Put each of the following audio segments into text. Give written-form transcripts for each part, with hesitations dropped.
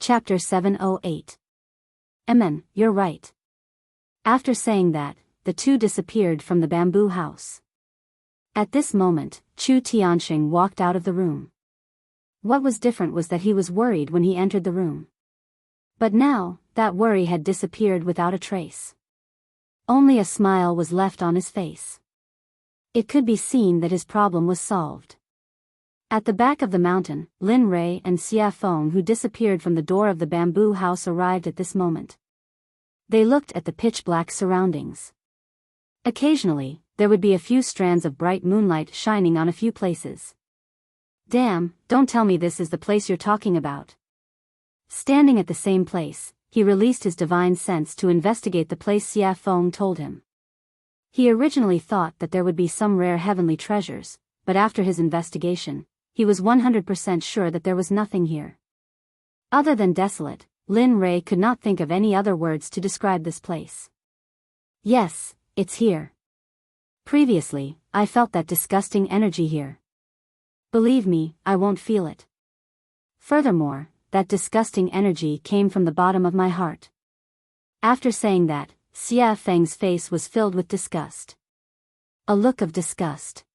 Chapter 708. You're right. After saying that, the two disappeared from the bamboo house. At this moment, Chu Tianxing walked out of the room. What was different was that he was worried when he entered the room. But now, that worry had disappeared without a trace. Only a smile was left on his face. It could be seen that his problem was solved. At the back of the mountain, Lin Rei and Xia Feng, who disappeared from the door of the bamboo house, arrived at this moment. They looked at the pitch-black surroundings. Occasionally, there would be a few strands of bright moonlight shining on a few places. Damn, don't tell me this is the place you're talking about. Standing at the same place, he released his divine sense to investigate the place Xia Feng told him. He originally thought that there would be some rare heavenly treasures, but after his investigation, he was 100% sure that there was nothing here. Other than desolate, Lin Rei could not think of any other words to describe this place. Yes, it's here. Previously, I felt that disgusting energy here. Believe me, I won't feel it. Furthermore, that disgusting energy came from the bottom of my heart. After saying that, Xia Feng's face was filled with disgust. A look of disgust.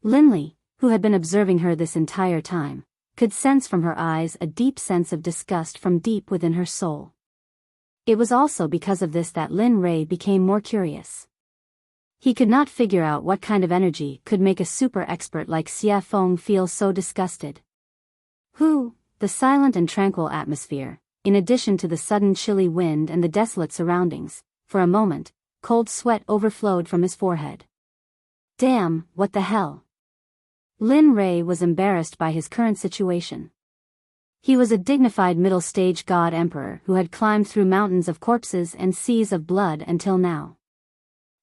Linley, who had been observing her this entire time, could sense from her eyes a deep sense of disgust from deep within her soul. It was also because of this that Lin Rei became more curious. He could not figure out what kind of energy could make a super expert like Xia Feng feel so disgusted. The silent and tranquil atmosphere, in addition to the sudden chilly wind and the desolate surroundings, for a moment, cold sweat overflowed from his forehead. Damn, what the hell? Lin Rei was embarrassed by his current situation. He was a dignified middle-stage god emperor who had climbed through mountains of corpses and seas of blood until now.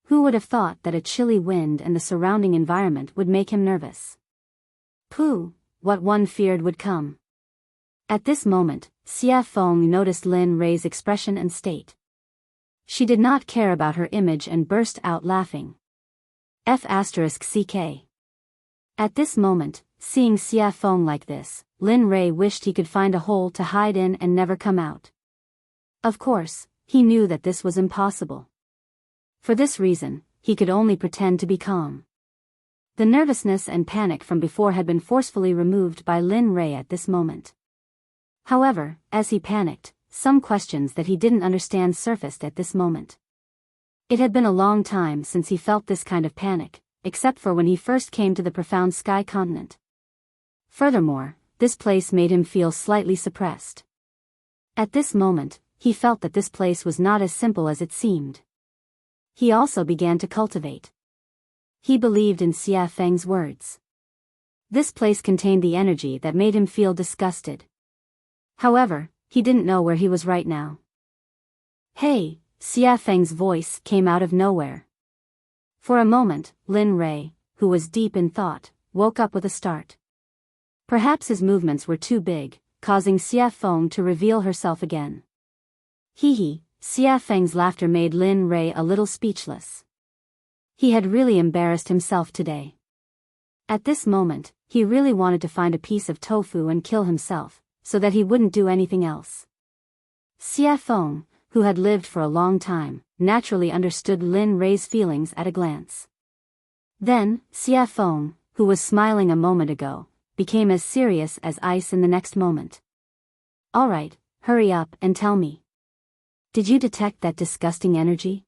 Who would have thought that a chilly wind and the surrounding environment would make him nervous? What one feared would come. At this moment, Xia Feng noticed Lin Rei's expression and state. She did not care about her image and burst out laughing. F***ck. At this moment, seeing Xia Feng like this, Lin Rei wished he could find a hole to hide in and never come out. Of course, he knew that this was impossible. For this reason, he could only pretend to be calm. The nervousness and panic from before had been forcefully removed by Lin Rei at this moment. However, as he panicked, some questions that he didn't understand surfaced at this moment. It had been a long time since he felt this kind of panic, except for when he first came to the profound sky continent. Furthermore, this place made him feel slightly suppressed. At this moment, he felt that this place was not as simple as it seemed. He also began to cultivate. He believed in Xia Feng's words. This place contained the energy that made him feel disgusted. However, he didn't know where he was right now. Hey, Xia Feng's voice came out of nowhere. For a moment, Lin Rei, who was deep in thought, woke up with a start. Perhaps his movements were too big, causing Xia Feng to reveal herself again. Xia Feng's laughter made Lin Rei a little speechless. He had really embarrassed himself today. At this moment, he really wanted to find a piece of tofu and kill himself, so that he wouldn't do anything else. Xia Feng, who had lived for a long time, naturally understood Lin Rei's feelings at a glance. Then, Xia Feng, who was smiling a moment ago, became as serious as ice in the next moment. Alright, hurry up and tell me. Did you detect that disgusting energy?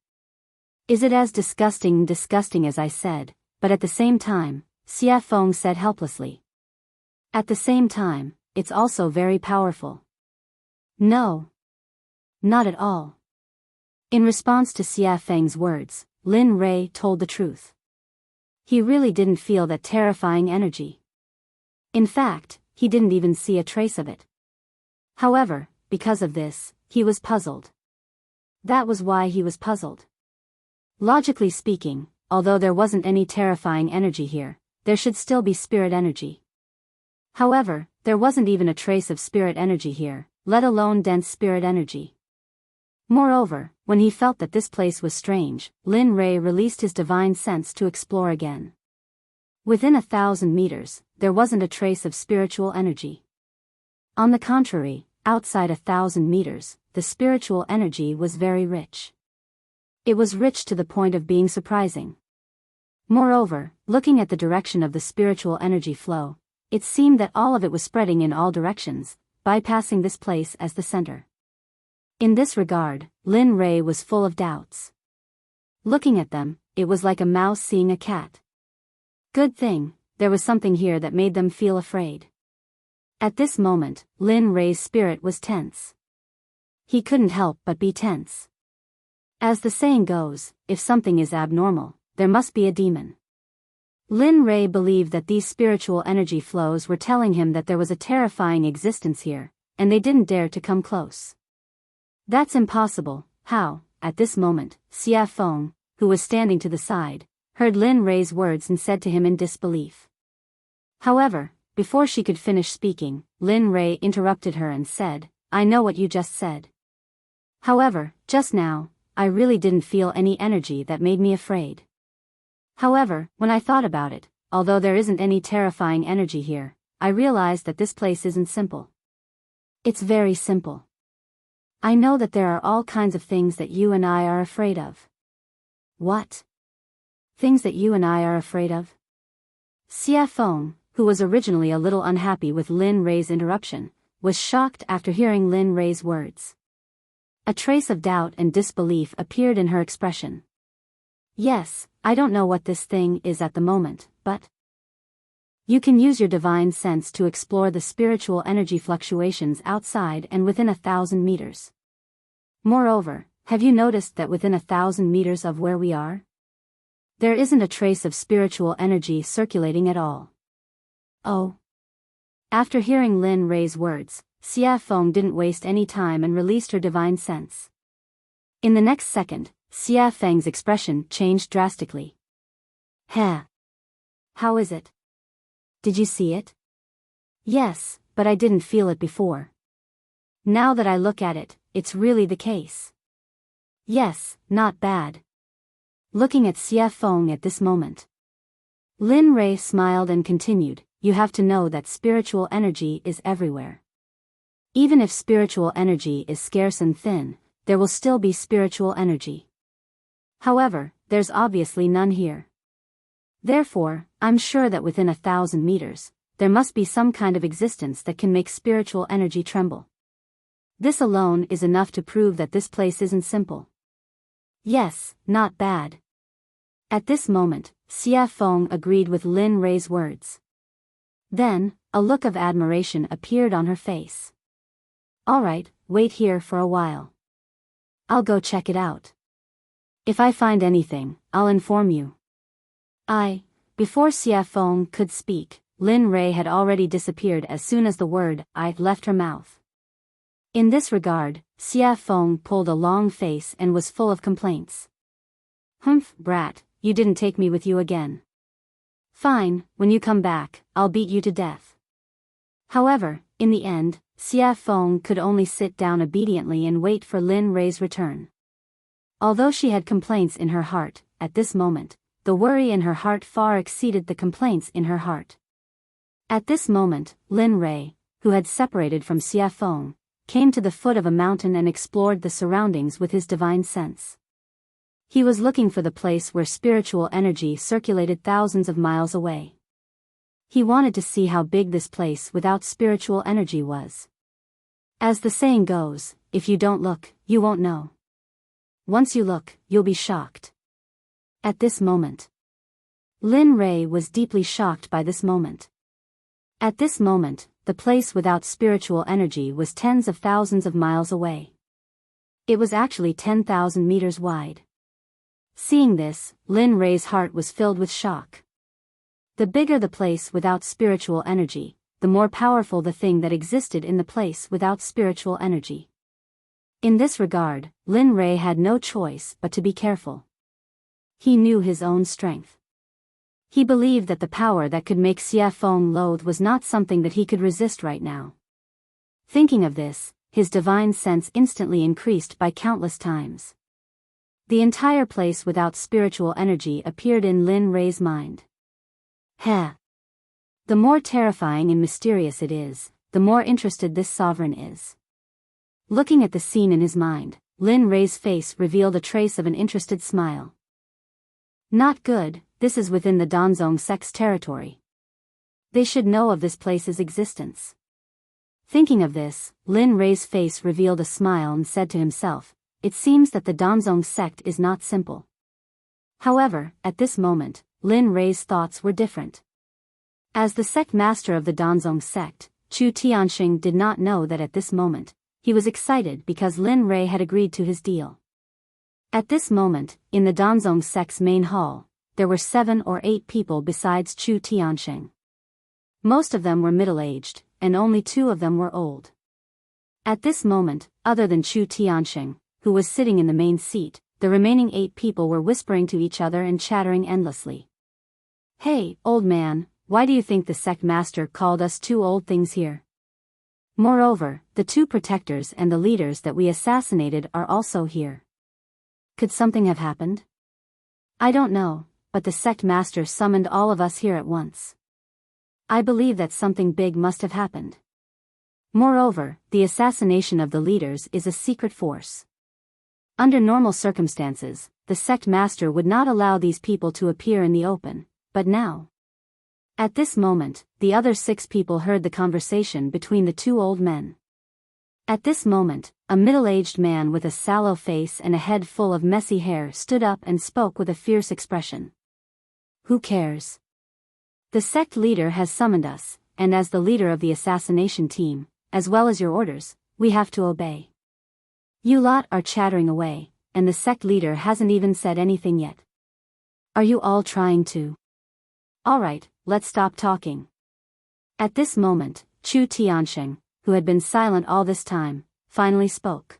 Is it as disgusting as I said, but at the same time, Xia Feng said helplessly. At the same time, it's also very powerful. No. Not at all. In response to Xia Feng's words, Lin Rei told the truth. He really didn't feel that terrifying energy. In fact, he didn't even see a trace of it. However, because of this, he was puzzled. That was why he was puzzled. Logically speaking, although there wasn't any terrifying energy here, there should still be spirit energy. However, there wasn't even a trace of spirit energy here, let alone dense spirit energy. Moreover, when he felt that this place was strange, Lin Rei released his divine sense to explore again. Within 1,000 meters, there wasn't a trace of spiritual energy. On the contrary, outside 1,000 meters, the spiritual energy was very rich. It was rich to the point of being surprising. Moreover, looking at the direction of the spiritual energy flow, it seemed that all of it was spreading in all directions, bypassing this place as the center. In this regard, Lin Rei was full of doubts. Looking at them, it was like a mouse seeing a cat. Good thing, there was something here that made them feel afraid. At this moment, Lin Rei's spirit was tense. He couldn't help but be tense. As the saying goes, if something is abnormal, there must be a demon. Lin Rei believed that these spiritual energy flows were telling him that there was a terrifying existence here, and they didn't dare to come close. That's impossible. How? At this moment, Xia Feng, who was standing to the side, heard Lin Rei's words and said to him in disbelief. However, before she could finish speaking, Lin Rei interrupted her and said, "I know what you just said. However, just now, I really didn't feel any energy that made me afraid. However, when I thought about it, although there isn't any terrifying energy here, I realized that this place isn't simple. It's very simple. I know that there are all kinds of things that you and I are afraid of." "What? Things that you and I are afraid of?" Xia Feng, who was originally a little unhappy with Lin Rei's interruption, was shocked after hearing Lin Rei's words. A trace of doubt and disbelief appeared in her expression. "Yes, I don't know what this thing is at the moment, but you can use your divine sense to explore the spiritual energy fluctuations outside and within 1,000 meters. Moreover, have you noticed that within 1,000 meters of where we are, there isn't a trace of spiritual energy circulating at all?" "Oh." After hearing Lin Rei's words, Xia Feng didn't waste any time and released her divine sense. In the next second, Xia Feng's expression changed drastically. "Heh. How is it? Did you see it?" "Yes, but I didn't feel it before. Now that I look at it, it's really the case." "Yes, not bad." Looking at Xia Feng at this moment, Lin Rei smiled and continued, "You have to know that spiritual energy is everywhere. Even if spiritual energy is scarce and thin, there will still be spiritual energy. However, there's obviously none here. Therefore, I'm sure that within 1,000 meters, there must be some kind of existence that can make spiritual energy tremble. This alone is enough to prove that this place isn't simple." "Yes, not bad." At this moment, Xia Feng agreed with Lin Rei's words. Then, a look of admiration appeared on her face. "All right, wait here for a while. I'll go check it out. If I find anything, I'll inform you." Before Xia Feng could speak, Lin Rei had already disappeared as soon as the word "I" left her mouth. In this regard, Xia Feng pulled a long face and was full of complaints. "Humph, brat, you didn't take me with you again. Fine, when you come back, I'll beat you to death." However, in the end, Xia Feng could only sit down obediently and wait for Lin Rei's return. Although she had complaints in her heart, at this moment, the worry in her heart far exceeded the complaints in her heart. At this moment, Lin Rei, who had separated from Xia Feng, came to the foot of a mountain and explored the surroundings with his divine sense. He was looking for the place where spiritual energy circulated thousands of miles away. He wanted to see how big this place without spiritual energy was. As the saying goes, if you don't look, you won't know. Once you look, you'll be shocked. At this moment, Lin Rei was deeply shocked by this moment. At this moment, the place without spiritual energy was tens of thousands of miles away. It was actually 10,000 meters wide. Seeing this, Lin Rei's heart was filled with shock. The bigger the place without spiritual energy, the more powerful the thing that existed in the place without spiritual energy. In this regard, Lin Rei had no choice but to be careful. He knew his own strength. He believed that the power that could make Xia Feng loathe was not something that he could resist right now. Thinking of this, his divine sense instantly increased by countless times. The entire place without spiritual energy appeared in Lin Rei's mind. Heh. The more terrifying and mysterious it is, the more interested this sovereign is. Looking at the scene in his mind, Lin Rei's face revealed a trace of an interested smile. Not good, this is within the Danzong Sect's territory. They should know of this place's existence. Thinking of this, Lin Rei's face revealed a smile and said to himself, it seems that the Danzong Sect is not simple. However, at this moment, Lin Rei's thoughts were different. As the sect master of the Danzong Sect, Chu Tianxing did not know that at this moment, he was excited because Lin Rei had agreed to his deal. At this moment, in the Danzong Sect's main hall, there were 7 or 8 people besides Chu Tianxing. Most of them were middle-aged, and only 2 of them were old. At this moment, other than Chu Tianxing, who was sitting in the main seat, the remaining 8 people were whispering to each other and chattering endlessly. Hey, old man, why do you think the sect master called us 2 old things here? Moreover, the 2 protectors and the leaders that we assassinated are also here. Could something have happened? I don't know, but the sect master summoned all of us here at once. I believe that something big must have happened. Moreover, the assassination of the leaders is a secret force. Under normal circumstances, the sect master would not allow these people to appear in the open, but now. At this moment, the other 6 people heard the conversation between the 2 old men. At this moment, a middle-aged man with a sallow face and a head full of messy hair stood up and spoke with a fierce expression. Who cares? The sect leader has summoned us, and as the leader of the assassination team, as well as your orders, we have to obey. You lot are chattering away, and the sect leader hasn't even said anything yet. Are you all trying to? Alright, let's stop talking. At this moment, Chu Tianxing, who had been silent all this time, finally spoke.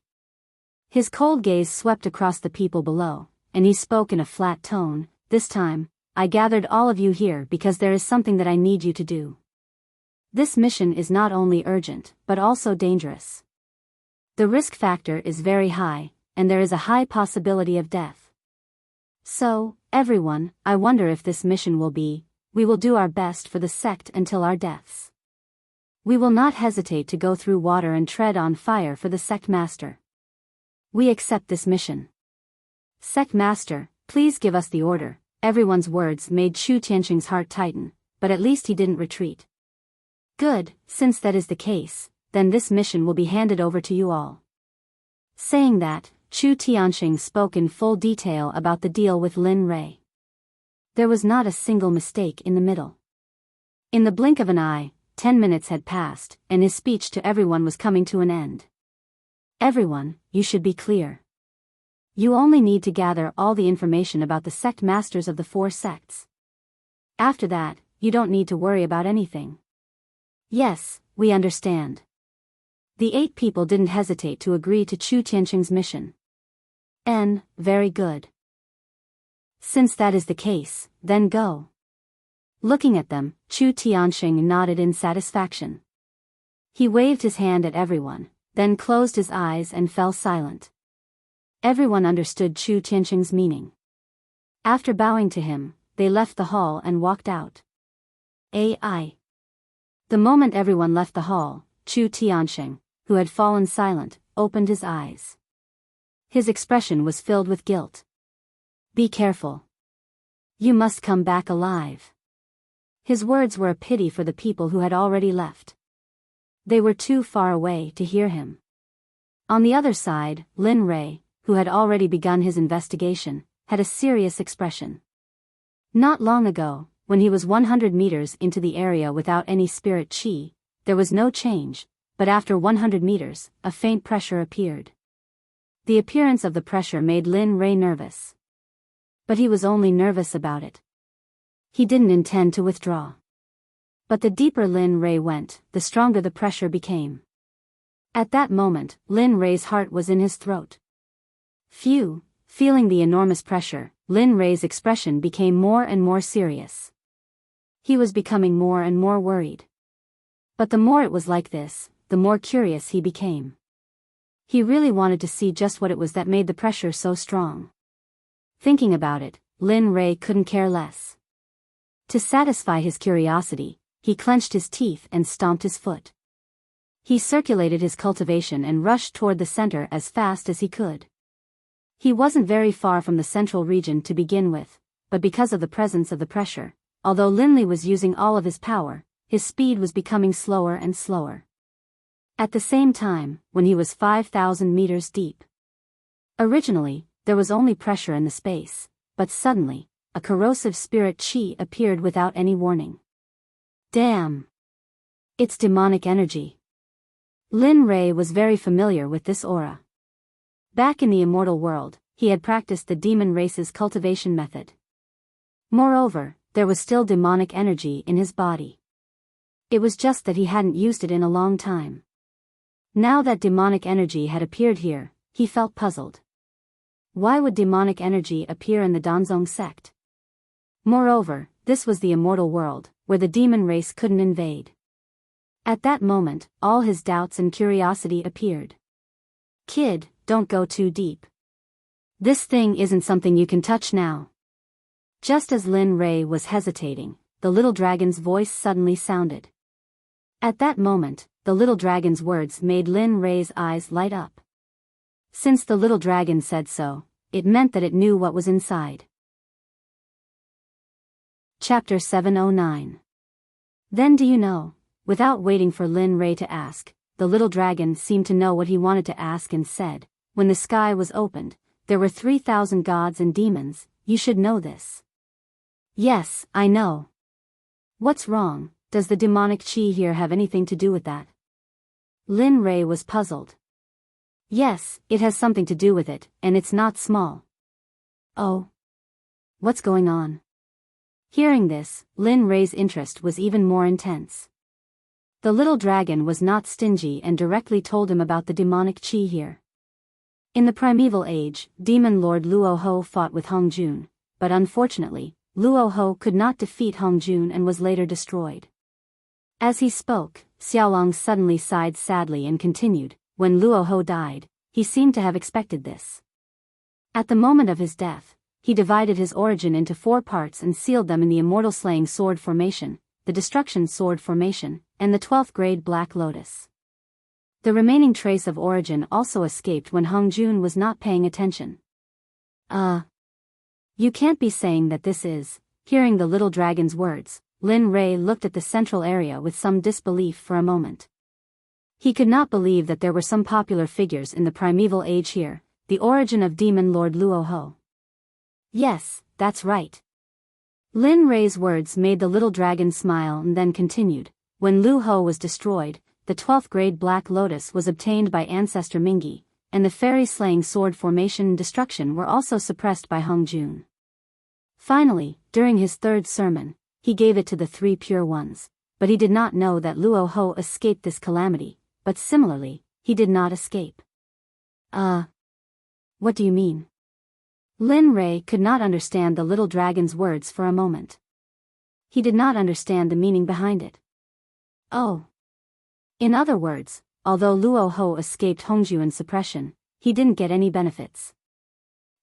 His cold gaze swept across the people below, and he spoke in a flat tone, this time, I gathered all of you here because there is something that I need you to do. This mission is not only urgent, but also dangerous. The risk factor is very high, and there is a high possibility of death. So, everyone, I wonder if this mission will be, we will do our best for the sect until our deaths. We will not hesitate to go through water and tread on fire for the sect master. We accept this mission. Sect master, please give us the order. Everyone's words made Chu Tianxing's heart tighten, but at least he didn't retreat. Good, since that is the case, then this mission will be handed over to you all. Saying that, Chu Tianxing spoke in full detail about the deal with Lin Rei. There was not a single mistake in the middle. In the blink of an eye, 10 minutes had passed, and his speech to everyone was coming to an end. Everyone, you should be clear. You only need to gather all the information about the sect masters of the 4 sects. After that, you don't need to worry about anything. Yes, we understand. The 8 people didn't hesitate to agree to Chu Tianxing's mission. Very good. Since that is the case, then go. Looking at them, Chu Tianxing nodded in satisfaction. He waved his hand at everyone, then closed his eyes and fell silent. Everyone understood Chu Tianxing's meaning. After bowing to him, they left the hall and walked out. The moment everyone left the hall, Chu Tianxing, who had fallen silent, opened his eyes. His expression was filled with guilt. Be careful. You must come back alive. His words were a pity for the people who had already left. They were too far away to hear him. On the other side, Lin Rei, who had already begun his investigation, had a serious expression. Not long ago, when he was 100 meters into the area without any spirit chi, there was no change, but after 100 meters, a faint pressure appeared. The appearance of the pressure made Lin Rei nervous. But he was only nervous about it. He didn't intend to withdraw. But the deeper Lin Rei went, the stronger the pressure became. At that moment, Lin Rei's heart was in his throat. Phew, feeling the enormous pressure, Lin Rei's expression became more and more serious. He was becoming more and more worried. But the more it was like this, the more curious he became. He really wanted to see just what it was that made the pressure so strong. Thinking about it, Lin Rei couldn't care less. To satisfy his curiosity, he clenched his teeth and stomped his foot. He circulated his cultivation and rushed toward the center as fast as he could. He wasn't very far from the central region to begin with, but because of the presence of the pressure, although Linley was using all of his power, his speed was becoming slower and slower. At the same time, when he was 5,000 meters deep. Originally, there was only pressure in the space, but suddenly, a corrosive spirit chi appeared without any warning. Damn! It's demonic energy. Lin Ray was very familiar with this aura. Back in the immortal world, he had practiced the demon race's cultivation method. Moreover, there was still demonic energy in his body. It was just that he hadn't used it in a long time. Now that demonic energy had appeared here, he felt puzzled. Why would demonic energy appear in the Danzong sect? Moreover, this was the immortal world, where the demon race couldn't invade. At that moment, all his doubts and curiosity appeared. Kid, don't go too deep. This thing isn't something you can touch now. Just as Lin Ray was hesitating, the little dragon's voice suddenly sounded. At that moment, the little dragon's words made Lin Ray's eyes light up. Since the little dragon said so, it meant that it knew what was inside. Chapter 709. Then do you know? Without waiting for Lin Ray to ask, the little dragon seemed to know what he wanted to ask and said, when the sky was opened, there were 3,000 gods and demons, you should know this. Yes, I know. What's wrong? Does the demonic chi here have anything to do with that? Lin Ray was puzzled. Yes, it has something to do with it, and it's not small. Oh. What's going on? Hearing this, Lin Ray's interest was even more intense. The little dragon was not stingy and directly told him about the demonic chi here. In the primeval age, demon lord Luo Ho fought with Hong Jun, but unfortunately, Luo Ho could not defeat Hong Jun and was later destroyed. As he spoke, Xiaolong suddenly sighed sadly and continued, when Luo Ho died, he seemed to have expected this. At the moment of his death, he divided his origin into 4 parts and sealed them in the Immortal Slaying Sword Formation, the Destruction Sword Formation, and the 12th grade Black Lotus. The remaining trace of origin also escaped when Hong Jun was not paying attention. You can't be saying that this is. Hearing the little dragon's words, Lin Ray looked at the central area with some disbelief for a moment. He could not believe that there were some popular figures in the primeval age here, the origin of demon lord Luo Ho. Yes, that's right. Lin Ray's words made the little dragon smile and then continued, when Lu Ho was destroyed, the 12th grade Black Lotus was obtained by Ancestor Mingi, and the Fairy Slaying Sword Formation and Destruction were also suppressed by Hong Jun. Finally, during his 3rd sermon, he gave it to the 3 pure ones, but he did not know that Luo Ho escaped this calamity, but similarly, he did not escape. What do you mean? Lin Ray could not understand the little dragon's words for a moment. He did not understand the meaning behind it. Oh. In other words, although Luo Ho escaped Hongjun's suppression, he didn't get any benefits.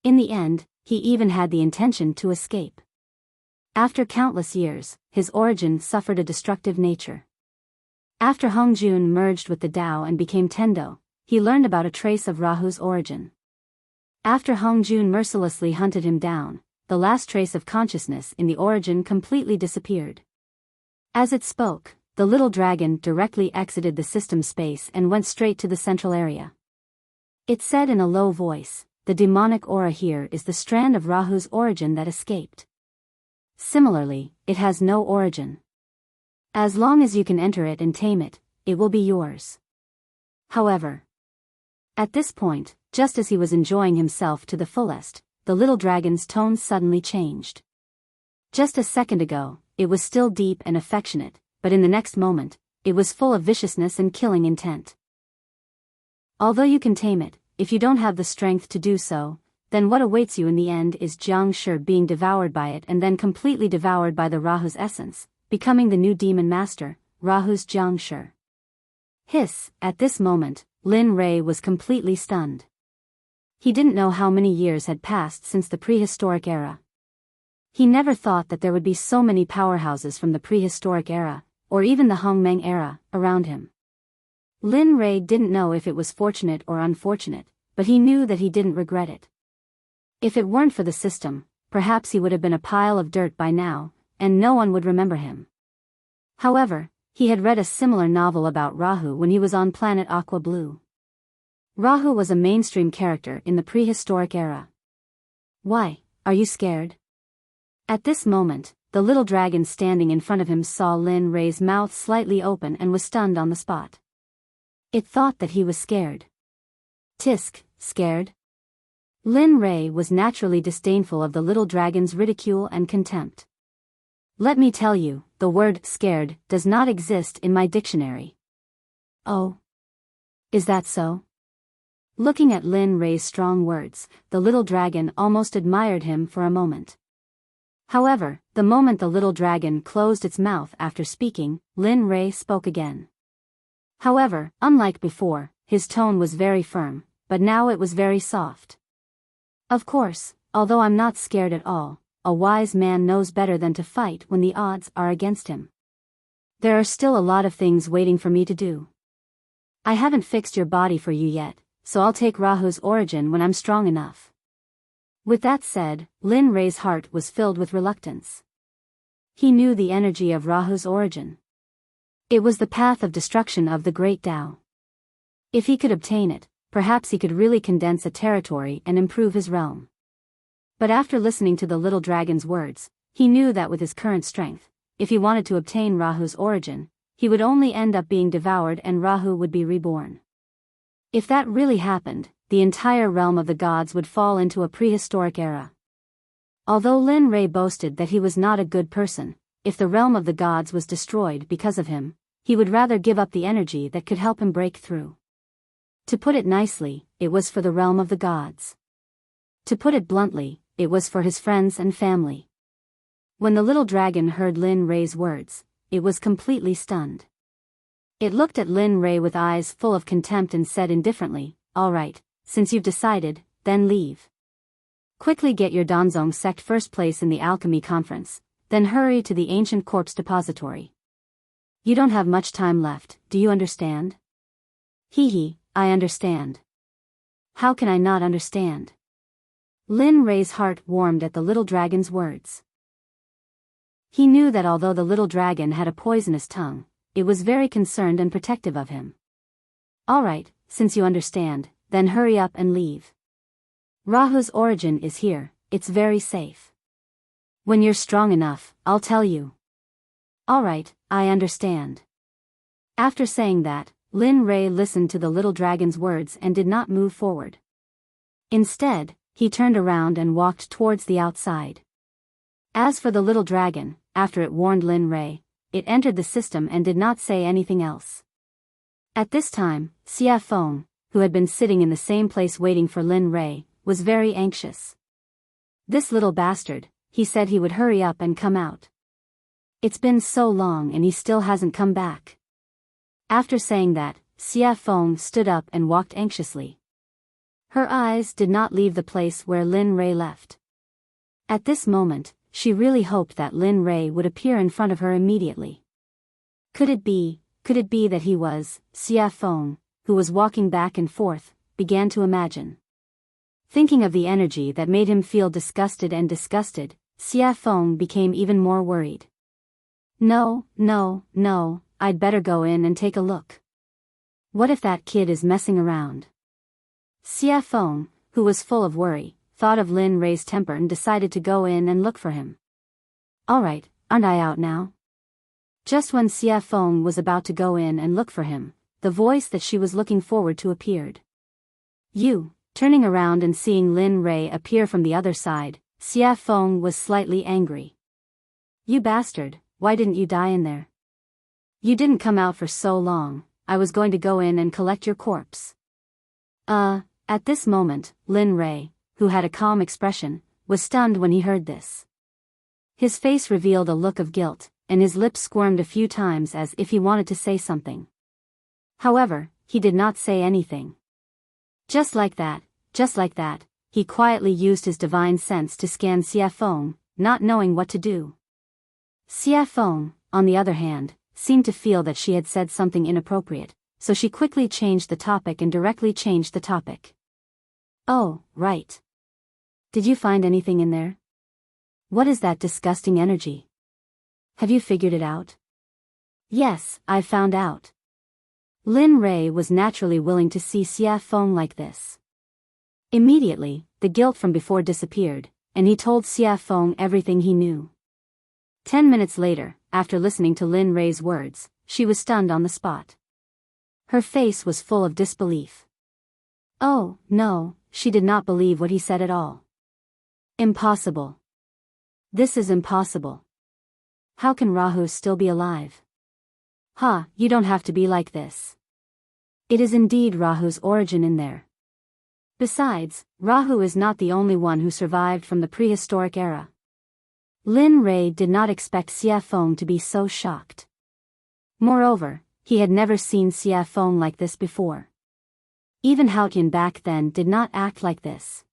In the end, he even had the intention to escape. After countless years, his origin suffered a destructive nature. After Hongjun merged with the Tao and became Tendo, he learned about a trace of Rahu's origin. After Hongjun mercilessly hunted him down, the last trace of consciousness in the origin completely disappeared. As it spoke, the little dragon directly exited the system space and went straight to the central area. It said in a low voice, the demonic aura here is the strand of Rahu's origin that escaped. Similarly, it has no origin. As long as you can enter it and tame it, it will be yours. However, at this point, just as he was enjoying himself to the fullest, the little dragon's tone suddenly changed. Just a second ago, it was still deep and affectionate, but in the next moment, it was full of viciousness and killing intent. Although you can tame it, if you don't have the strength to do so, then what awaits you in the end is Jiang Shi being devoured by it and then completely devoured by the Rahu's essence, becoming the new demon master, Rahu's Jiang Shi. Hiss, at this moment, Lin Ray was completely stunned. He didn't know how many years had passed since the prehistoric era. He never thought that there would be so many powerhouses from the prehistoric era, or even the Hongmeng era, around him. Lin Rei didn't know if it was fortunate or unfortunate, but he knew that he didn't regret it. If it weren't for the system, perhaps he would have been a pile of dirt by now, and no one would remember him. However, he had read a similar novel about Rahu when he was on planet Aqua Blue. Rahu was a mainstream character in the prehistoric era. Why, are you scared? At this moment, the little dragon standing in front of him saw Lin Rei's mouth slightly open and was stunned on the spot. It thought that he was scared. Tisk, scared? Lin Rei was naturally disdainful of the little dragon's ridicule and contempt. Let me tell you, the word scared does not exist in my dictionary. Oh. Is that so? Looking at Lin Rei's strong words, the little dragon almost admired him for a moment. However, the moment the little dragon closed its mouth after speaking, Lin Rei spoke again. However, unlike before, his tone was very firm, but now it was very soft. Of course, although I'm not scared at all, a wise man knows better than to fight when the odds are against him. There are still a lot of things waiting for me to do. I haven't fixed your body for you yet, so I'll take Rahu's origin when I'm strong enough. With that said, Lin Rei's heart was filled with reluctance. He knew the energy of Rahu's origin. It was the path of destruction of the great Tao. If he could obtain it, perhaps he could really condense a territory and improve his realm. But after listening to the little dragon's words, he knew that with his current strength, if he wanted to obtain Rahu's origin, he would only end up being devoured and Rahu would be reborn. If that really happened, the entire realm of the gods would fall into a prehistoric era. Although Lin Rei boasted that he was not a good person, if the realm of the gods was destroyed because of him, he would rather give up the energy that could help him break through. To put it nicely, it was for the realm of the gods. To put it bluntly, it was for his friends and family. When the little dragon heard Lin Rei's words, it was completely stunned. It looked at Lin Rei with eyes full of contempt and said indifferently, "All right, since you've decided, then leave. Quickly get your Danzong Sect first place in the alchemy conference, then hurry to the ancient corpse depository. You don't have much time left, do you understand?" Hee, I understand. How can I not understand? Lin Rei's heart warmed at the little dragon's words. He knew that although the little dragon had a poisonous tongue, it was very concerned and protective of him. All right, since you understand, then hurry up and leave. Rahu's origin is here, it's very safe. When you're strong enough, I'll tell you. All right, I understand. After saying that, Lin Rei listened to the little dragon's words and did not move forward. Instead, he turned around and walked towards the outside. As for the little dragon, after it warned Lin Rei, it entered the system and did not say anything else. At this time, Xia Feng, who had been sitting in the same place waiting for Lin Rei, was very anxious. This little bastard, he said he would hurry up and come out. It's been so long and he still hasn't come back. After saying that, Xia Feng stood up and walked anxiously. Her eyes did not leave the place where Lin Rei left. At this moment, she really hoped that Lin Rei would appear in front of her immediately. Could it be that he was, Xia Feng, who was walking back and forth, began to imagine. Thinking of the energy that made him feel disgusted, Xia Feng became even more worried. No, I'd better go in and take a look. What if that kid is messing around? Xia Feng, who was full of worry, thought of Lin Rei's temper and decided to go in and look for him. All right, aren't I out now? Just when Xia Feng was about to go in and look for him, the voice that she was looking forward to appeared. You, turning around and seeing Lin Rei appear from the other side, Xia Feng was slightly angry. You bastard, why didn't you die in there? You didn't come out for so long, I was going to go in and collect your corpse. At this moment, Lin Rei, who had a calm expression, was stunned when he heard this. His face revealed a look of guilt, and his lips squirmed a few times as if he wanted to say something. However, he did not say anything. Just like that, he quietly used his divine sense to scan Xia Feng, not knowing what to do. Xia Feng, on the other hand, seemed to feel that she had said something inappropriate, so she quickly changed the topic and directly changed the topic. Oh, right. Did you find anything in there? What is that disgusting energy? Have you figured it out? Yes, I found out. Lin Ray was naturally willing to see Xia Feng like this. Immediately, the guilt from before disappeared, and he told Xia Feng everything he knew. 10 minutes later, after listening to Lin Ray's words, she was stunned on the spot. Her face was full of disbelief. Oh, no, she did not believe what he said at all. Impossible. This is impossible. How can Rahu still be alive? Ha, you don't have to be like this. It is indeed Rahu's origin in there. Besides, Rahu is not the only one who survived from the prehistoric era. Lin Ray did not expect Xia Feng to be so shocked. Moreover, he had never seen Xia Feng like this before. Even Hao Tian back then did not act like this.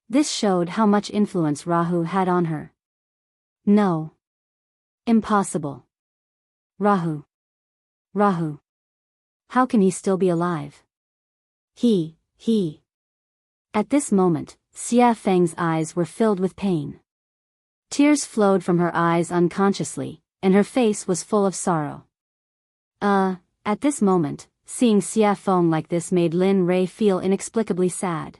This showed how much influence Rahu had on her. No. Impossible. Rahu. How can he still be alive? He. At this moment, Xia Feng's eyes were filled with pain. Tears flowed from her eyes unconsciously, and her face was full of sorrow. At this moment, seeing Xia Feng like this made Lin Ray feel inexplicably sad.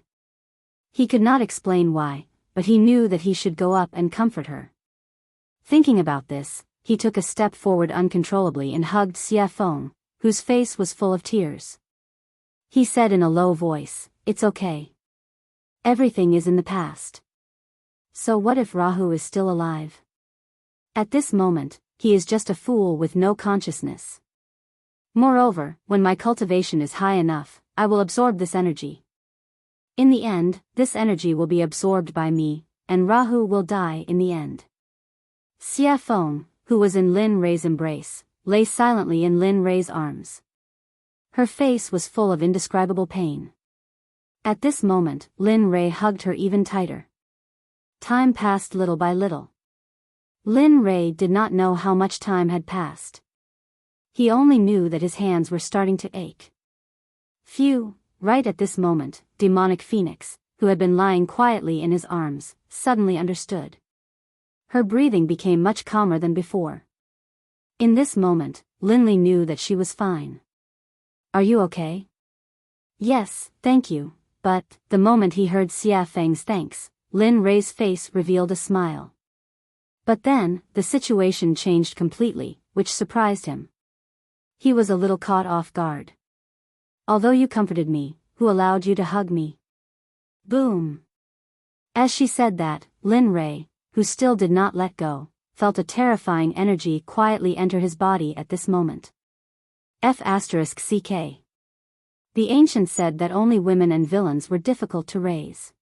He could not explain why, but he knew that he should go up and comfort her. Thinking about this, he took a step forward uncontrollably and hugged Xia Feng, whose face was full of tears. He said in a low voice, "It's okay. Everything is in the past. So what if Rahu is still alive? At this moment, he is just a fool with no consciousness. Moreover, when my cultivation is high enough, I will absorb this energy. In the end, this energy will be absorbed by me, and Rahu will die in the end." Xia Feng, who was in Lin Ray's embrace, lay silently in Lin Ray's arms. Her face was full of indescribable pain. At this moment, Lin Ray hugged her even tighter. Time passed little by little. Lin Ray did not know how much time had passed. He only knew that his hands were starting to ache. Phew, right at this moment, Demonic Phoenix, who had been lying quietly in his arms, suddenly understood. Her breathing became much calmer than before. In this moment, Linley knew that she was fine. "Are you okay?" "Yes, thank you," but, the moment he heard Xia Feng's thanks, Lin Ray's face revealed a smile. But then, the situation changed completely, which surprised him. He was a little caught off guard. "Although you comforted me, who allowed you to hug me?" Boom! As she said that, Lin Ray, who still did not let go, felt a terrifying energy quietly enter his body at this moment. F***CK. The ancients said that only women and villains were difficult to raise.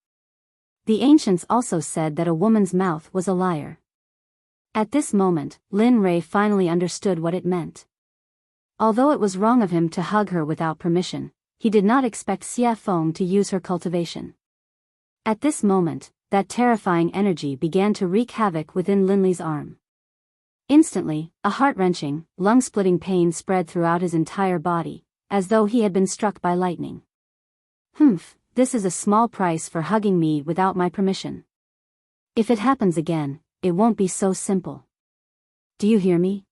The ancients also said that a woman's mouth was a liar. At this moment, Lin Ray finally understood what it meant. Although it was wrong of him to hug her without permission, he did not expect Xia Feng to use her cultivation. At this moment, that terrifying energy began to wreak havoc within Linley's arm. Instantly, a heart-wrenching, lung-splitting pain spread throughout his entire body, as though he had been struck by lightning. "Humph, this is a small price for hugging me without my permission. If it happens again, it won't be so simple. Do you hear me?"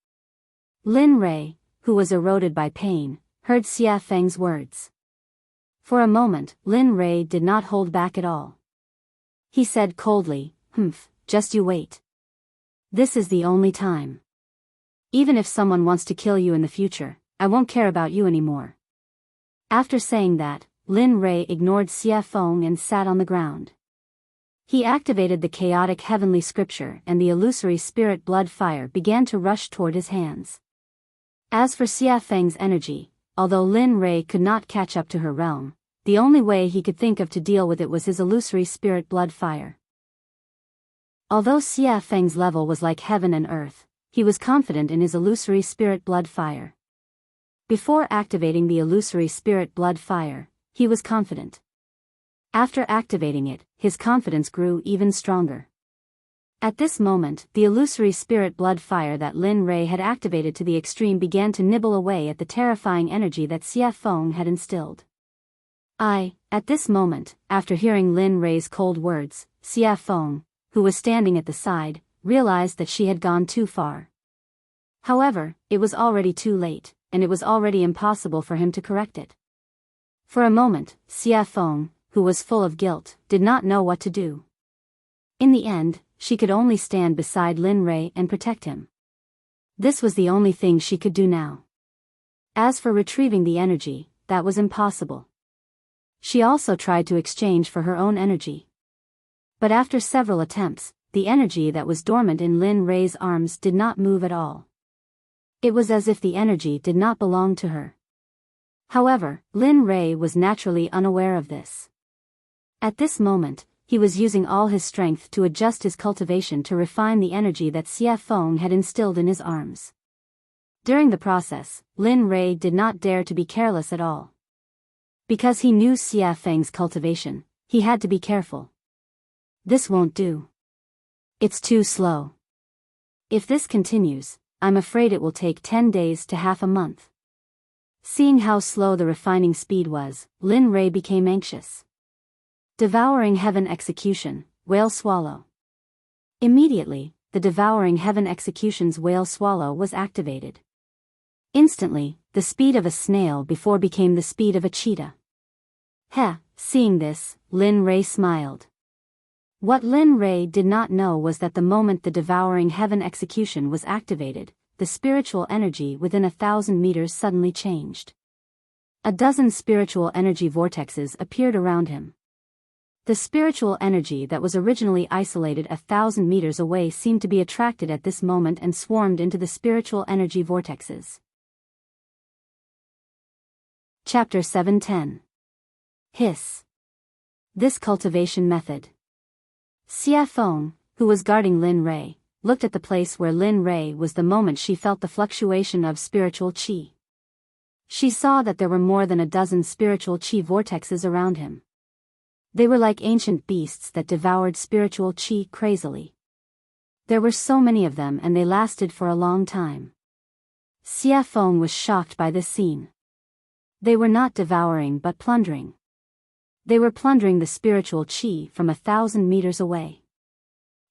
Lin Ray, who was eroded by pain, heard Xia Feng's words. For a moment, Lin Ray did not hold back at all. He said coldly, "Humph, just you wait. This is the only time. Even if someone wants to kill you in the future, I won't care about you anymore." After saying that, Lin Ray ignored Xia Feng and sat on the ground. He activated the chaotic heavenly scripture and the illusory spirit blood fire began to rush toward his hands. As for Xia Feng's energy, although Lin Ray could not catch up to her realm, the only way he could think of to deal with it was his illusory spirit blood fire. Although Xia Feng's level was like heaven and earth, he was confident in his illusory spirit blood fire. Before activating the illusory spirit blood fire, he was confident. After activating it, his confidence grew even stronger. At this moment, the illusory spirit blood fire that Lin Ray had activated to the extreme began to nibble away at the terrifying energy that Xie Feng had instilled. At this moment, after hearing Lin Ray's cold words, Xie Feng, who was standing at the side, realized that she had gone too far. However, it was already too late, and it was already impossible for him to correct it. For a moment, Xie Feng, who was full of guilt, did not know what to do. In the end, she could only stand beside Lin Ray and protect him. This was the only thing she could do now. As for retrieving the energy, that was impossible. She also tried to exchange for her own energy. But after several attempts, the energy that was dormant in Lin Ray's arms did not move at all. It was as if the energy did not belong to her. However, Lin Ray was naturally unaware of this. At this moment, he was using all his strength to adjust his cultivation to refine the energy that Xie Feng had instilled in his arms. During the process, Lin Ray did not dare to be careless at all. Because he knew Xie Feng's cultivation, he had to be careful. This won't do. It's too slow. If this continues, I'm afraid it will take 10 days to half a month. Seeing how slow the refining speed was, Lin Ray became anxious. Devouring Heaven Execution, Whale Swallow. Immediately, the Devouring Heaven Execution's Whale Swallow was activated. Instantly, the speed of a snail before became the speed of a cheetah. Seeing this, Lin Ray smiled. What Lin Ray did not know was that the moment the Devouring Heaven Execution was activated, the spiritual energy within 1,000 meters suddenly changed. A dozen spiritual energy vortexes appeared around him. The spiritual energy that was originally isolated 1,000 meters away seemed to be attracted at this moment and swarmed into the spiritual energy vortexes. Chapter 710. Hiss. This cultivation method. Xie Feng, who was guarding Lin Ray, looked at the place where Lin Ray was the moment she felt the fluctuation of spiritual qi. She saw that there were more than a dozen spiritual qi vortexes around him. They were like ancient beasts that devoured spiritual qi crazily. There were so many of them and they lasted for a long time. Xie Feng was shocked by this scene. They were not devouring but plundering. They were plundering the spiritual qi from 1,000 meters away.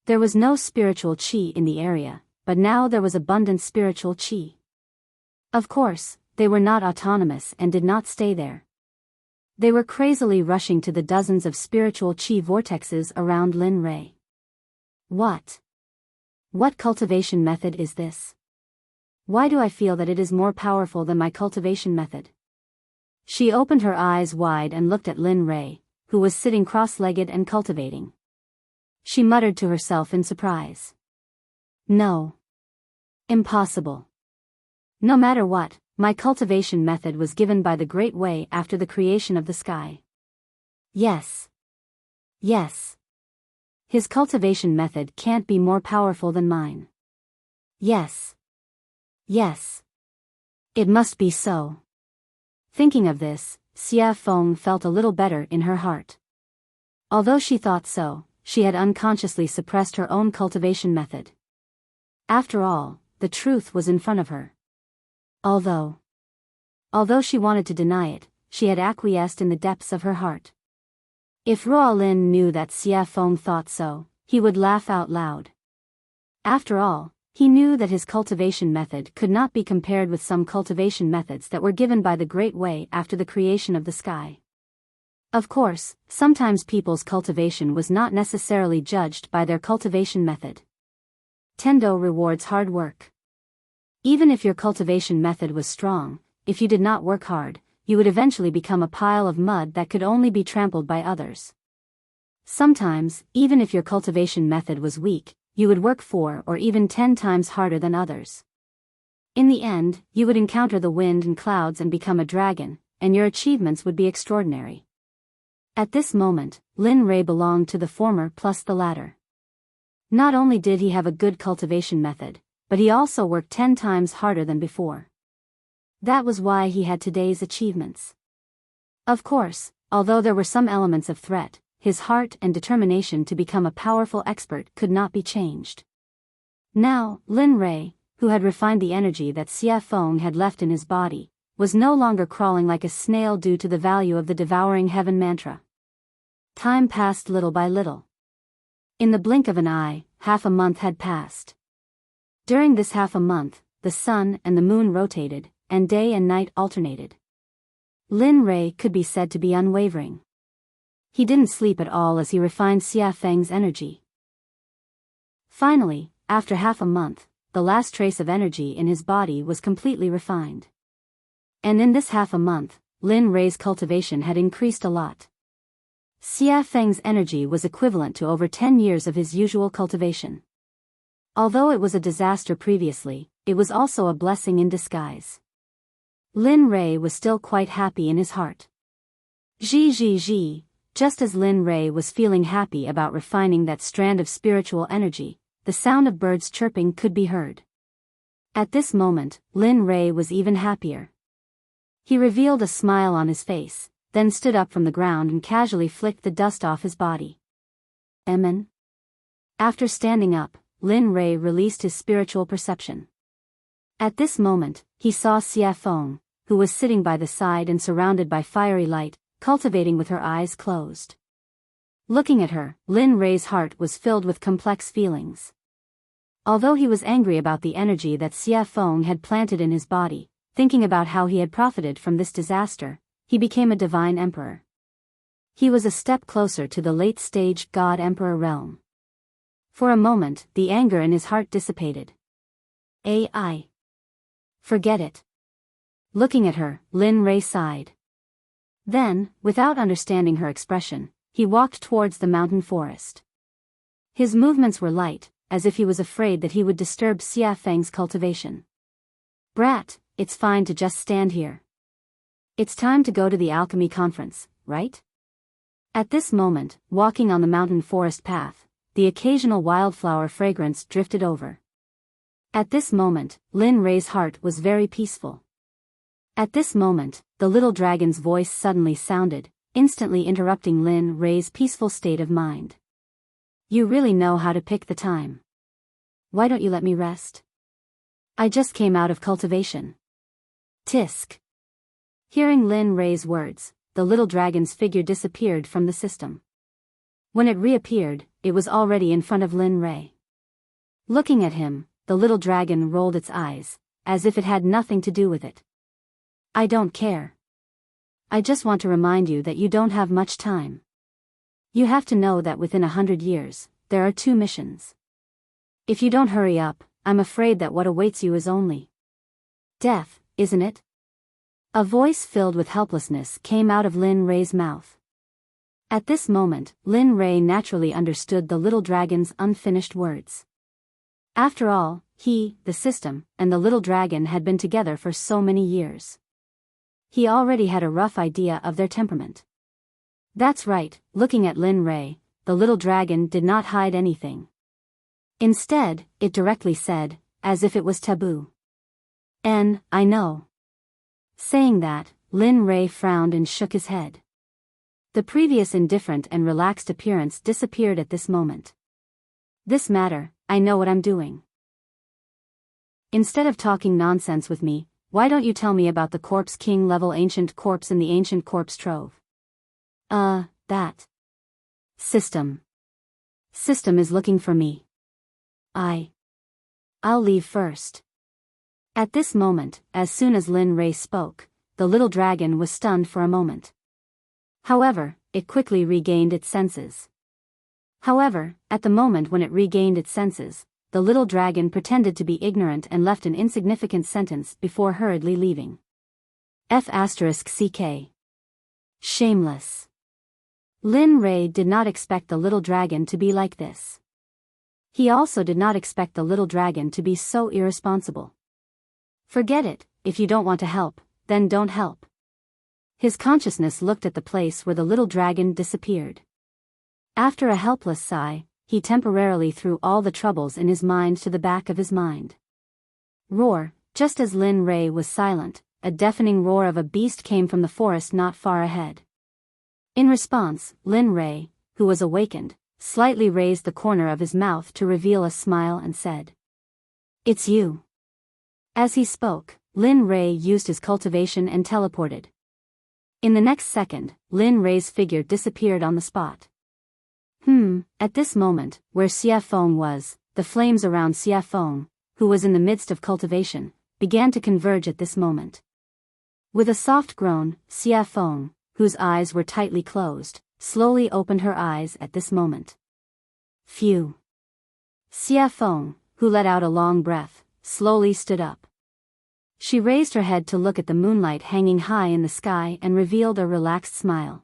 There was no spiritual qi in the area, but now there was abundant spiritual qi. Of course, they were not autonomous and did not stay there. They were crazily rushing to the dozens of spiritual qi vortexes around Lin Ray. What cultivation method is this? Why do I feel that it is more powerful than my cultivation method? She opened her eyes wide and looked at Lin Ray, who was sitting cross-legged and cultivating. She muttered to herself in surprise. No. Impossible. No matter what, my cultivation method was given by the Great Way after the creation of the sky. Yes. His cultivation method can't be more powerful than mine. Yes. It must be so. Thinking of this, Xie Feng felt a little better in her heart. Although she thought so, she had unconsciously suppressed her own cultivation method. After all, the truth was in front of her. Although she wanted to deny it, she had acquiesced in the depths of her heart. If Ruolin knew that Xie Feng thought so, he would laugh out loud. After all, he knew that his cultivation method could not be compared with some cultivation methods that were given by the Great Way after the creation of the sky. Of course, sometimes people's cultivation was not necessarily judged by their cultivation method. Tendo rewards hard work. Even if your cultivation method was strong, if you did not work hard, you would eventually become a pile of mud that could only be trampled by others. Sometimes, even if your cultivation method was weak, you would work 4 or even 10 times harder than others. In the end, you would encounter the wind and clouds and become a dragon, and your achievements would be extraordinary. At this moment, Lin Ray belonged to the former plus the latter. Not only did he have a good cultivation method, but he also worked 10 times harder than before. That was why he had today's achievements. Of course, although there were some elements of threat, his heart and determination to become a powerful expert could not be changed. Now, Lin Rei, who had refined the energy that Xia Feng had left in his body, was no longer crawling like a snail due to the value of the devouring heaven mantra. Time passed little by little. In the blink of an eye, half a month had passed. During this half a month, the sun and the moon rotated, and day and night alternated. Lin Rei could be said to be unwavering. He didn't sleep at all as he refined Xia Feng's energy. Finally, after half a month, the last trace of energy in his body was completely refined. And in this half a month, Lin Rei's cultivation had increased a lot. Xia Feng's energy was equivalent to over 10 years of his usual cultivation. Although it was a disaster previously, it was also a blessing in disguise. Lin Rei was still quite happy in his heart. Just as Lin Rei was feeling happy about refining that strand of spiritual energy, the sound of birds chirping could be heard. At this moment, Lin Rei was even happier. He revealed a smile on his face, then stood up from the ground and casually flicked the dust off his body. Amen. After standing up, Lin Rei released his spiritual perception. At this moment, he saw Xia Feng, who was sitting by the side and surrounded by fiery light, cultivating with her eyes closed. Looking at her, Lin Rei's heart was filled with complex feelings. Although he was angry about the energy that Xia Feng had planted in his body, thinking about how he had profited from this disaster, he became a divine emperor. He was a step closer to the late-stage God-Emperor realm. For a moment, the anger in his heart dissipated. AI. Forget it. Looking at her, Lin Rei sighed. Then, without understanding her expression, he walked towards the mountain forest. His movements were light, as if he was afraid that he would disturb Xia Feng's cultivation. Brat, it's fine to just stand here. It's time to go to the alchemy conference, right? At this moment, walking on the mountain forest path, the occasional wildflower fragrance drifted over. At this moment, Lin Rei's heart was very peaceful. At this moment, the little dragon's voice suddenly sounded, instantly interrupting Lin Rei's peaceful state of mind. You really know how to pick the time. Why don't you let me rest? I just came out of cultivation. Tisk. Hearing Lin Rei's words, the little dragon's figure disappeared from the system. When it reappeared, it was already in front of Lin Rei. Looking at him, the little dragon rolled its eyes, as if it had nothing to do with it. I don't care. I just want to remind you that you don't have much time. You have to know that within 100 years, there are 2 missions. If you don't hurry up, I'm afraid that what awaits you is only death, isn't it? A voice filled with helplessness came out of Lin Rei's mouth. At this moment, Lin Rei naturally understood the little dragon's unfinished words. After all, he, the system, and the little dragon had been together for so many years. He already had a rough idea of their temperament. That's right, looking at Lin Rei, the little dragon did not hide anything. Instead, it directly said, as if it was taboo. I know. Saying that, Lin Rei frowned and shook his head. The previous indifferent and relaxed appearance disappeared at this moment. This matter, I know what I'm doing. Instead of talking nonsense with me, why don't you tell me about the Corpse King level ancient corpse in the ancient corpse trove? That. System. System is looking for me. I'll leave first. At this moment, as soon as Lin Rei spoke, the little dragon was stunned for a moment. However, it quickly regained its senses. However, at the moment when it regained its senses, the little dragon pretended to be ignorant and left an insignificant sentence before hurriedly leaving. F***CK. Shameless. Lin Rei did not expect the little dragon to be like this. He also did not expect the little dragon to be so irresponsible. Forget it, if you don't want to help, then don't help. His consciousness looked at the place where the little dragon disappeared. After a helpless sigh, he temporarily threw all the troubles in his mind to the back of his mind. Roar, just as Lin Rei was silent, a deafening roar of a beast came from the forest not far ahead. In response, Lin Rei, who was awakened, slightly raised the corner of his mouth to reveal a smile and said, "It's you." As he spoke, Lin Rei used his cultivation and teleported. In the next second, Lin Rei's figure disappeared on the spot. At this moment, where Xia Feng was, the flames around Xia Feng, who was in the midst of cultivation, began to converge at this moment. With a soft groan, Xia Feng, whose eyes were tightly closed, slowly opened her eyes at this moment. Phew. Xia Feng, who let out a long breath, slowly stood up. She raised her head to look at the moonlight hanging high in the sky and revealed a relaxed smile.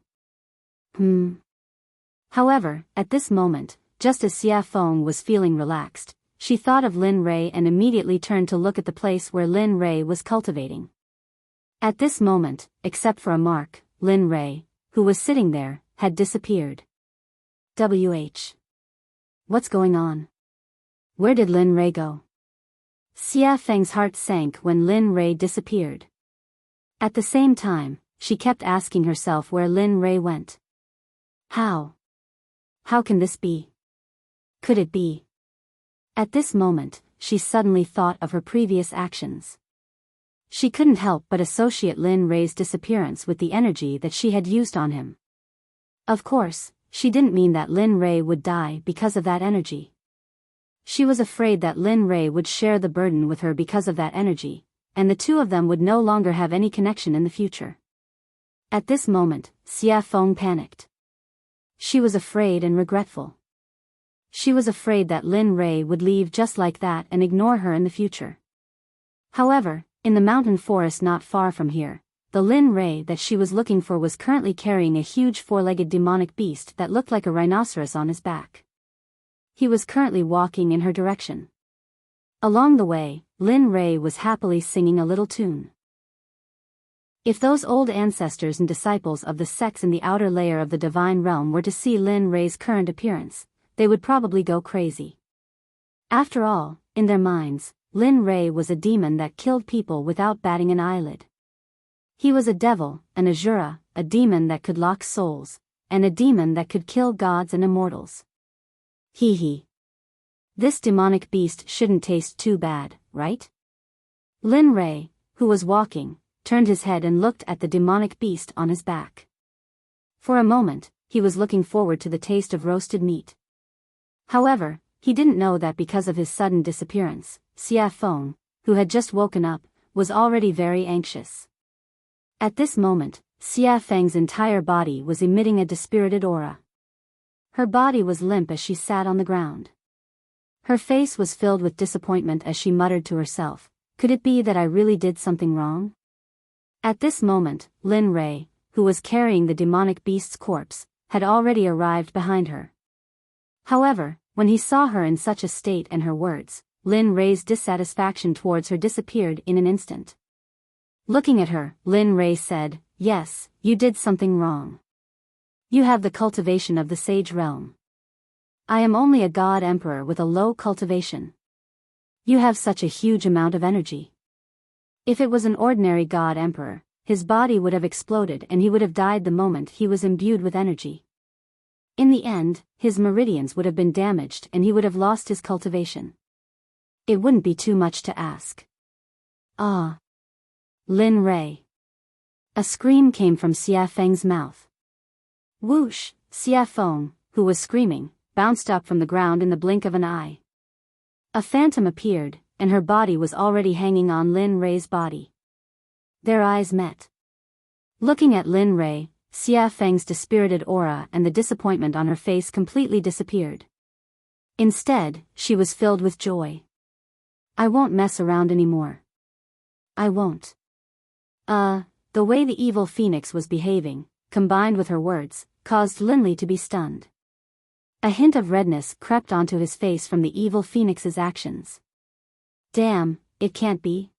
However, at this moment, just as Xia Feng was feeling relaxed, she thought of Lin Rei and immediately turned to look at the place where Lin Rei was cultivating. At this moment, except for a mark, Lin Rei, who was sitting there, had disappeared. What's going on? Where did Lin Rei go? Xia Feng's heart sank when Lin Rei disappeared. At the same time, she kept asking herself where Lin Rei went. How can this be? Could it be? At this moment, she suddenly thought of her previous actions. She couldn't help but associate Lin Rei's disappearance with the energy that she had used on him. Of course, she didn't mean that Lin Rei would die because of that energy. She was afraid that Lin Rei would share the burden with her because of that energy, and the two of them would no longer have any connection in the future. At this moment, Xia Feng panicked. She was afraid and regretful. She was afraid that Lin Rei would leave just like that and ignore her in the future. However, in the mountain forest not far from here, the Lin Rei that she was looking for was currently carrying a huge four-legged demonic beast that looked like a rhinoceros on his back. He was currently walking in her direction. Along the way, Lin Rei was happily singing a little tune. If those old ancestors and disciples of the sects in the outer layer of the divine realm were to see Lin Rei's current appearance, they would probably go crazy. After all, in their minds, Lin Rei was a demon that killed people without batting an eyelid. He was a devil, an Asura, a demon that could lock souls, and a demon that could kill gods and immortals. Hee. This demonic beast shouldn't taste too bad, right? Lin Rei, who was walking, turned his head and looked at the demonic beast on his back. For a moment, he was looking forward to the taste of roasted meat. However, he didn't know that because of his sudden disappearance, Xia Feng, who had just woken up, was already very anxious. At this moment, Xia Feng's entire body was emitting a dispirited aura. Her body was limp as she sat on the ground. Her face was filled with disappointment as she muttered to herself, "Could it be that I really did something wrong?" At this moment, Lin Rei, who was carrying the demonic beast's corpse, had already arrived behind her. However, when he saw her in such a state and her words, Lin Rei's dissatisfaction towards her disappeared in an instant. Looking at her, Lin Rei said, "Yes, you did something wrong. You have the cultivation of the sage realm. I am only a god emperor with a low cultivation. You have such a huge amount of energy. If it was an ordinary god emperor, his body would have exploded and he would have died the moment he was imbued with energy. In the end, his meridians would have been damaged and he would have lost his cultivation. It wouldn't be too much to ask." "Ah. Lin Rei." A scream came from Xia Feng's mouth. Whoosh! Xia Feng, who was screaming, bounced up from the ground in the blink of an eye. A phantom appeared, and her body was already hanging on Lin Rei's body. Their eyes met. Looking at Lin Rei, Xia Feng's dispirited aura and the disappointment on her face completely disappeared. Instead, she was filled with joy. "I won't mess around anymore. I won't." The way the evil phoenix was behaving, combined with her words, caused Linley to be stunned. A hint of redness crept onto his face from the evil phoenix's actions. Damn, it can't be.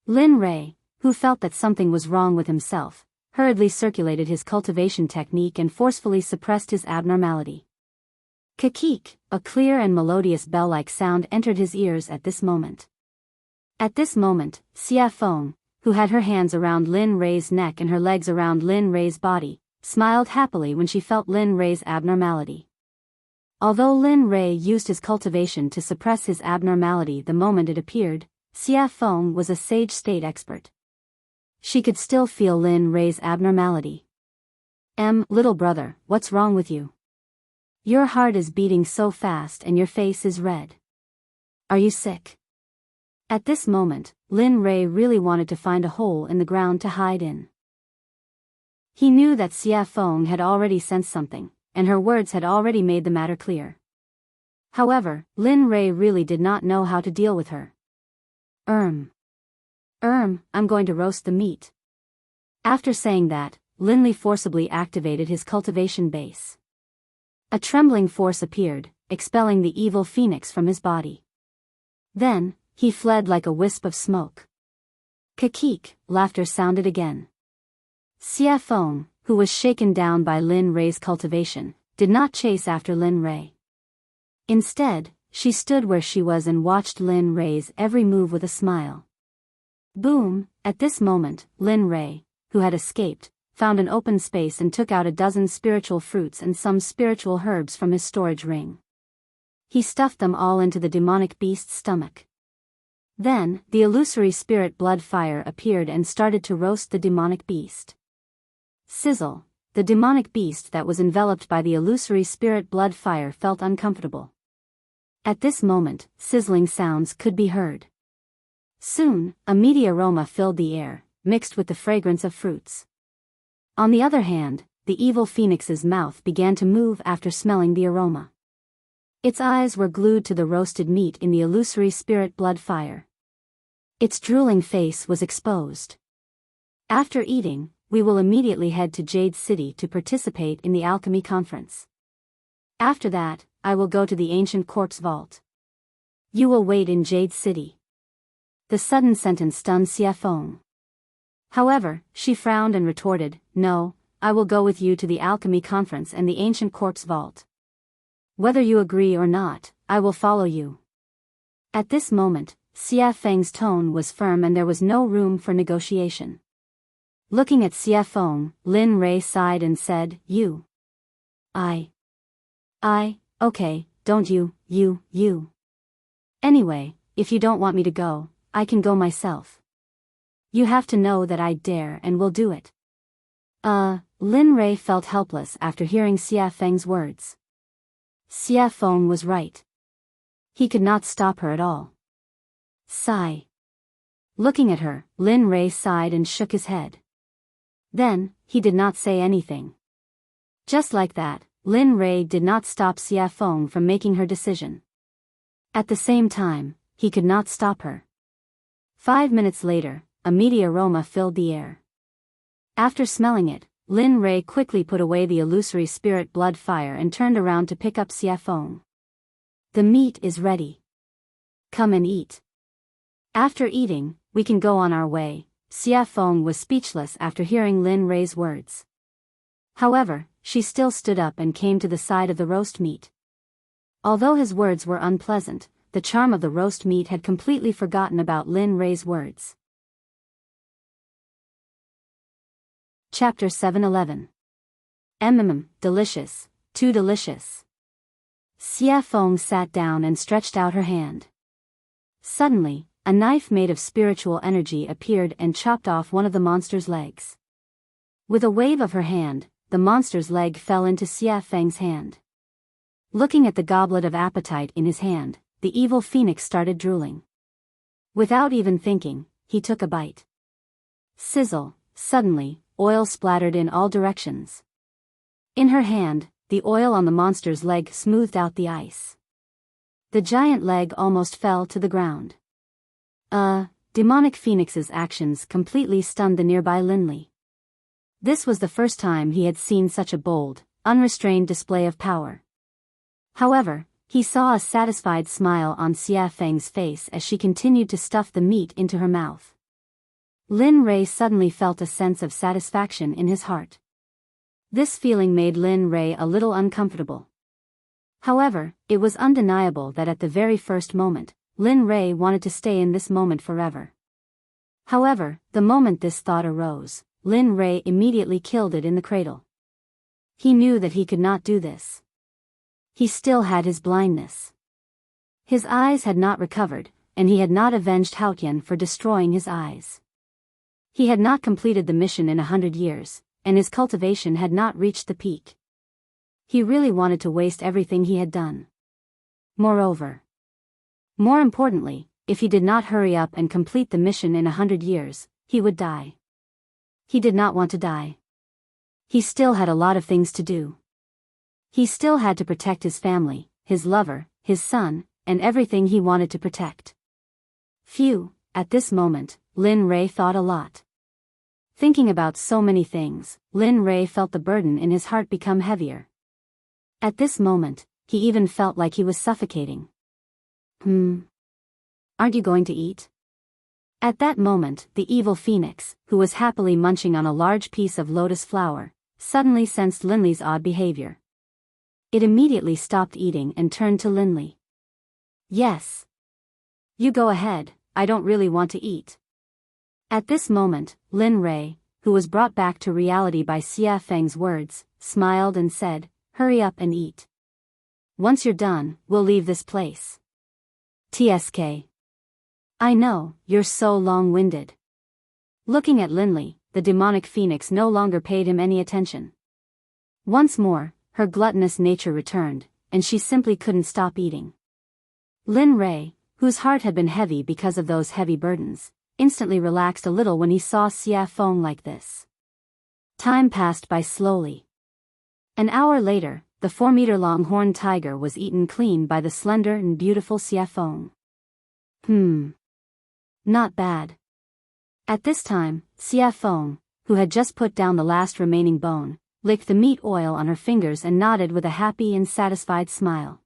Lin Rei, who felt that something was wrong with himself, hurriedly circulated his cultivation technique and forcefully suppressed his abnormality. Kakik, a clear and melodious bell-like sound entered his ears at this moment. At this moment, Xia Feng, who had her hands around Lin Rei's neck and her legs around Lin Rei's body, smiled happily when she felt Lin Rei's abnormality. Although Lin Rei used his cultivation to suppress his abnormality the moment it appeared, Xia Feng was a sage state expert. She could still feel Lin Rei's abnormality. Little brother, what's wrong with you? Your heart is beating so fast and your face is red. Are you sick? At this moment, Lin Rei really wanted to find a hole in the ground to hide in. He knew that Xia Feng had already sensed something, and her words had already made the matter clear. However, Lin Rei really did not know how to deal with her. I'm going to roast the meat. After saying that, Lin Li forcibly activated his cultivation base. A trembling force appeared, expelling the evil phoenix from his body. Then, he fled like a wisp of smoke. Kakik, laughter sounded again. Xia Feng, who was shaken down by Lin Rei's cultivation, did not chase after Lin Rei. Instead, she stood where she was and watched Lin Rei's every move with a smile. Boom! At this moment, Lin Rei, who had escaped, found an open space and took out a dozen spiritual fruits and some spiritual herbs from his storage ring. He stuffed them all into the demonic beast's stomach. Then, the illusory spirit blood fire appeared and started to roast the demonic beast. Sizzle! The demonic beast that was enveloped by the illusory spirit blood fire felt uncomfortable. At this moment, sizzling sounds could be heard. Soon, a meaty aroma filled the air, mixed with the fragrance of fruits. On the other hand, the evil phoenix's mouth began to move after smelling the aroma. Its eyes were glued to the roasted meat in the illusory spirit blood fire. Its drooling face was exposed. After eating, we will immediately head to Jade City to participate in the alchemy conference. After that, I will go to the ancient quartz vault. You will wait in Jade City. The sudden sentence stunned Xia Feng. However, she frowned and retorted, No, I will go with you to the alchemy conference and the ancient quartz vault. Whether you agree or not, I will follow you. At this moment, Xia Feng's tone was firm and there was no room for negotiation. Looking at Xia Feng, Lin Rei sighed and said, You. Okay, don't you. Anyway, if you don't want me to go, I can go myself. You have to know that I dare and will do it. Lin Rei felt helpless after hearing Xia Feng's words. Xia Feng was right. He could not stop her at all. Sigh. Looking at her, Lin Rei sighed and shook his head. Then, he did not say anything. Just like that, Lin Rei did not stop Xia Feng from making her decision. At the same time, he could not stop her. 5 minutes later, a meaty aroma filled the air. After smelling it, Lin Rei quickly put away the illusory spirit blood fire and turned around to pick up Xia Feng. The meat is ready. Come and eat. After eating, we can go on our way. Xia Feng was speechless after hearing Lin Rei's words. However, she still stood up and came to the side of the roast meat. Although his words were unpleasant, the charm of the roast meat had completely forgotten about Lin Rei's words. Chapter 7:11. Delicious, too delicious. Xia Feng sat down and stretched out her hand. Suddenly, a knife made of spiritual energy appeared and chopped off one of the monster's legs. With a wave of her hand, the monster's leg fell into Xia Feng's hand. Looking at the goblet of appetite in his hand, the evil phoenix started drooling. Without even thinking, he took a bite. Sizzle! Suddenly, oil splattered in all directions. In her hand, the oil on the monster's leg smoothed out the ice. The giant leg almost fell to the ground. Demonic phoenix's actions completely stunned the nearby Lin Li. This was the first time he had seen such a bold, unrestrained display of power. However, he saw a satisfied smile on Xia Feng's face as she continued to stuff the meat into her mouth. Lin Rei suddenly felt a sense of satisfaction in his heart. This feeling made Lin Rei a little uncomfortable. However, it was undeniable that at the very first moment, Lin Rei wanted to stay in this moment forever. However, the moment this thought arose, Lin Rei immediately killed it in the cradle. He knew that he could not do this. He still had his blindness. His eyes had not recovered, and he had not avenged Haotian for destroying his eyes. He had not completed the mission in 100 years, and his cultivation had not reached the peak. He really wanted to waste everything he had done. More importantly, if he did not hurry up and complete the mission in 100 years, he would die. He did not want to die. He still had a lot of things to do. He still had to protect his family, his lover, his son, and everything he wanted to protect. Phew, at this moment, Lin Rei thought a lot. Thinking about so many things, Lin Rei felt the burden in his heart become heavier. At this moment, he even felt like he was suffocating. Aren't you going to eat? At that moment, the evil phoenix, who was happily munching on a large piece of lotus flower, suddenly sensed Linley's odd behavior. It immediately stopped eating and turned to Linley. Yes. You go ahead, I don't really want to eat. At this moment, Lin Rei, who was brought back to reality by Xia Feng's words, smiled and said, hurry up and eat. Once you're done, we'll leave this place. TSK. I know, you're so long-winded. Looking at Linley, the demonic phoenix no longer paid him any attention. Once more, her gluttonous nature returned, and she simply couldn't stop eating. Lin Rei, whose heart had been heavy because of those heavy burdens, instantly relaxed a little when he saw Xia Feng like this. Time passed by slowly. An hour later, the 4-meter-long horned tiger was eaten clean by the slender and beautiful Xia Feng. Not bad. At this time, Xia Feng, who had just put down the last remaining bone, licked the meat oil on her fingers and nodded with a happy and satisfied smile.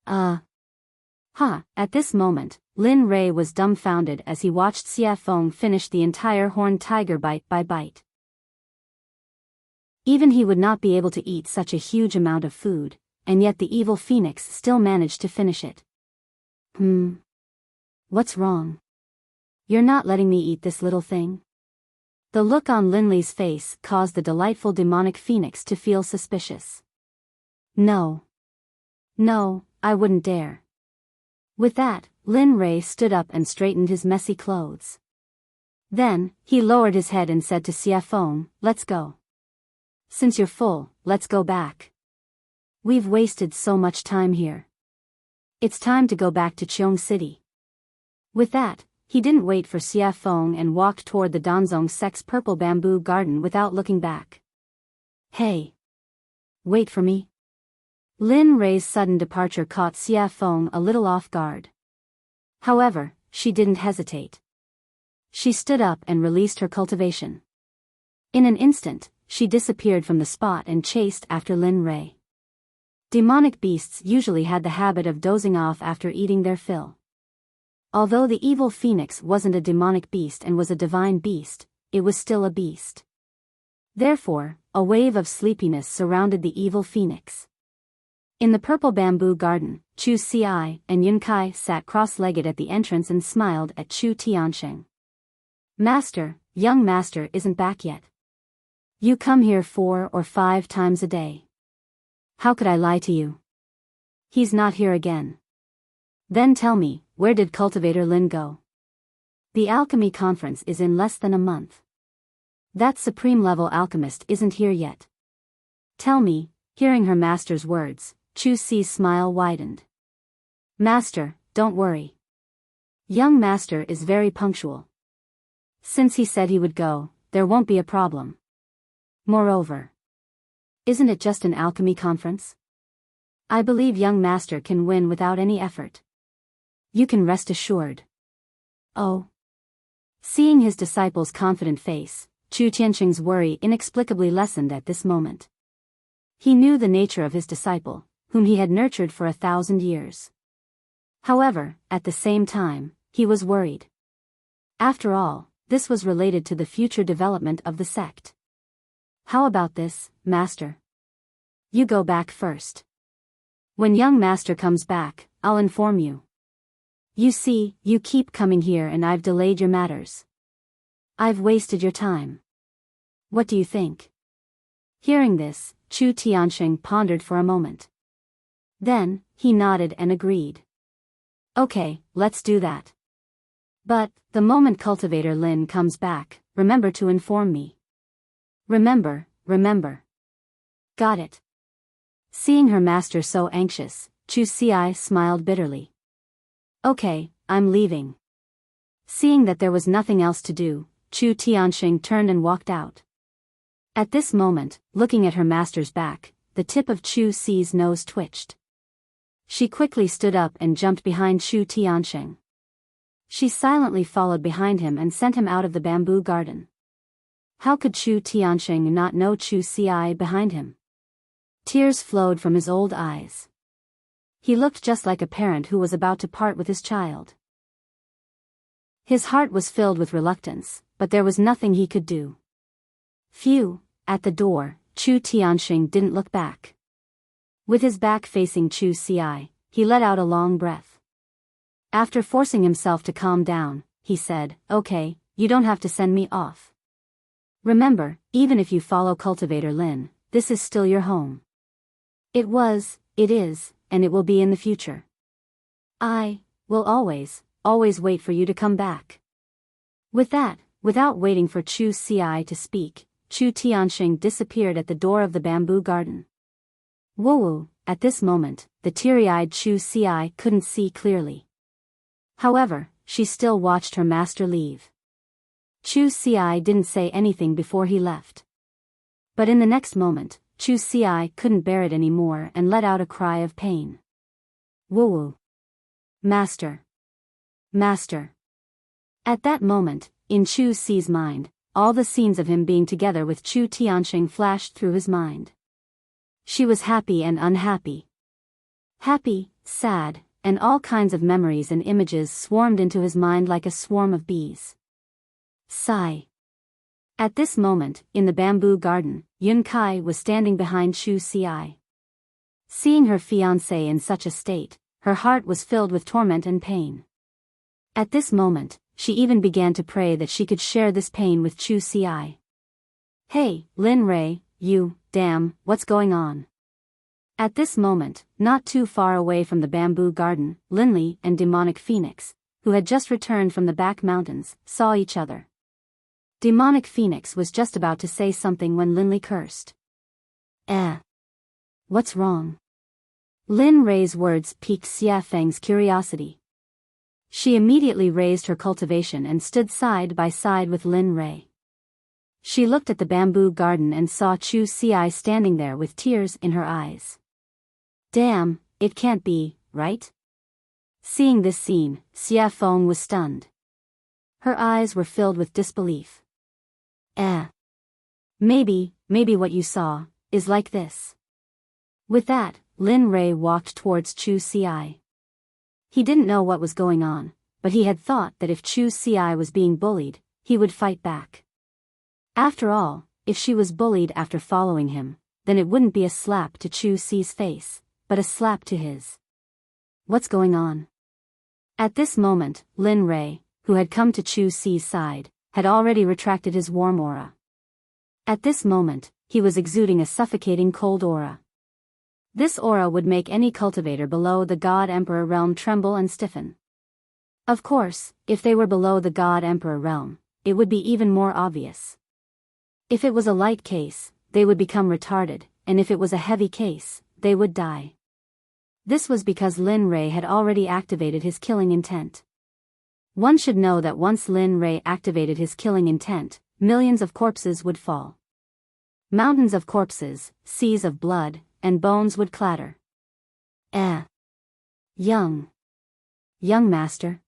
At this moment, Lin Rei was dumbfounded as he watched Xia Feng finish the entire horned tiger bite by bite. Even he would not be able to eat such a huge amount of food, and yet the evil phoenix still managed to finish it. What's wrong? You're not letting me eat this little thing? The look on Linley's face caused the delightful demonic phoenix to feel suspicious. No, I wouldn't dare. With that, Lin Rei stood up and straightened his messy clothes. Then, he lowered his head and said to Xia Feng, let's go. Since you're full, let's go back. We've wasted so much time here. It's time to go back to Cheong City. With that, he didn't wait for Xia Feng and walked toward the Danzong Sect's purple bamboo garden without looking back. Hey! Wait for me. Lin Rei's sudden departure caught Xia Feng a little off guard. However, she didn't hesitate. She stood up and released her cultivation. In an instant, she disappeared from the spot and chased after Lin Rei. Demonic beasts usually had the habit of dozing off after eating their fill. Although the evil phoenix wasn't a demonic beast and was a divine beast, it was still a beast. Therefore, a wave of sleepiness surrounded the evil phoenix. In the purple bamboo garden, Chu Xi and Yun Kai sat cross-legged at the entrance and smiled at Chu Tiansheng. Master, young master isn't back yet. You come here 4 or 5 times a day. How could I lie to you? He's not here again. Then tell me, where did Cultivator Lin go? The alchemy conference is in less than a month. That supreme-level alchemist isn't here yet. Tell me, hearing her master's words, Chu Xi's smile widened. Master, don't worry. Young master is very punctual. Since he said he would go, there won't be a problem. Moreover, isn't it just an alchemy conference? I believe young master can win without any effort. You can rest assured. Oh. Seeing his disciple's confident face, Chu Tiansheng's worry inexplicably lessened at this moment. He knew the nature of his disciple, whom he had nurtured for 1,000 years. However, at the same time, he was worried. After all, this was related to the future development of the sect. How about this, master? You go back first. When young master comes back, I'll inform you. You see, you keep coming here and I've delayed your matters. I've wasted your time. What do you think? Hearing this, Chu Tianxing pondered for a moment. Then, he nodded and agreed. Okay, let's do that. But, the moment Cultivator Lin comes back, remember to inform me. Remember. Got it. Seeing her master so anxious, Chu Xi smiled bitterly. Okay, I'm leaving. Seeing that there was nothing else to do, Chu Tianxing turned and walked out. At this moment, looking at her master's back, the tip of Chu Xi's nose twitched. She quickly stood up and jumped behind Chu Tianxing. She silently followed behind him and sent him out of the bamboo garden. How could Chu Tianxing not know Chu Xi behind him? Tears flowed from his old eyes. He looked just like a parent who was about to part with his child. His heart was filled with reluctance, but there was nothing he could do. Phew, at the door, Chu Tianxing didn't look back. With his back facing Chu Xi, he let out a long breath. After forcing himself to calm down, he said, Okay, you don't have to send me off. Remember, even if you follow Cultivator Lin, this is still your home. It is, and it will be in the future. I will always wait for you to come back. With that, without waiting for Chu Xi to speak, Chu Tianxing disappeared at the door of the bamboo garden. Woo! At this moment, the teary-eyed Chu Xi couldn't see clearly. However, she still watched her master leave. Chu Xi didn't say anything before he left. But in the next moment, Chu Xi couldn't bear it anymore and let out a cry of pain. Woo! Master! Master! At that moment, in Chu Xi's mind, all the scenes of him being together with Chu Tianxing flashed through his mind. She was happy and unhappy. Happy, sad, and all kinds of memories and images swarmed into his mind like a swarm of bees. Sigh. At this moment, in the bamboo garden, Yun Kai was standing behind Chu Xi. Seeing her fiancé in such a state, her heart was filled with torment and pain. At this moment, she even began to pray that she could share this pain with Chu Xi. Hey, Lin Rei, damn, what's going on? At this moment, not too far away from the bamboo garden, Linli and Demonic Phoenix, who had just returned from the back mountains, saw each other. Demonic Phoenix was just about to say something when Linli cursed. What's wrong? Lin Rei's words piqued Xia Feng's curiosity. She immediately raised her cultivation and stood side by side with Lin Rei. She looked at the bamboo garden and saw Chu Xi standing there with tears in her eyes. Damn, it can't be, right? Seeing this scene, Xia Feng was stunned. Her eyes were filled with disbelief. Maybe what you saw is like this. With that, Lin Rei walked towards Chu Xi. He didn't know what was going on, but he had thought that if Chu Xi was being bullied, he would fight back. After all, if she was bullied after following him, then it wouldn't be a slap to Chu Xi's face, but a slap to his. What's going on? At this moment, Lin Rei, who had come to Chu Xi's side, had already retracted his warm aura. At this moment, he was exuding a suffocating cold aura. This aura would make any cultivator below the God Emperor realm tremble and stiffen. Of course, if they were below the God Emperor realm, it would be even more obvious. If it was a light case, they would become retarded, and if it was a heavy case, they would die. This was because Lin Rei had already activated his killing intent. One should know that once Lin Rei activated his killing intent, millions of corpses would fall. Mountains of corpses, seas of blood, and bones would clatter. Young master.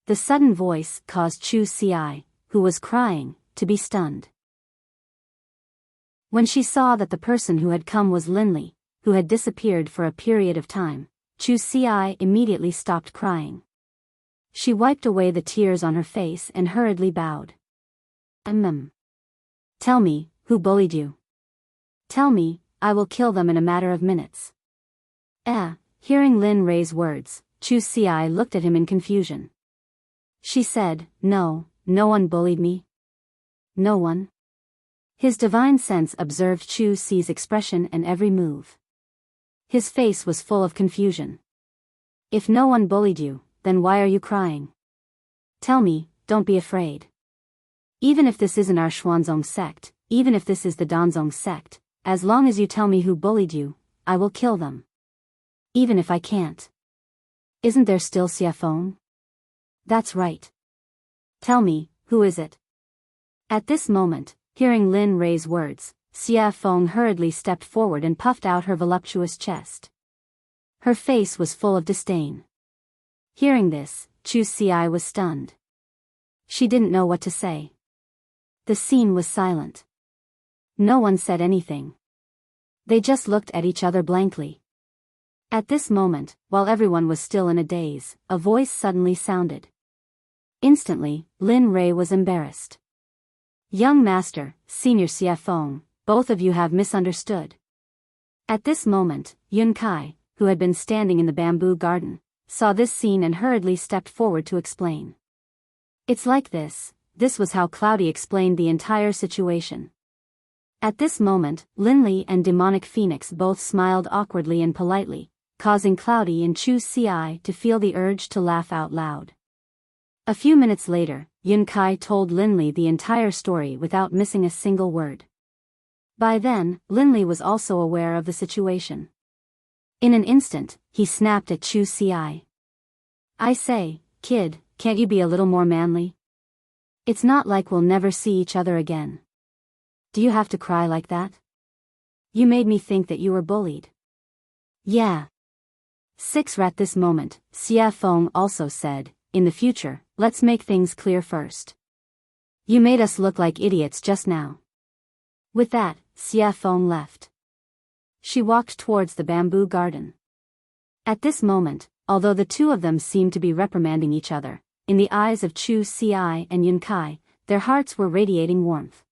The sudden voice caused Chu Xi, who was crying, to be stunned. When she saw that the person who had come was Linli, who had disappeared for a period of time, Chu Xi immediately stopped crying. She wiped away the tears on her face and hurriedly bowed. Tell me, who bullied you? Tell me, I will kill them in a matter of minutes. Hearing Lin Rei's words, Chu Xi looked at him in confusion. She said, No one bullied me. No one? His divine sense observed Chu Si's expression and every move. His face was full of confusion. If no one bullied you, then why are you crying? Tell me, don't be afraid. Even if this isn't our Xuanzong sect, even if this is the Danzong sect, as long as you tell me who bullied you, I will kill them. Even if I can't. Isn't there still Xiafeng? That's right. Tell me, who is it? At this moment, hearing Lin Rui's words, Xiafeng hurriedly stepped forward and puffed out her voluptuous chest. Her face was full of disdain. Hearing this, Chu Xi was stunned. She didn't know what to say. The scene was silent. No one said anything. They just looked at each other blankly. At this moment, while everyone was still in a daze, a voice suddenly sounded. Instantly, Lin Rui was embarrassed. Young Master, Senior Xiafeng, both of you have misunderstood. At this moment, Yun Kai, who had been standing in the bamboo garden, saw this scene and hurriedly stepped forward to explain. It's like this was how Cloudy explained the entire situation. At this moment, Lin Li and Demonic Phoenix both smiled awkwardly and politely, causing Cloudy and Chu Xi to feel the urge to laugh out loud. A few minutes later, Yun Kai told Lin Li the entire story without missing a single word. By then, Lin Li was also aware of the situation. In an instant, he snapped at Chu Xi. I say, kid, can't you be a little more manly? It's not like we'll never see each other again. Do you have to cry like that? You made me think that you were bullied. Yeah. 6 At this moment, Xiafeng also said, in the future, let's make things clear first. You made us look like idiots just now. With that, Xiafeng left. She walked towards the bamboo garden. At this moment, although the two of them seemed to be reprimanding each other, in the eyes of Chu Xi and Yun Kai, their hearts were radiating warmth.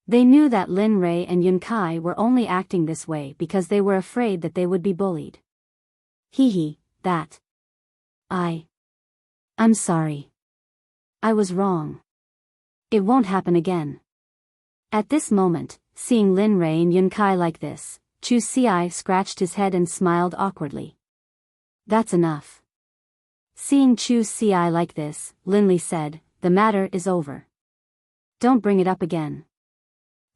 They knew that Lin Rui and Yun Kai were only acting this way because they were afraid that they would be bullied. That. I'm sorry. I was wrong. It won't happen again. At this moment, seeing Lin Rui and Yun Kai like this, Chu Xi scratched his head and smiled awkwardly. That's enough. Seeing Chu Xi like this, Lin Li said, the matter is over. Don't bring it up again.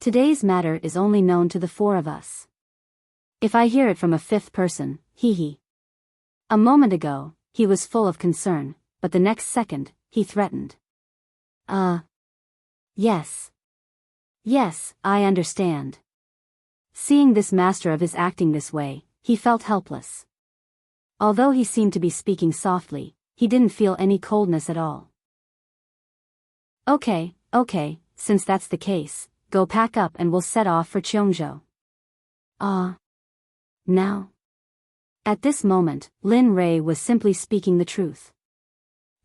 Today's matter is only known to the 4 of us. If I hear it from a 5th person, A moment ago, he was full of concern, but the next second, he threatened. Yes. Yes, I understand. Seeing this master of his acting this way, he felt helpless. Although he seemed to be speaking softly, he didn't feel any coldness at all. Okay, since that's the case, go pack up and we'll set off for Cheongzhou. Now? At this moment, Lin Rui was simply speaking the truth.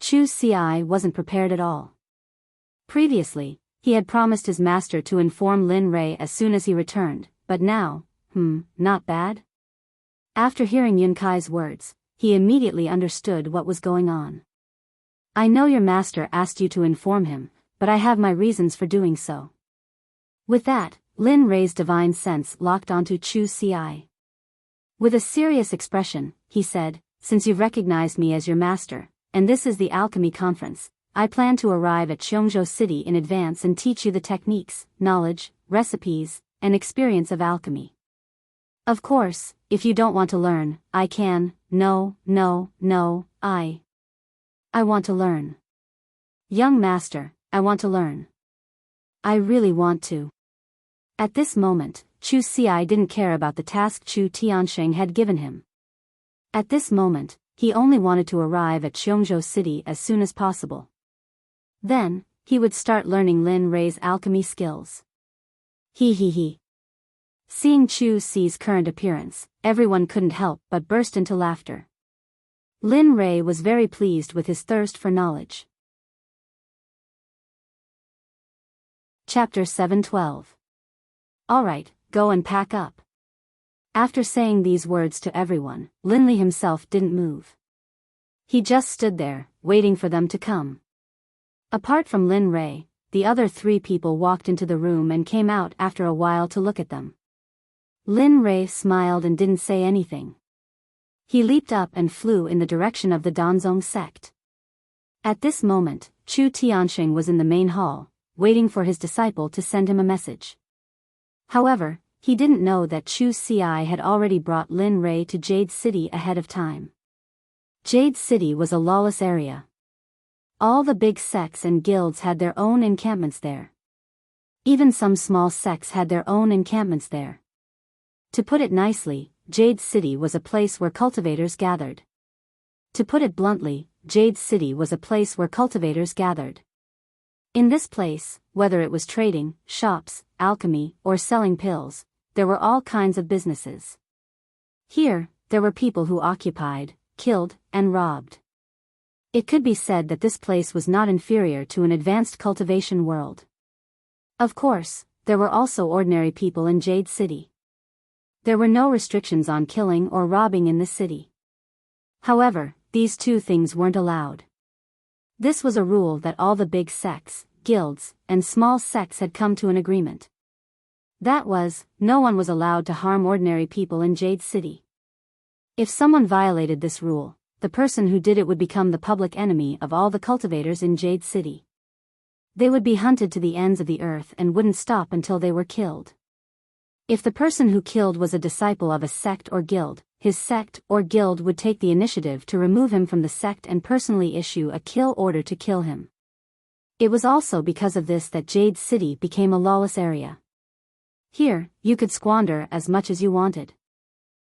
Chu Xi wasn't prepared at all. Previously, he had promised his master to inform Lin Rui as soon as he returned, but now, not bad? After hearing Yun Kai's words, he immediately understood what was going on. I know your master asked you to inform him, but I have my reasons for doing so. With that, Lin Rui's divine sense locked onto Chu Xi. With a serious expression, he said, since you've recognized me as your master, and this is the alchemy conference, I plan to arrive at Cheongzhou City in advance and teach you the techniques, knowledge, recipes, and experience of alchemy. Of course, if you don't want to learn, I can. No, I want to learn. Young master, I want to learn. I really want to. At this moment, Chu Xi didn't care about the task Chu Tiansheng had given him. At this moment, he only wanted to arrive at Cheongzhou City as soon as possible. Then, he would start learning Lin Rui's alchemy skills. Seeing Chu Xi's current appearance, everyone couldn't help but burst into laughter. Lin Rui was very pleased with his thirst for knowledge. Chapter 7:12. Alright, go and pack up. After saying these words to everyone, Lin Li himself didn't move. He just stood there, waiting for them to come. Apart from Lin Rui, the other 3 people walked into the room and came out after a while to look at them. Lin Rei smiled and didn't say anything. He leaped up and flew in the direction of the Danzong sect. At this moment, Chu Tianxing was in the main hall, waiting for his disciple to send him a message. However, he didn't know that Chu Ci had already brought Lin Rei to Jade City ahead of time. Jade City was a lawless area. All the big sects and guilds had their own encampments there. Even some small sects had their own encampments there. To put it nicely, Jade City was a place where cultivators gathered. To put it bluntly, Jade City was a place where cultivators gathered. In this place, whether it was trading, shops, alchemy, or selling pills, there were all kinds of businesses. Here, there were people who occupied, killed, and robbed. It could be said that this place was not inferior to an advanced cultivation world. Of course, there were also ordinary people in Jade City. There were no restrictions on killing or robbing in this city. However, these 2 things weren't allowed. This was a rule that all the big sects, guilds, and small sects had come to an agreement. That was, no one was allowed to harm ordinary people in Jade City. If someone violated this rule, the person who did it would become the public enemy of all the cultivators in Jade City. They would be hunted to the ends of the earth and wouldn't stop until they were killed. If the person who killed was a disciple of a sect or guild, his sect or guild would take the initiative to remove him from the sect and personally issue a kill order to kill him. It was also because of this that Jade City became a lawless area. Here, you could squander as much as you wanted.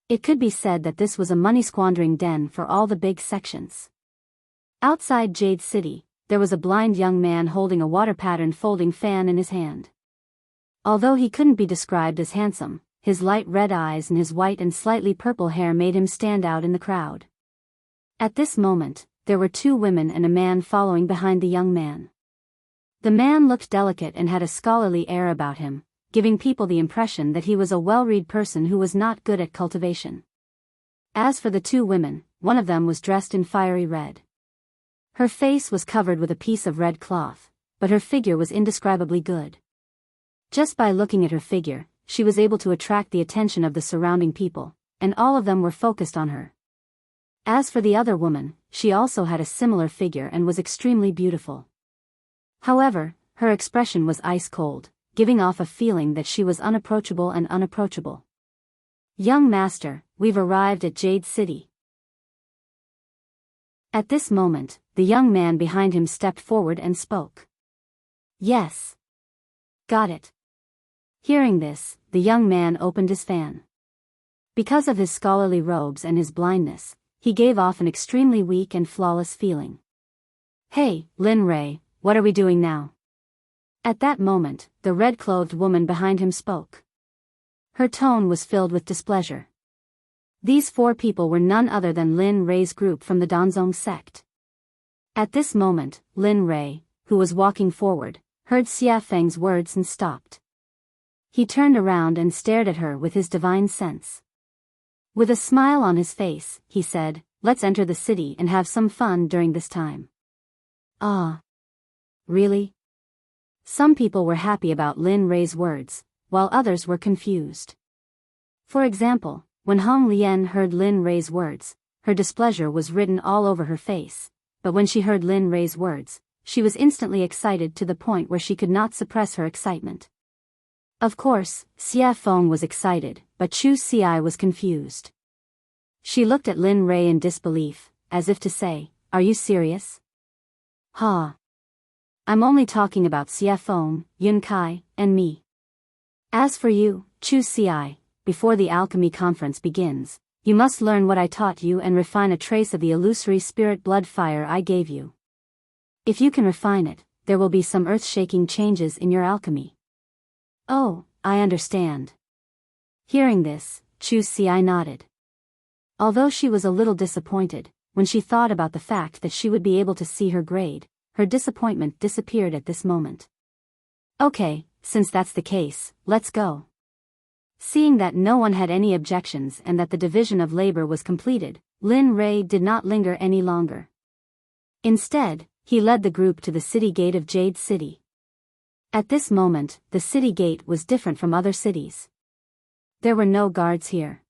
It could be said that this was a money-squandering den for all the big sections. Outside Jade City, there was a blind young man holding a water-patterned folding fan in his hand. Although he couldn't be described as handsome, his light red eyes and his white and slightly purple hair made him stand out in the crowd. At this moment, there were 2 women and a man following behind the young man. The man looked delicate and had a scholarly air about him, giving people the impression that he was a well-read person who was not good at cultivation. As for the 2 women, one of them was dressed in fiery red. Her face was covered with a piece of red cloth, but her figure was indescribably good. Just by looking at her figure, she was able to attract the attention of the surrounding people, and all of them were focused on her. As for the other woman, she also had a similar figure and was extremely beautiful. However, her expression was ice-cold, giving off a feeling that she was unapproachable and unapproachable. "Young master, we've arrived at Jade City." At this moment, the young man behind him stepped forward and spoke. "Yes. Got it." Hearing this, the young man opened his fan. Because of his scholarly robes and his blindness, he gave off an extremely weak and flawless feeling. "Hey, Lin Rei, what are we doing now?" At that moment, the red-clothed woman behind him spoke. Her tone was filled with displeasure. These 4 people were none other than Lin Rei's group from the Danzong sect. At this moment, Lin Rei, who was walking forward, heard Xia Feng's words and stopped. He turned around and stared at her with his divine sense. With a smile on his face, he said, "Let's enter the city and have some fun during this time." "Ah. Really?" Some people were happy about Lin Rei's words, while others were confused. For example, when Hong Lian heard Lin Rei's words, her displeasure was written all over her face, but when she heard Lin Rei's words, she was instantly excited to the point where she could not suppress her excitement. Of course, Xia Feng was excited, but Chu Ci was confused. She looked at Lin Rei in disbelief, as if to say, "Are you serious?" "Ha. I'm only talking about Xia Feng, Yun Kai, and me. As for you, Chu Ci, before the alchemy conference begins, you must learn what I taught you and refine a trace of the illusory spirit blood fire I gave you. If you can refine it, there will be some earth-shaking changes in your alchemy." "Oh, I understand." Hearing this, Chu Ci nodded. Although she was a little disappointed, when she thought about the fact that she would be able to see her grade, her disappointment disappeared at this moment. "Okay, since that's the case, let's go." Seeing that no one had any objections and that the division of labor was completed, Lin Rei did not linger any longer. Instead, he led the group to the city gate of Jade City. At this moment, the city gate was different from other cities. There were no guards here.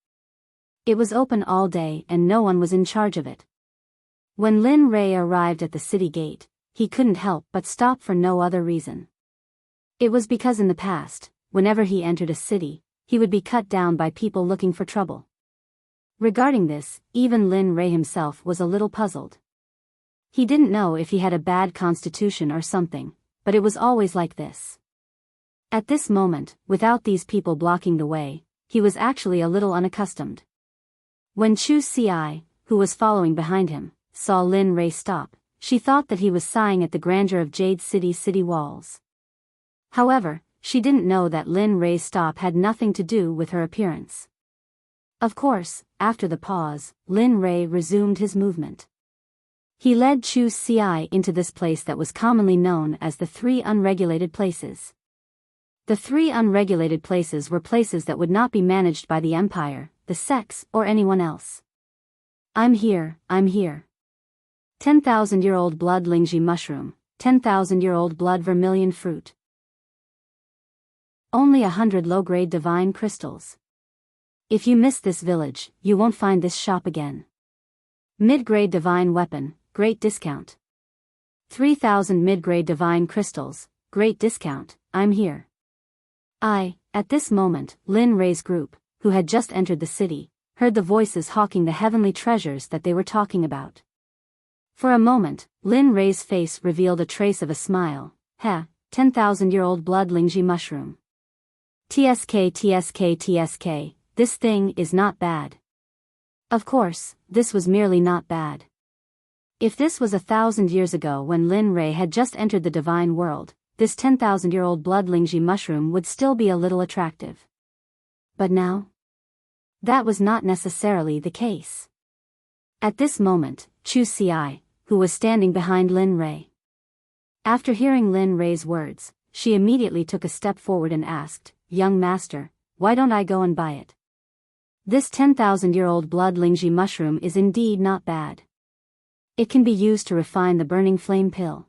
It was open all day and no one was in charge of it. When Lin Rei arrived at the city gate, he couldn't help but stop for no other reason. It was because in the past, whenever he entered a city, he would be cut down by people looking for trouble. Regarding this, even Lin Rei himself was a little puzzled. He didn't know if he had a bad constitution or something, but it was always like this. At this moment, without these people blocking the way, he was actually a little unaccustomed. When Chu Ci, who was following behind him, saw Lin Rei stop, she thought that he was sighing at the grandeur of Jade City's city walls. However, she didn't know that Lin Rei's stop had nothing to do with her appearance. Of course, after the pause, Lin Rei resumed his movement. He led Chu Ci into this place that was commonly known as the Three Unregulated Places. The three unregulated places were places that would not be managed by the Empire, the Sects, or anyone else. I'm here. 10,000-year-old blood Lingji mushroom, 10,000-year-old blood vermilion fruit. Only 100 low-grade divine crystals. If you miss this village, you won't find this shop again. Mid-grade divine weapon, great discount. 3,000 mid-grade divine crystals, great discount, I'm here. At this moment, Lin Rei's group, who had just entered the city, heard the voices hawking the heavenly treasures that they were talking about. For a moment, Lin Rei's face revealed a trace of a smile. 10,000-year-old blood Lingji mushroom. TSK, this thing is not bad. Of course, this was merely not bad. If this was 1,000 years ago when Lin Rei had just entered the divine world, this 10,000-year-old blood Lingji mushroom would still be a little attractive. But now? That was not necessarily the case. At this moment, Chu Ci, who was standing behind Lin Rei. After hearing Lin Rei's words, she immediately took a step forward and asked, "Young master, why don't I go and buy it? This 10,000-year-old blood Lingji mushroom is indeed not bad. It can be used to refine the burning flame pill.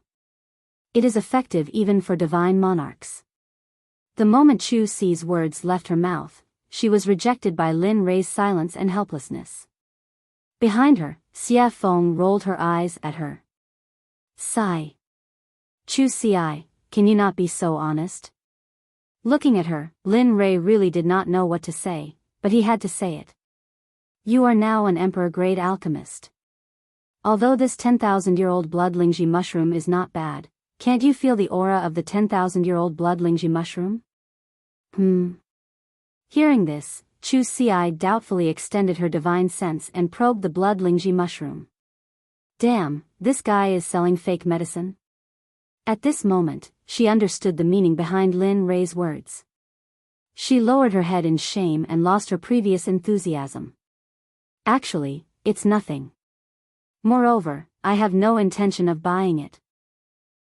It is effective even for divine monarchs." The moment Chu Ci's words left her mouth, she was rejected by Lin Rei's silence and helplessness. Behind her, Xie Feng rolled her eyes at her. Sigh. Chu Ci, can you not be so honest? Looking at her, Lin Rei really did not know what to say, but he had to say it. You are now an emperor-grade alchemist. Although this 10,000-year-old blood Lingji mushroom is not bad, can't you feel the aura of the 10,000-year-old blood Lingji mushroom? Hearing this, Chu Ci doubtfully extended her divine sense and probed the blood Lingji mushroom. Damn, this guy is selling fake medicine? At this moment, she understood the meaning behind Lin Rei's words. She lowered her head in shame and lost her previous enthusiasm. Actually, it's nothing. Moreover, I have no intention of buying it.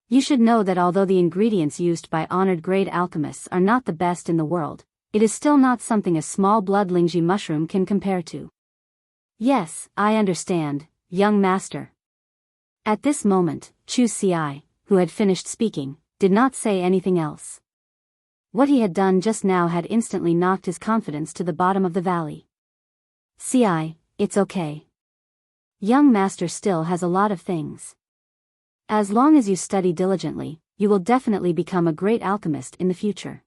You should know that although the ingredients used by honored grade alchemists are not the best in the world, it is still not something a small blood Lingji mushroom can compare to. Yes, I understand, young master. At this moment, Chu Ci, who had finished speaking, did not say anything else. What he had done just now had instantly knocked his confidence to the bottom of the valley. Ci, it's okay. Young master still has a lot of things. As long as you study diligently, you will definitely become a great alchemist in the future.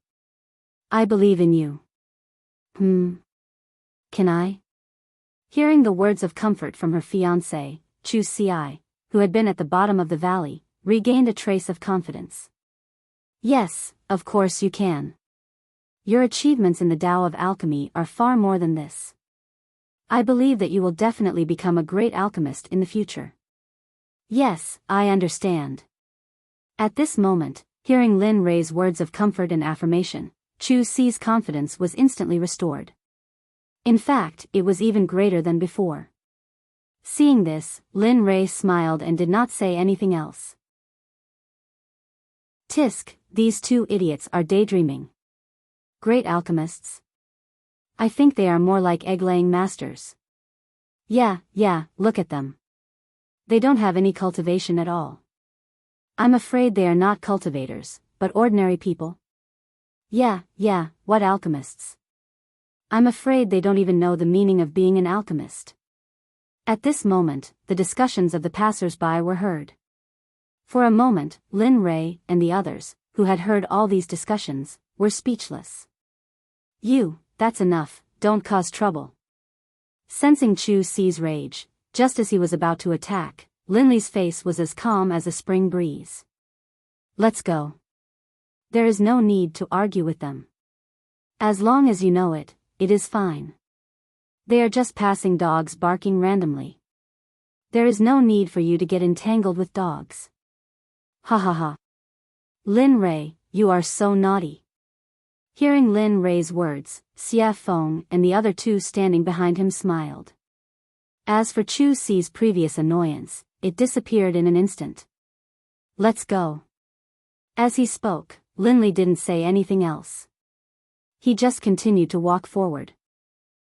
I believe in you. Can I? Hearing the words of comfort from her fiancé, Chu Ci, who had been at the bottom of the valley, regained a trace of confidence. Yes, of course you can. Your achievements in the Tao of alchemy are far more than this. I believe that you will definitely become a great alchemist in the future. Yes, I understand. At this moment, hearing Lin Rei's words of comfort and affirmation, Chu Ci's confidence was instantly restored. In fact, it was even greater than before. Seeing this, Lin Rei smiled and did not say anything else. Tisk, these two idiots are daydreaming. Great alchemists? I think they are more like egg-laying masters. Yeah, look at them. They don't have any cultivation at all. I'm afraid they are not cultivators, but ordinary people? Yeah, what alchemists? I'm afraid they don't even know the meaning of being an alchemist. At this moment, the discussions of the passers-by were heard. For a moment, Lin Rei and the others, who had heard all these discussions, were speechless. That's enough, don't cause trouble. Sensing Chu Si's rage, just as he was about to attack, Lin Li's face was as calm as a spring breeze. Let's go. There is no need to argue with them. As long as you know it, it is fine. They are just passing dogs barking randomly. There is no need for you to get entangled with dogs. Ha ha ha. Lin Rei, you are so naughty. Hearing Lin Rei's words, Xia Feng and the other two standing behind him smiled. As for Chu Si's previous annoyance, it disappeared in an instant. Let's go. As he spoke, Lin Li didn't say anything else. He just continued to walk forward.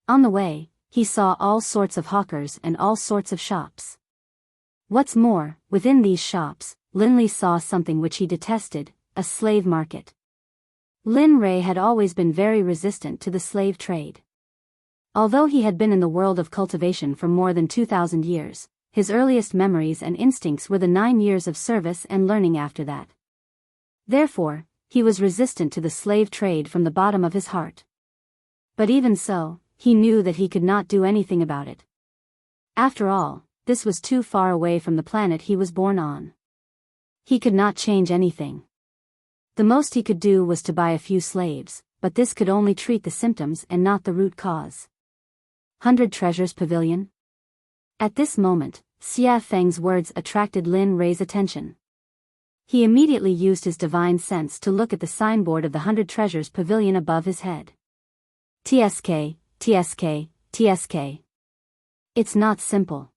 On the way, he saw all sorts of hawkers and all sorts of shops. What's more, within these shops, Lin Li saw something which he detested, a slave market. Lin Rei had always been very resistant to the slave trade. Although he had been in the world of cultivation for more than 2,000 years, his earliest memories and instincts were the 9 years of service and learning after that. Therefore, he was resistant to the slave trade from the bottom of his heart. But even so, he knew that he could not do anything about it. After all, this was too far away from the planet he was born on. He could not change anything. The most he could do was to buy a few slaves, but this could only treat the symptoms and not the root cause. 100 Treasures Pavilion? At this moment, Xia Feng's words attracted Lin Rei's attention. He immediately used his divine sense to look at the signboard of the 100 Treasures Pavilion above his head. TSK. It's not simple.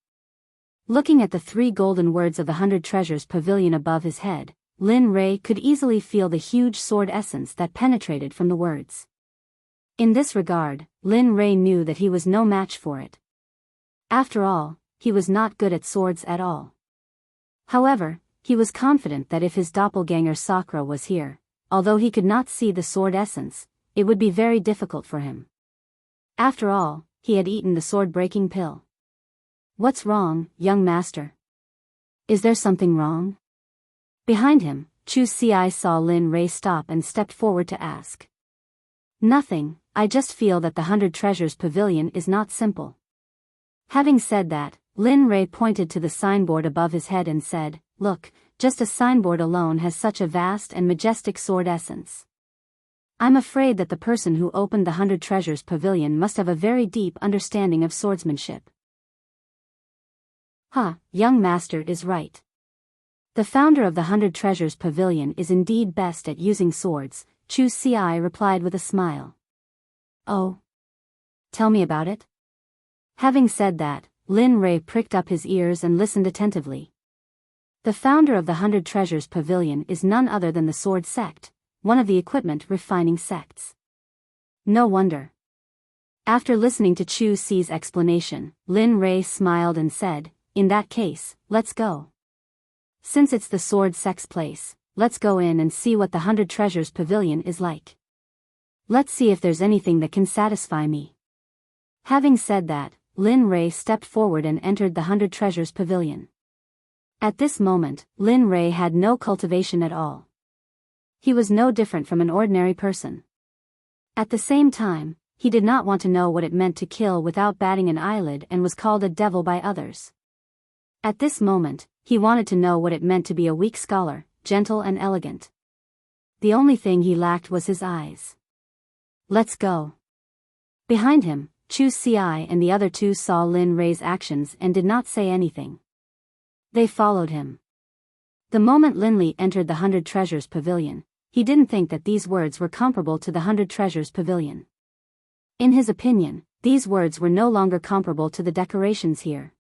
Looking at the 3 golden words of the 100 Treasures Pavilion above his head, Lin Rei could easily feel the huge sword essence that penetrated from the words. In this regard, Lin Rei knew that he was no match for it. After all, he was not good at swords at all. However, he was confident that if his doppelganger Sakura was here, although he could not see the sword essence, it would be very difficult for him. After all, he had eaten the sword-breaking pill. What's wrong, young master? Is there something wrong? Behind him, Chu Si saw Lin Rei stop and stepped forward to ask. Nothing, I just feel that the 100 Treasures Pavilion is not simple. Having said that, Lin Rei pointed to the signboard above his head and said, Look, just a signboard alone has such a vast and majestic sword essence. I'm afraid that the person who opened the 100 Treasures Pavilion must have a very deep understanding of swordsmanship. Young master is right. The founder of the 100 Treasures Pavilion is indeed best at using swords, Chu Si replied with a smile. Oh? Tell me about it? Having said that, Lin Rei pricked up his ears and listened attentively. The founder of the 100 Treasures Pavilion is none other than the Sword Sect, one of the equipment refining sects. No wonder. After listening to Chu Si's explanation, Lin Rei smiled and said, In that case, let's go. Since it's the Sword Sect's place, let's go in and see what the 100 Treasures Pavilion is like. Let's see if there's anything that can satisfy me. Having said that, Lin Rei stepped forward and entered the 100 Treasures Pavilion. At this moment, Lin Rei had no cultivation at all. He was no different from an ordinary person. At the same time, he did not want to know what it meant to kill without batting an eyelid and was called a devil by others. At this moment, he wanted to know what it meant to be a weak scholar, gentle and elegant. The only thing he lacked was his eyes. Let's go. Behind him, Chu Si and the other two saw Lin Rei's actions and did not say anything. They followed him. The moment Lin Li entered the 100 Treasures Pavilion, he didn't think that these words were comparable to the 100 Treasures Pavilion. In his opinion, these words were no longer comparable to the decorations here.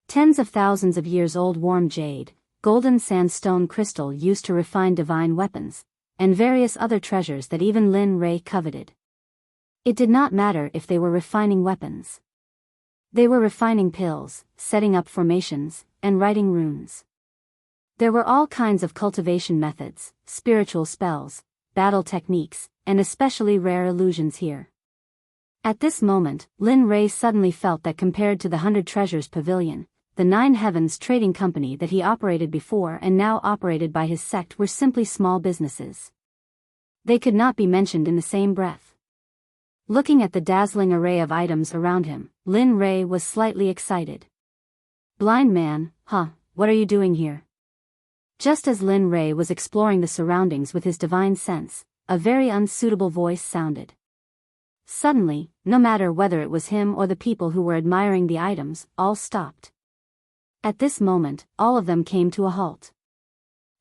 Tens of thousands of years old warm jade, golden sandstone crystal used to refine divine weapons, and various other treasures that even Lin Rei coveted. It did not matter if they were refining weapons. They were refining pills, setting up formations, and writing runes. There were all kinds of cultivation methods, spiritual spells, battle techniques, and especially rare illusions here. At this moment, Lin Ray suddenly felt that compared to the 100 Treasures Pavilion, the Nine Heavens trading company that he operated before and now operated by his sect were simply small businesses. They could not be mentioned in the same breath. Looking at the dazzling array of items around him, Lin Ray was slightly excited. Blind man, what are you doing here? Just as Lin Ray was exploring the surroundings with his divine sense, a very unsuitable voice sounded. Suddenly, no matter whether it was him or the people who were admiring the items, all stopped. At this moment, all of them came to a halt.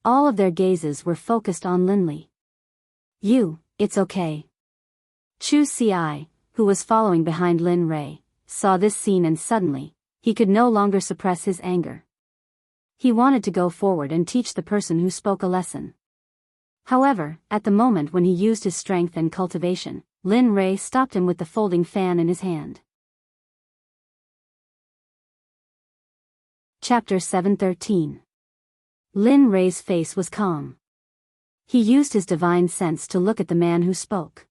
All of their gazes were focused on Linley. It's okay. Chu Ci, who was following behind Lin Ray, saw this scene and suddenly, he could no longer suppress his anger. He wanted to go forward and teach the person who spoke a lesson. However, at the moment when he used his strength and cultivation, Lin Ray stopped him with the folding fan in his hand. Chapter 713. Lin Ray's face was calm. He used his divine sense to look at the man who spoke.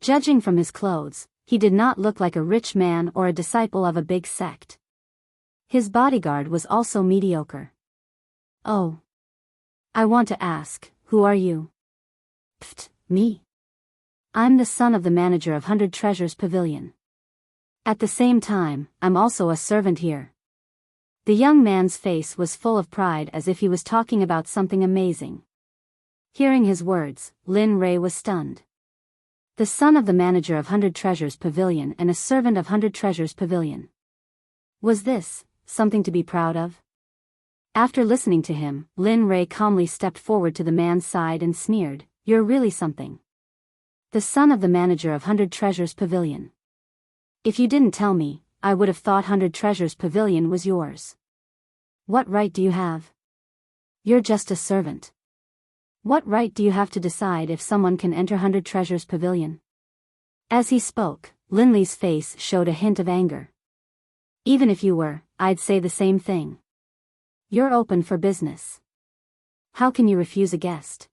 Judging from his clothes, he did not look like a rich man or a disciple of a big sect. His bodyguard was also mediocre. Oh. I want to ask, who are you? Me. I'm the son of the manager of 100 Treasures Pavilion. At the same time, I'm also a servant here. The young man's face was full of pride as if he was talking about something amazing. Hearing his words, Lin Ray was stunned. The son of the manager of 100 Treasures Pavilion and a servant of 100 Treasures Pavilion. Was this something to be proud of? After listening to him, Lin Ray calmly stepped forward to the man's side and sneered, "You're really something. The son of the manager of 100 Treasures Pavilion. If you didn't tell me, I would have thought 100 Treasures Pavilion was yours. What right do you have? You're just a servant. What right do you have to decide if someone can enter 100 Treasures Pavilion?" As he spoke, Linley's face showed a hint of anger. "Even if you were, I'd say the same thing. You're open for business. How can you refuse a guest?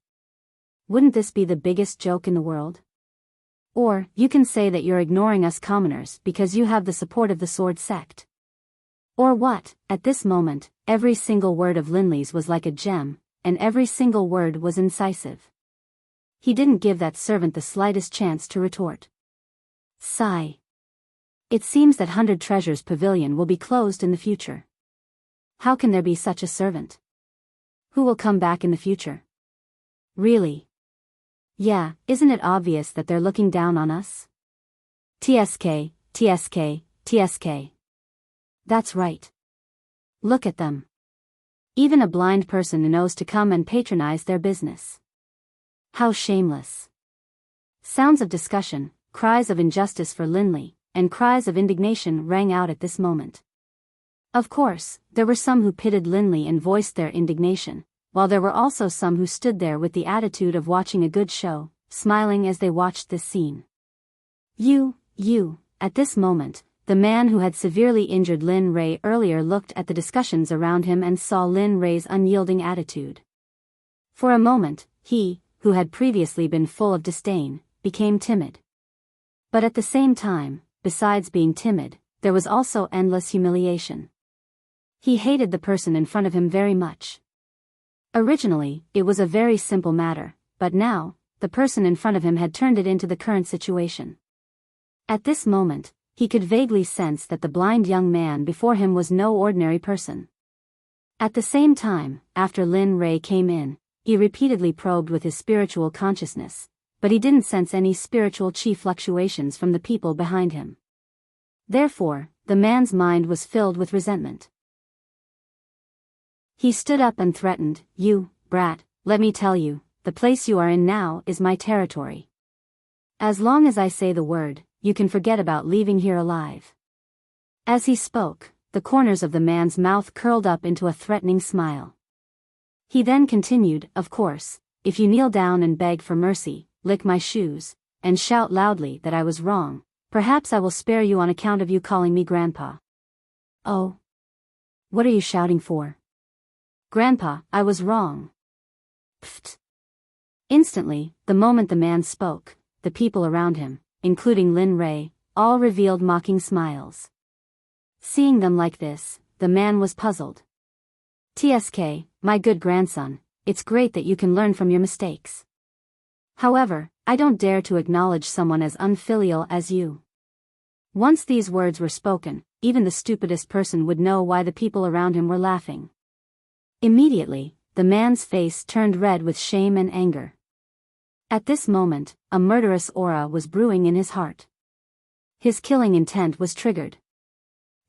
Wouldn't this be the biggest joke in the world? Or, you can say that you're ignoring us commoners because you have the support of the Sword Sect. Or what?" At this moment, every single word of Linley's was like a gem, and every single word was incisive. He didn't give that servant the slightest chance to retort. Sigh. It seems that 100 Treasures Pavilion will be closed in the future. How can there be such a servant? Who will come back in the future? Really? Yeah, isn't it obvious that they're looking down on us? TSK, TSK, TSK. That's right. Look at them. Even a blind person knows to come and patronize their business. How shameless. Sounds of discussion, cries of injustice for Linley, and cries of indignation rang out at this moment. Of course, there were some who pitied Linley and voiced their indignation, while there were also some who stood there with the attitude of watching a good show, smiling as they watched this scene. At this moment, the man who had severely injured Lin Ray earlier looked at the discussions around him and saw Lin Ray's unyielding attitude. For a moment, he, who had previously been full of disdain, became timid. But at the same time, besides being timid, there was also endless humiliation. He hated the person in front of him very much. Originally, it was a very simple matter, but now, the person in front of him had turned it into the current situation. At this moment, he could vaguely sense that the blind young man before him was no ordinary person. At the same time, after Lin Ray came in, he repeatedly probed with his spiritual consciousness, but he didn't sense any spiritual chi fluctuations from the people behind him. Therefore, the man's mind was filled with resentment. He stood up and threatened, "You, brat, let me tell you, the place you are in now is my territory. As long as I say the word, you can forget about leaving here alive." As he spoke, the corners of the man's mouth curled up into a threatening smile. He then continued, "Of course, if you kneel down and beg for mercy, lick my shoes, and shout loudly that I was wrong, perhaps I will spare you on account of you calling me grandpa." "Oh? What are you shouting for?" Grandpa, I was wrong. Pfft. Instantly, the moment the man spoke, the people around him, including Lin Ray, all revealed mocking smiles. Seeing them like this, the man was puzzled. TSK, my good grandson, it's great that you can learn from your mistakes. However, I don't dare to acknowledge someone as unfilial as you. Once these words were spoken, even the stupidest person would know why the people around him were laughing. Immediately, the man's face turned red with shame and anger. At this moment, a murderous aura was brewing in his heart. His killing intent was triggered.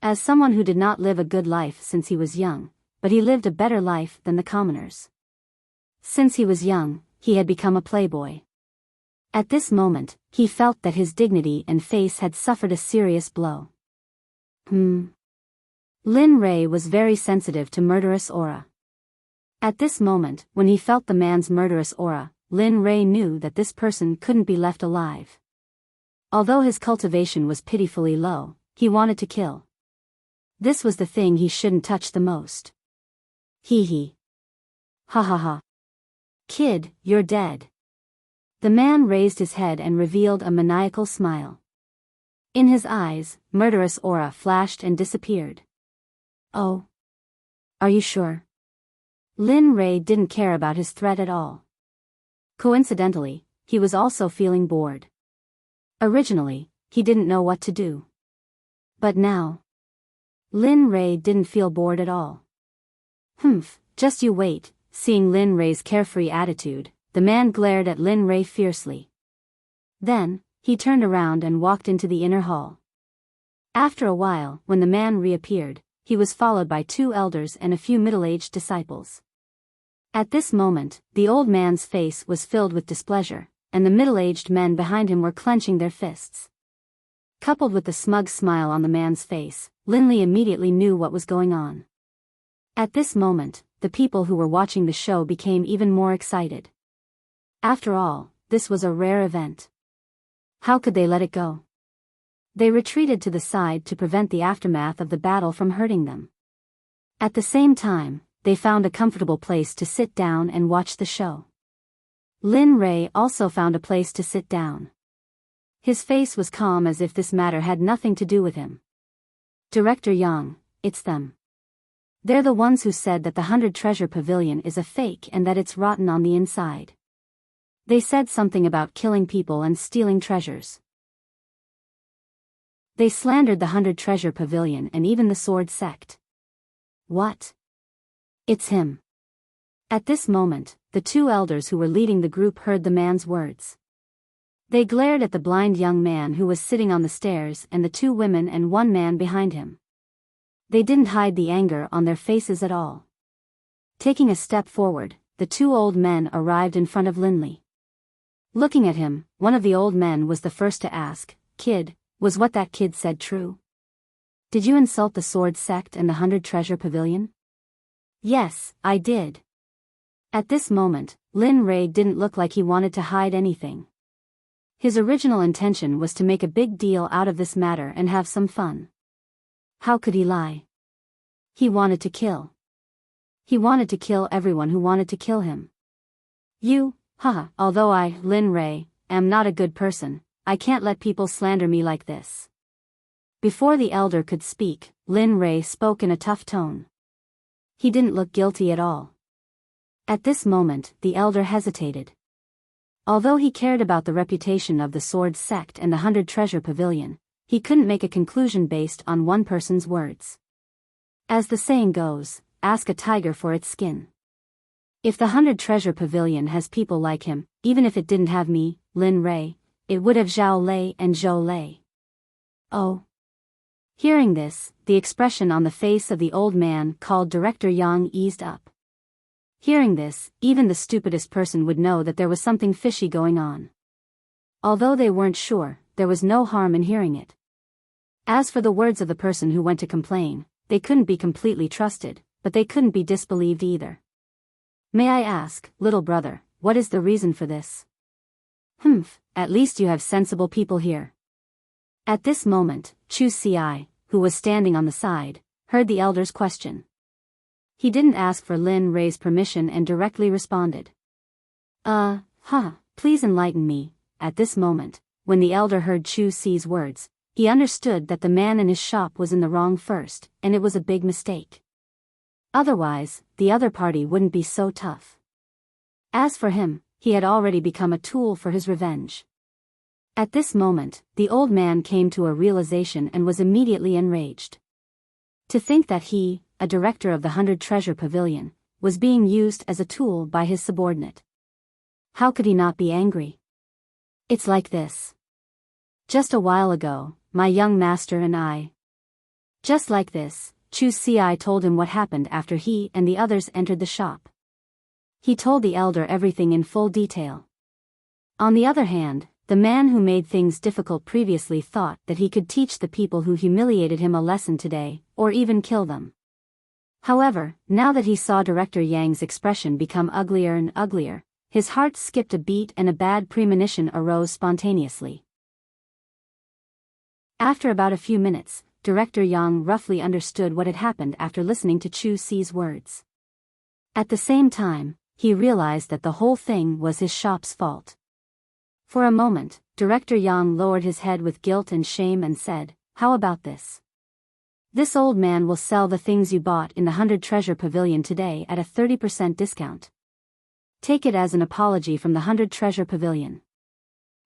As someone who did not live a good life since he was young, but he lived a better life than the commoners. Since he was young, he had become a playboy. At this moment, he felt that his dignity and face had suffered a serious blow. Lin Ray was very sensitive to murderous aura. At this moment, when he felt the man's murderous aura, Lin Ray knew that this person couldn't be left alive. Although his cultivation was pitifully low, he wanted to kill. This was the thing he shouldn't touch the most. Hee hee. Ha ha ha. Kid, you're dead. The man raised his head and revealed a maniacal smile. In his eyes, murderous aura flashed and disappeared. Oh. Are you sure? Lin Ray didn't care about his threat at all. Coincidentally, he was also feeling bored. Originally, he didn't know what to do. But now, Lin Ray didn't feel bored at all. Just you wait. Seeing Lin Ray's carefree attitude, the man glared at Lin Ray fiercely. Then, he turned around and walked into the inner hall. After a while, when the man reappeared, he was followed by 2 elders and a few middle-aged disciples. At this moment, the old man's face was filled with displeasure, and the middle-aged men behind him were clenching their fists. Coupled with the smug smile on the man's face, Linley immediately knew what was going on. At this moment, the people who were watching the show became even more excited. After all, this was a rare event. How could they let it go? They retreated to the side to prevent the aftermath of the battle from hurting them. At the same time, they found a comfortable place to sit down and watch the show. Lin Ray also found a place to sit down. His face was calm as if this matter had nothing to do with him. Director Yang, it's them. They're the ones who said that the 100 Treasure Pavilion is a fake and that it's rotten on the inside. They said something about killing people and stealing treasures. They slandered the 100 Treasure Pavilion and even the Sword Sect. What? It's him. At this moment, the 2 elders who were leading the group heard the man's words. They glared at the blind young man who was sitting on the stairs and the 2 women and 1 man behind him. They didn't hide the anger on their faces at all. Taking a step forward, the 2 old men arrived in front of Linley. Looking at him, one of the old men was the first to ask, "Kid, was what that kid said true? Did you insult the Sword Sect and the 100 Treasure Pavilion?" "Yes, I did." At this moment, Lin Ray didn't look like he wanted to hide anything. His original intention was to make a big deal out of this matter and have some fun. How could he lie? He wanted to kill. He wanted to kill everyone who wanted to kill him. Although I, Lin Ray, am not a good person, I can't let people slander me like this. Before the elder could speak, Lin Ray spoke in a tough tone. He didn't look guilty at all. At this moment, the elder hesitated. Although he cared about the reputation of the Sword Sect and the 100 Treasure Pavilion, he couldn't make a conclusion based on one person's words. As the saying goes, ask a tiger for its skin. If the 100 Treasure Pavilion has people like him, even if it didn't have me, Lin Ray, it would have Zhao Lei and Zhou Lei. Oh. Hearing this, the expression on the face of the old man called Director Yang eased up. Hearing this, even the stupidest person would know that there was something fishy going on. Although they weren't sure, there was no harm in hearing it. As for the words of the person who went to complain, they couldn't be completely trusted, but they couldn't be disbelieved either. "May I ask, little brother, what is the reason for this?" At least you have sensible people here." At this moment, Chu Ci, who was standing on the side, heard the elder's question. He didn't ask for Lin Ray's permission and directly responded. Please enlighten me." At this moment, when the elder heard Chu Si's words, he understood that the man in his shop was in the wrong first, and it was a big mistake. Otherwise, the other party wouldn't be so tough. As for him, he had already become a tool for his revenge. At this moment, the old man came to a realization and was immediately enraged. To think that he, a director of the 100 Treasure Pavilion, was being used as a tool by his subordinate. How could he not be angry? "It's like this. Just a while ago, my young master and I." Just like this, Chu Si told him what happened after he and the others entered the shop. He told the elder everything in full detail. On the other hand, the man who made things difficult previously thought that he could teach the people who humiliated him a lesson today, or even kill them. However, now that he saw Director Yang's expression become uglier and uglier, his heart skipped a beat and a bad premonition arose spontaneously. After about a few minutes, Director Yang roughly understood what had happened after listening to Chu Si's words. At the same time, he realized that the whole thing was his shop's fault. For a moment, Director Yang lowered his head with guilt and shame and said, "How about this? This old man will sell the things you bought in the 100 Treasure Pavilion today at a 30% discount. Take it as an apology from the 100 Treasure Pavilion.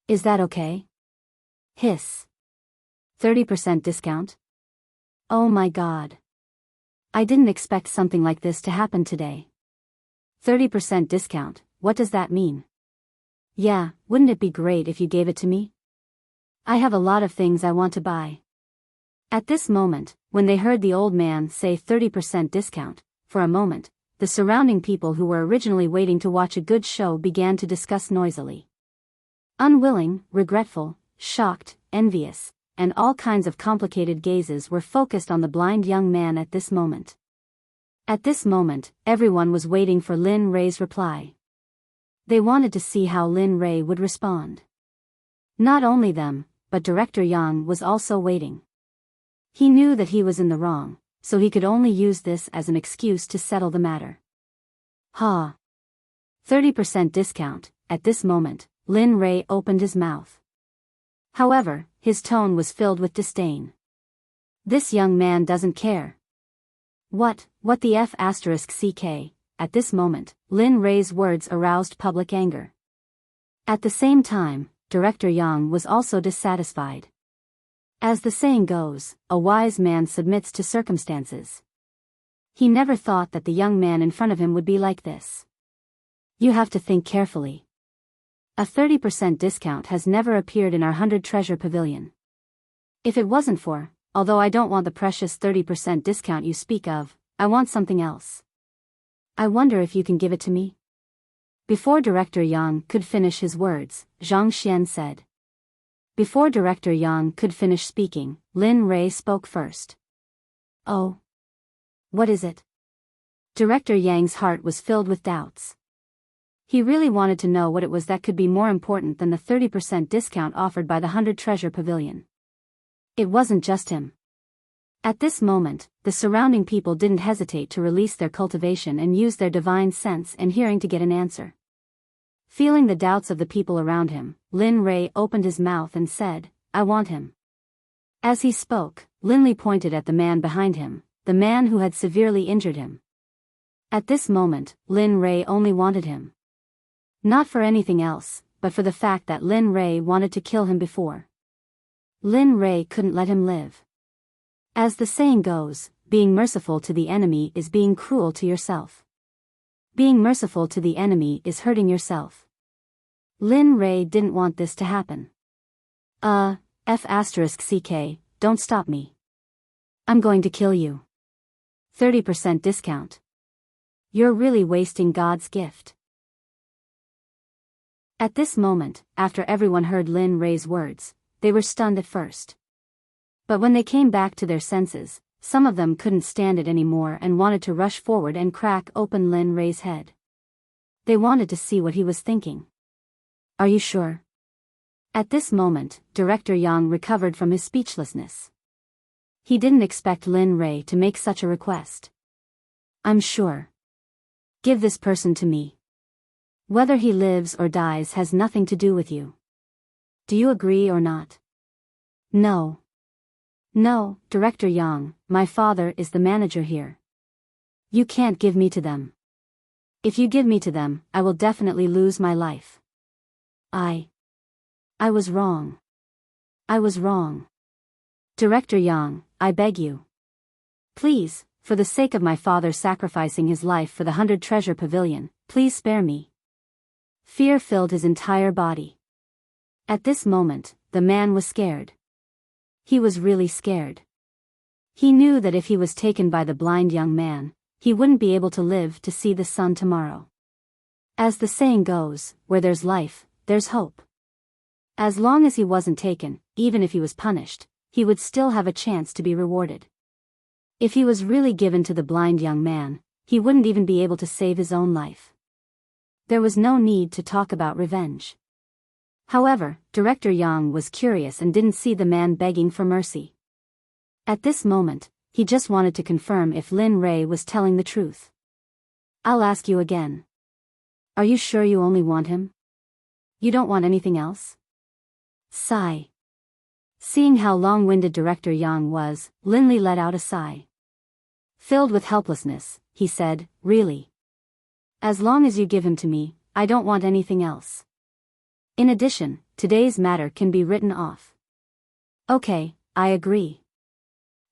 Is that okay?" Hiss. 30% discount? Oh my god. I didn't expect something like this to happen today. 30% discount, what does that mean? Yeah, wouldn't it be great if you gave it to me? I have a lot of things I want to buy. At this moment, when they heard the old man say 30% discount, for a moment, the surrounding people who were originally waiting to watch a good show began to discuss noisily. Unwilling, regretful, shocked, envious, and all kinds of complicated gazes were focused on the blind young man at this moment. At this moment, everyone was waiting for Lin Ray's reply. They wanted to see how Lin Ray would respond. Not only them, but Director Yang was also waiting. He knew that he was in the wrong, so he could only use this as an excuse to settle the matter. 30% discount. At this moment, Lin Ray opened his mouth. However, his tone was filled with disdain. This young man doesn't care. What the F***ck? At this moment, Lin Ray's words aroused public anger. At the same time, Director Yang was also dissatisfied. As the saying goes, a wise man submits to circumstances. He never thought that the young man in front of him would be like this. You have to think carefully. A 30% discount has never appeared in our 100 Treasure Pavilion. If it wasn't for, although I don't want the precious 30% discount you speak of, I want something else. I wonder if you can give it to me? Before Director Yang could finish his words, Zhang Xian said. Before Director Yang could finish speaking, Lin Ray spoke first. Oh. What is it? Director Yang's heart was filled with doubts. He really wanted to know what it was that could be more important than the 30% discount offered by the 100 Treasure Pavilion. It wasn't just him. At this moment, the surrounding people didn't hesitate to release their cultivation and use their divine sense and hearing to get an answer. Feeling the doubts of the people around him, Lin Ray opened his mouth and said, I want him. As he spoke, Lin Li pointed at the man behind him, the man who had severely injured him. At this moment, Lin Ray only wanted him. Not for anything else, but for the fact that Lin Ray wanted to kill him before. Lin Ray couldn't let him live. As the saying goes, being merciful to the enemy is being cruel to yourself. Being merciful to the enemy is hurting yourself. Lin Ray didn't want this to happen. F***ck, don't stop me. I'm going to kill you. 30% discount. You're really wasting God's gift. At this moment, after everyone heard Lin Ray's words, they were stunned at first. But when they came back to their senses, some of them couldn't stand it anymore and wanted to rush forward and crack open Lin Ray's head. They wanted to see what he was thinking. Are you sure? At this moment, Director Yang recovered from his speechlessness. He didn't expect Lin Ray to make such a request. I'm sure. Give this person to me. Whether he lives or dies has nothing to do with you. Do you agree or not? No. No, Director Yang, my father is the manager here. You can't give me to them. If you give me to them, I will definitely lose my life. I was wrong. I was wrong. Director Yang, I beg you. Please, for the sake of my father sacrificing his life for the 100 Treasure Pavilion, please spare me. Fear filled his entire body. At this moment, the man was scared. He was really scared. He knew that if he was taken by the blind young man, he wouldn't be able to live to see the sun tomorrow. As the saying goes, where there's life, there's hope. As long as he wasn't taken, even if he was punished, he would still have a chance to be rewarded. If he was really given to the blind young man, he wouldn't even be able to save his own life. There was no need to talk about revenge. However, Director Yang was curious and didn't see the man begging for mercy. At this moment, he just wanted to confirm if Lin Rei was telling the truth. I'll ask you again. Are you sure you only want him? You don't want anything else? Sigh. Seeing how long-winded Director Yang was, Lin Li let out a sigh. Filled with helplessness, he said, really. As long as you give him to me, I don't want anything else. In addition, today's matter can be written off. Okay, I agree.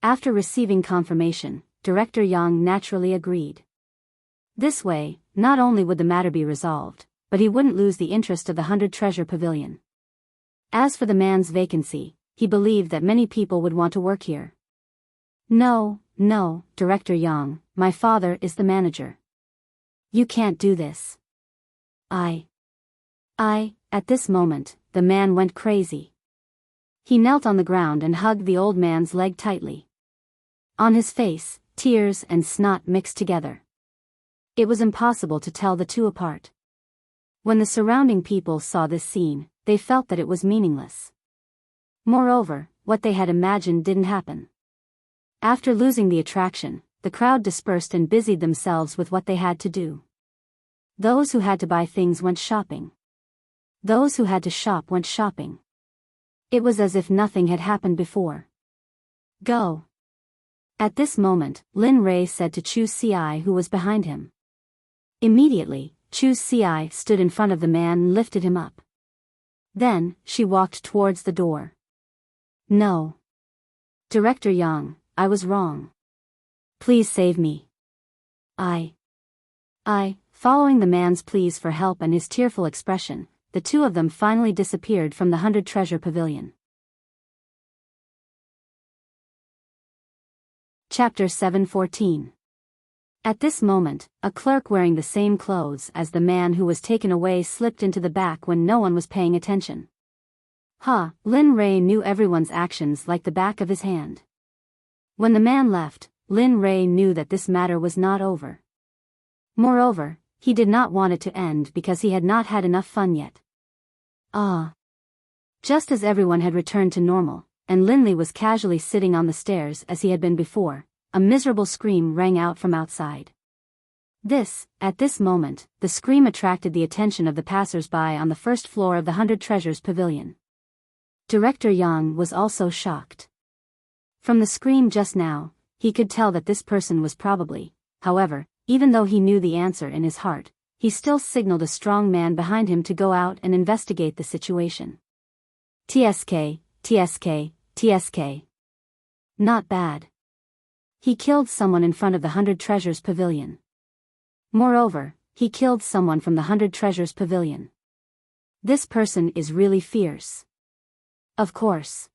After receiving confirmation, Director Yang naturally agreed. This way, not only would the matter be resolved, but he wouldn't lose the interest of the 100 Treasure Pavilion. As for the man's vacancy, he believed that many people would want to work here. No, Director Yang, my father is the manager. You can't do this. At this moment, the man went crazy. He knelt on the ground and hugged the old man's leg tightly. On his face, tears and snot mixed together. It was impossible to tell the two apart. When the surrounding people saw this scene, they felt that it was meaningless. Moreover, what they had imagined didn't happen. After losing the attraction, the crowd dispersed and busied themselves with what they had to do. Those who had to buy things went shopping. Those who had to shop went shopping. It was as if nothing had happened before. Go. At this moment, Lin Rei said to Chu Ci who was behind him. Immediately, Chu Ci stood in front of the man and lifted him up. Then, she walked towards the door. No. Director Yang, I was wrong. Please save me. Following the man's pleas for help and his tearful expression, the two of them finally disappeared from the 100 Treasure Pavilion. Chapter 7:14. At this moment, a clerk wearing the same clothes as the man who was taken away slipped into the back when no one was paying attention. Lin Rei knew everyone's actions like the back of his hand. When the man left, Lin Rei knew that this matter was not over. Moreover, he did not want it to end because he had not had enough fun yet. Just as everyone had returned to normal, and Lin Li was casually sitting on the stairs as he had been before, a miserable scream rang out from outside. At this moment, the scream attracted the attention of the passers-by on the first floor of the 100 Treasures Pavilion. Director Yang was also shocked. From the scream just now, he could tell that this person was probably, however, even though he knew the answer in his heart, he still signaled a strong man behind him to go out and investigate the situation. TSK. Not bad. He killed someone in front of the 100 Treasures Pavilion. Moreover, he killed someone from the 100 Treasures Pavilion. This person is really fierce. Of course.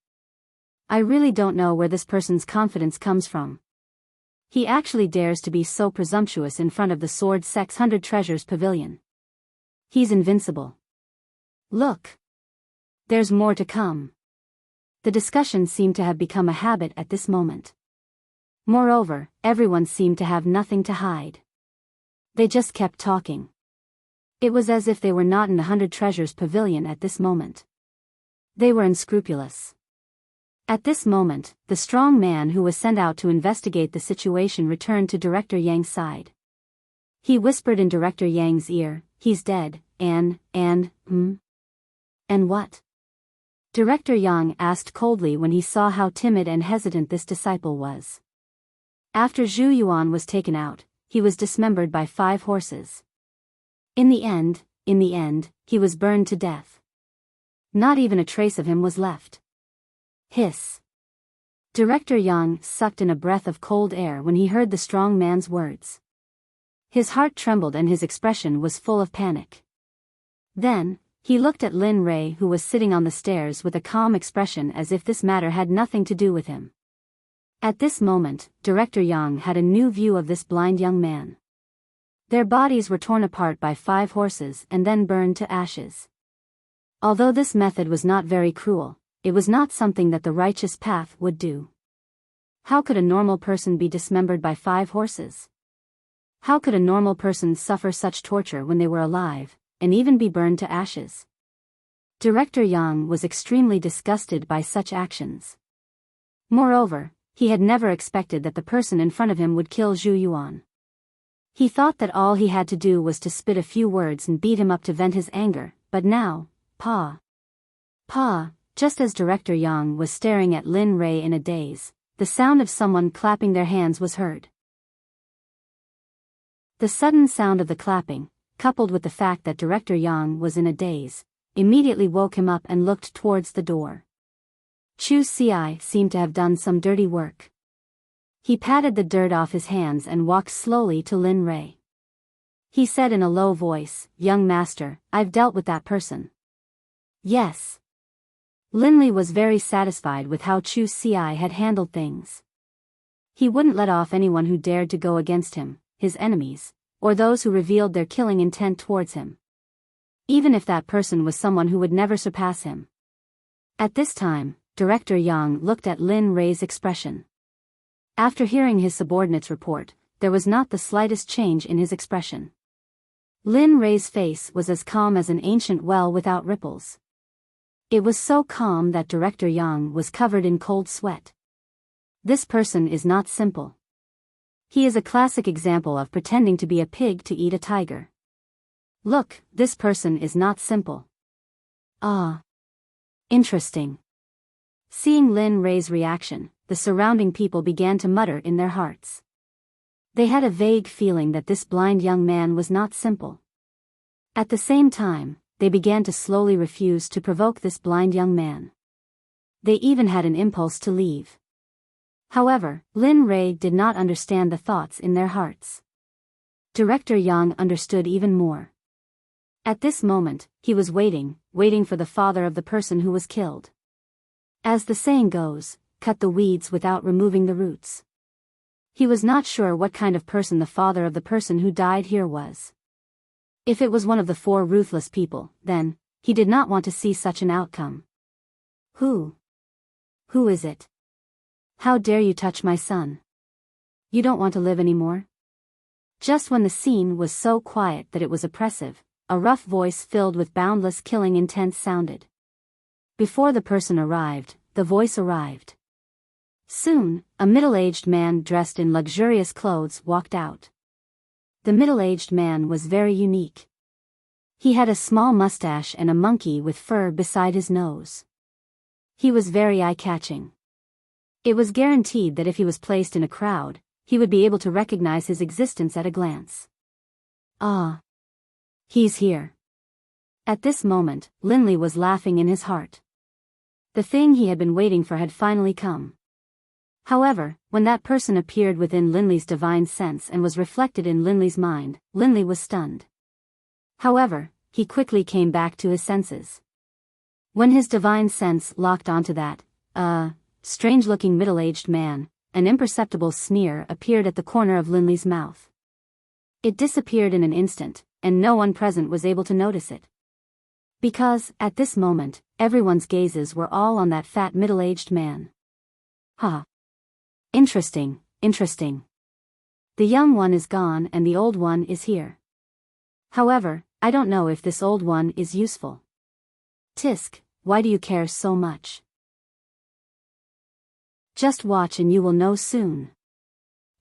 I really don't know where this person's confidence comes from. He actually dares to be so presumptuous in front of the Sword Sect's 100 Treasures Pavilion. He's invincible. Look. There's more to come. The discussion seemed to have become a habit at this moment. Moreover, everyone seemed to have nothing to hide. They just kept talking. It was as if they were not in the 100 Treasures Pavilion at this moment. They were unscrupulous. At this moment, the strong man who was sent out to investigate the situation returned to Director Yang's side. He whispered in Director Yang's ear, "He's dead, and what?" Director Yang asked coldly when he saw how timid and hesitant this disciple was. After Zhu Yuan was taken out, he was dismembered by 5 horses. In the end, he was burned to death. Not even a trace of him was left. Hiss. Director Yang sucked in a breath of cold air when he heard the strong man's words. His heart trembled and his expression was full of panic. Then, he looked at Lin Rei, who was sitting on the stairs with a calm expression as if this matter had nothing to do with him. At this moment, Director Yang had a new view of this blind young man. Their bodies were torn apart by 5 horses and then burned to ashes. Although this method was not very cruel, it was not something that the righteous path would do. How could a normal person be dismembered by 5 horses? How could a normal person suffer such torture when they were alive, and even be burned to ashes? Director Yang was extremely disgusted by such actions. Moreover, he had never expected that the person in front of him would kill Zhu Yuan. He thought that all he had to do was to spit a few words and beat him up to vent his anger, but now, just as Director Yang was staring at Lin Rei in a daze, the sound of someone clapping their hands was heard. The sudden sound of the clapping, coupled with the fact that Director Yang was in a daze, immediately woke him up and looked towards the door. Chu Ci seemed to have done some dirty work. He patted the dirt off his hands and walked slowly to Lin Rei. He said in a low voice, "Young master, I've dealt with that person." Yes. Lin Li was very satisfied with how Chu Ci had handled things. He wouldn't let off anyone who dared to go against him, his enemies, or those who revealed their killing intent towards him. Even if that person was someone who would never surpass him. At this time, Director Yang looked at Lin Rei's expression. After hearing his subordinate's report, there was not the slightest change in his expression. Lin Rei's face was as calm as an ancient well without ripples. It was so calm that Director Yang was covered in cold sweat. This person is not simple. He is a classic example of pretending to be a pig to eat a tiger. Look, this person is not simple. Ah. Interesting. Seeing Lin Rei's reaction, the surrounding people began to mutter in their hearts. They had a vague feeling that this blind young man was not simple. At the same time, they began to slowly refuse to provoke this blind young man. They even had an impulse to leave. However, Lin Rei did not understand the thoughts in their hearts. Director Yang understood even more. At this moment, he was waiting for the father of the person who was killed. As the saying goes, cut the weeds without removing the roots. He was not sure what kind of person the father of the person who died here was. If it was one of the 4 ruthless people, then, he did not want to see such an outcome. Who is it? How dare you touch my son? You don't want to live anymore? Just when the scene was so quiet that it was oppressive, a rough voice filled with boundless killing intent sounded. Before the person arrived, the voice arrived. Soon, a middle-aged man dressed in luxurious clothes walked out. The middle-aged man was very unique. He had a small mustache and a monkey with fur beside his nose. He was very eye-catching. It was guaranteed that if he was placed in a crowd, he would be able to recognize his existence at a glance. Ah. He's here. At this moment, Lin Li was laughing in his heart. The thing he had been waiting for had finally come. However, when that person appeared within Lin Li's divine sense and was reflected in Lin Li's mind, Lin Li was stunned. However, he quickly came back to his senses. When his divine sense locked onto that, strange-looking middle-aged man, an imperceptible sneer appeared at the corner of Lin Li's mouth. It disappeared in an instant, and no one present was able to notice it. Because, at this moment, everyone's gazes were all on that fat middle-aged man. Ha! Interesting. The young one is gone and the old one is here. However, I don't know if this old one is useful. Tisk, why do you care so much? Just watch and you will know soon.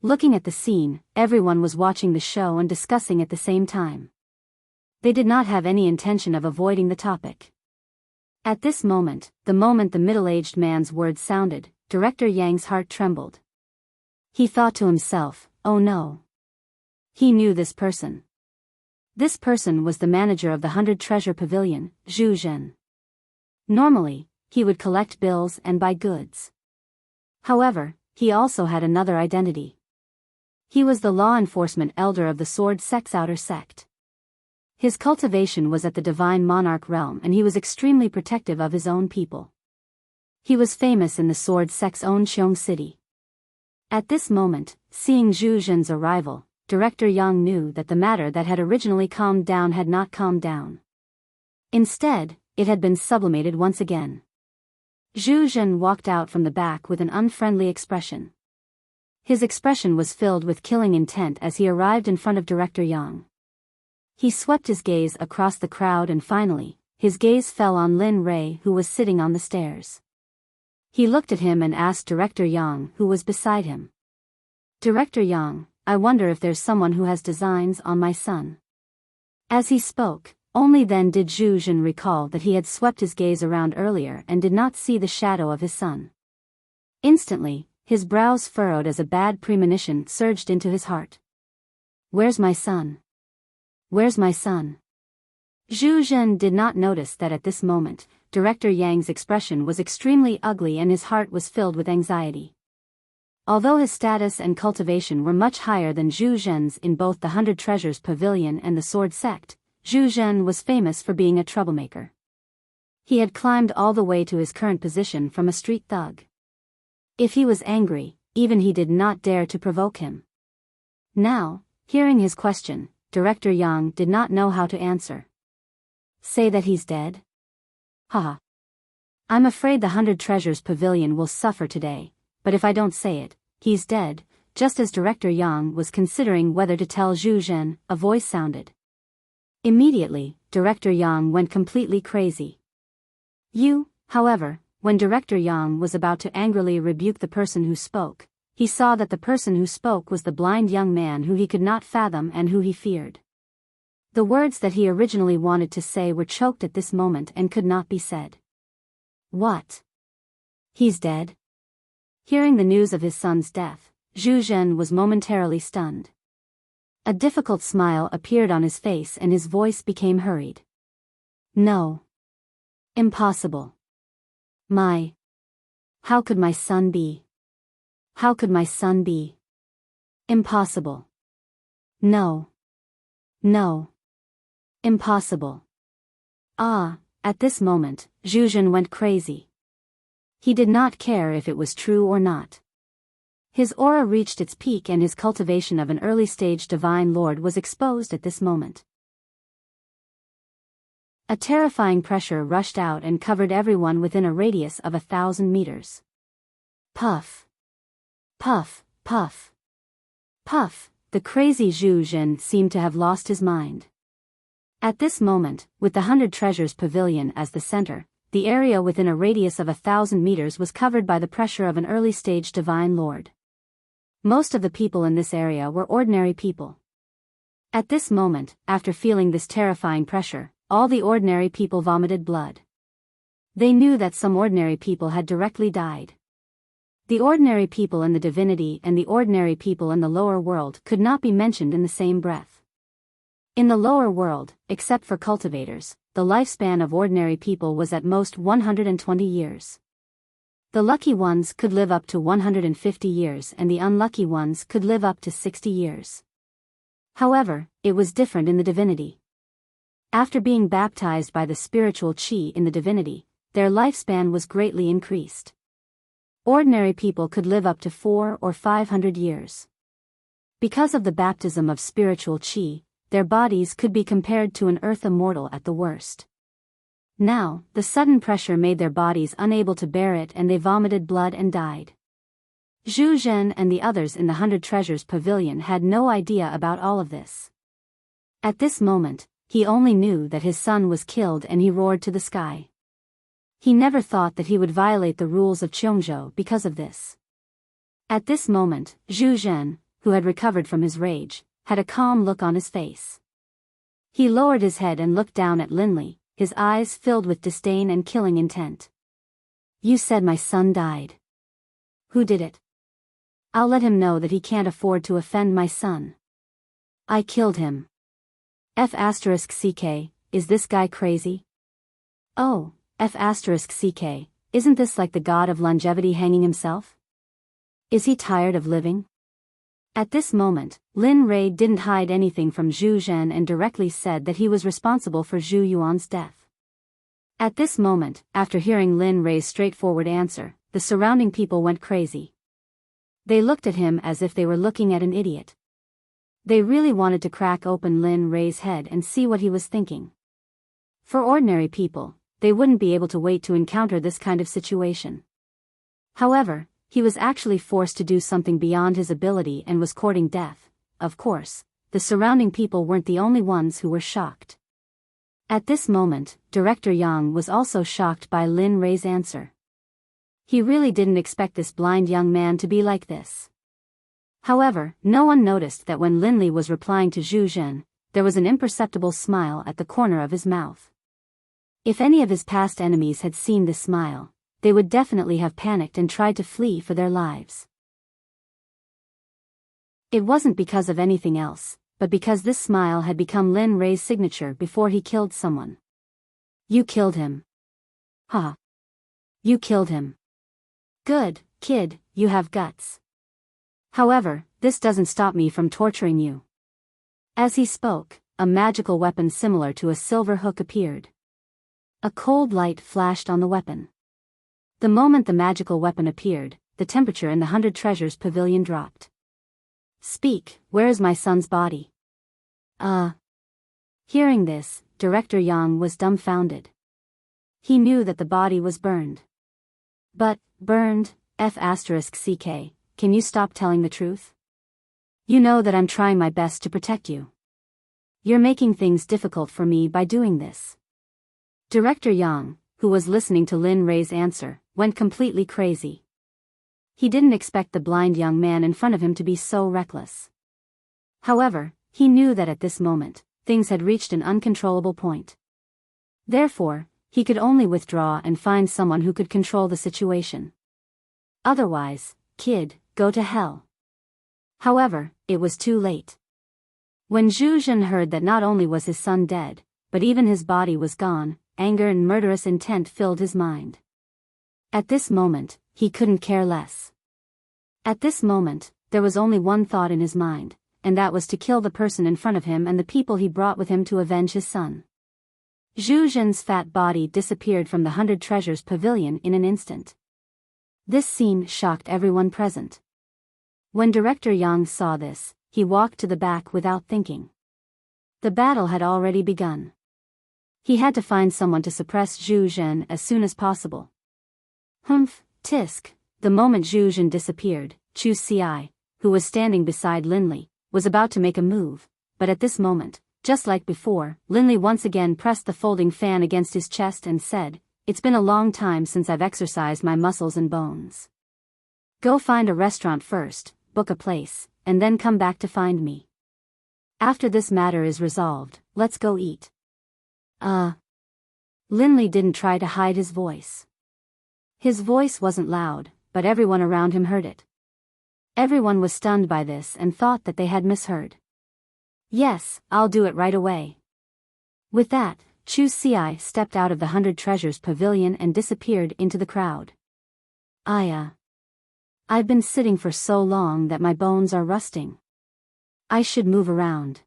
Looking at the scene, everyone was watching the show and discussing at the same time. They did not have any intention of avoiding the topic. At this moment the middle-aged man's words sounded, Director Yang's heart trembled. He thought to himself, oh no. He knew this person. This person was the manager of the 100 Treasure Pavilion, Zhu Zhen. Normally, he would collect bills and buy goods. However, he also had another identity. He was the law enforcement elder of the Sword Sect's outer sect. His cultivation was at the Divine Monarch realm and he was extremely protective of his own people. He was famous in the Sword Sect's own Qiong city. At this moment, seeing Zhu Zhen's arrival, Director Yang knew that the matter that had originally calmed down had not calmed down. Instead, it had been sublimated once again. Zhu Zhen walked out from the back with an unfriendly expression. His expression was filled with killing intent as he arrived in front of Director Yang. He swept his gaze across the crowd and finally, his gaze fell on Lin Rei who was sitting on the stairs. He looked at him and asked Director Yang who was beside him. Director Yang, I wonder if there's someone who has designs on my son. As he spoke, only then did Zhu Zhen recall that he had swept his gaze around earlier and did not see the shadow of his son. Instantly, his brows furrowed as a bad premonition surged into his heart. Where's my son? Where's my son? Zhu Zhen did not notice that at this moment, Director Yang's expression was extremely ugly and his heart was filled with anxiety. Although his status and cultivation were much higher than Zhu Zhen's in both the 100 Treasures Pavilion and the Sword Sect, Zhu Zhen was famous for being a troublemaker. He had climbed all the way to his current position from a street thug. If he was angry, even he did not dare to provoke him. Now, hearing his question, Director Yang did not know how to answer. Say that he's dead? Haha. I'm afraid the 100 Treasures Pavilion will suffer today, but if I don't say it, he's dead. Just as Director Yang was considering whether to tell Zhu Zhen, a voice sounded. Immediately, Director Yang went completely crazy. However, when Director Yang was about to angrily rebuke the person who spoke, he saw that the person who spoke was the blind young man who he could not fathom and who he feared. The words that he originally wanted to say were choked at this moment and could not be said. What? He's dead? Hearing the news of his son's death, Zhu Zhen was momentarily stunned. A difficult smile appeared on his face and his voice became hurried. No. Impossible. How could my son be? How could my son be? Impossible. No. No. Impossible. At this moment, Zhu Zhen went crazy. He did not care if it was true or not. His aura reached its peak and his cultivation of an early-stage divine lord was exposed at this moment. A terrifying pressure rushed out and covered everyone within a radius of 1,000 meters. Puff. Puff, puff. Puff, the crazy Zhu Zhen seemed to have lost his mind. At this moment, with the 100 Treasures Pavilion as the center, the area within a radius of 1,000 meters was covered by the pressure of an early-stage divine lord. Most of the people in this area were ordinary people. At this moment, after feeling this terrifying pressure, all the ordinary people vomited blood. They knew that some ordinary people had directly died. The ordinary people in the divinity and the ordinary people in the lower world could not be mentioned in the same breath. In the lower world, except for cultivators, the lifespan of ordinary people was at most 120 years. The lucky ones could live up to 150 years and the unlucky ones could live up to 60 years. However, it was different in the divinity. After being baptized by the spiritual chi in the divinity, their lifespan was greatly increased. Ordinary people could live up to 400 or 500 years. Because of the baptism of spiritual chi, their bodies could be compared to an earth immortal at the worst. Now, the sudden pressure made their bodies unable to bear it and they vomited blood and died. Zhu Zhen and the others in the 100 Treasures Pavilion had no idea about all of this. At this moment, he only knew that his son was killed and he roared to the sky. He never thought that he would violate the rules of Qiongzhou because of this. At this moment, Zhu Zhen, who had recovered from his rage, had a calm look on his face. He lowered his head and looked down at Linley, his eyes filled with disdain and killing intent. You said my son died. Who did it? I'll let him know that he can't afford to offend my son. I killed him. F***ck, is this guy crazy? Oh, F***ck, isn't this like the god of longevity hanging himself? Is he tired of living? At this moment, Lin Rei didn't hide anything from Zhu Zhen and directly said that he was responsible for Zhu Yuan's death. At this moment, after hearing Lin Rei's straightforward answer, the surrounding people went crazy. They looked at him as if they were looking at an idiot. They really wanted to crack open Lin Rei's head and see what he was thinking. For ordinary people, they wouldn't be able to wait to encounter this kind of situation. However, he was actually forced to do something beyond his ability and was courting death. Of course, the surrounding people weren't the only ones who were shocked. At this moment, Director Yang was also shocked by Lin Rei's answer. He really didn't expect this blind young man to be like this. However, no one noticed that when Linley was replying to Zhu Zhen, there was an imperceptible smile at the corner of his mouth. If any of his past enemies had seen this smile, they would definitely have panicked and tried to flee for their lives. It wasn't because of anything else, but because this smile had become Lin Rei's signature before he killed someone. You killed him. Ha. You killed him. Good, kid, you have guts. However, this doesn't stop me from torturing you. As he spoke, a magical weapon similar to a silver hook appeared. A cold light flashed on the weapon. The moment the magical weapon appeared, the temperature in the 100 Treasures Pavilion dropped. Speak, where is my son's body? Hearing this, Director Yang was dumbfounded. He knew that the body was burned. But, burned, F***ck, can you stop telling the truth? You know that I'm trying my best to protect you. You're making things difficult for me by doing this. Director Yang, who was listening to Lin Rei's answer, went completely crazy. He didn't expect the blind young man in front of him to be so reckless. However, he knew that at this moment, things had reached an uncontrollable point. Therefore, he could only withdraw and find someone who could control the situation. Otherwise, kid, go to hell. However, it was too late. When Zhu Zhen heard that not only was his son dead, but even his body was gone, anger and murderous intent filled his mind. At this moment, he couldn't care less. At this moment, there was only one thought in his mind, and that was to kill the person in front of him and the people he brought with him to avenge his son. Zhu Zhen's fat body disappeared from the 100 Treasures Pavilion in an instant. This scene shocked everyone present. When Director Yang saw this, he walked to the back without thinking. The battle had already begun. He had to find someone to suppress Zhu Zhen as soon as possible. Humph, tisk. The moment Zhu Zhen disappeared, Chu Ci, who was standing beside Linley, was about to make a move, but at this moment, just like before, Linley once again pressed the folding fan against his chest and said, "It's been a long time since I've exercised my muscles and bones. Go find a restaurant first, book a place, and then come back to find me. After this matter is resolved, let's go eat." Linley didn't try to hide his voice. His voice wasn't loud, but everyone around him heard it. Everyone was stunned by this and thought that they had misheard. "Yes, I'll do it right away." With that, Chu Ci stepped out of the 100 Treasures Pavilion and disappeared into the crowd. I've been sitting for so long that my bones are rusting. I should move around.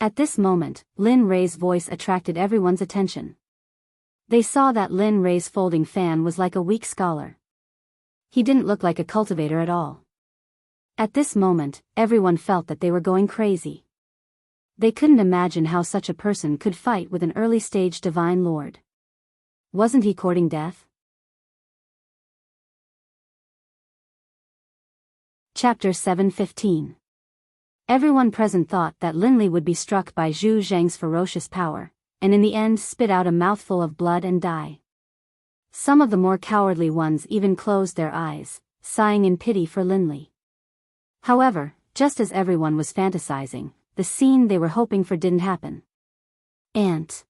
At this moment, Lin Rei's voice attracted everyone's attention. They saw that Lin Rei's folding fan was like a weak scholar. He didn't look like a cultivator at all. At this moment, everyone felt that they were going crazy. They couldn't imagine how such a person could fight with an early-stage divine lord. Wasn't he courting death? Chapter 7:15. Everyone present thought that Linley would be struck by Zhu Zheng's ferocious power, and in the end spit out a mouthful of blood and die. Some of the more cowardly ones even closed their eyes, sighing in pity for Linley. However, just as everyone was fantasizing, the scene they were hoping for didn't happen. Ant.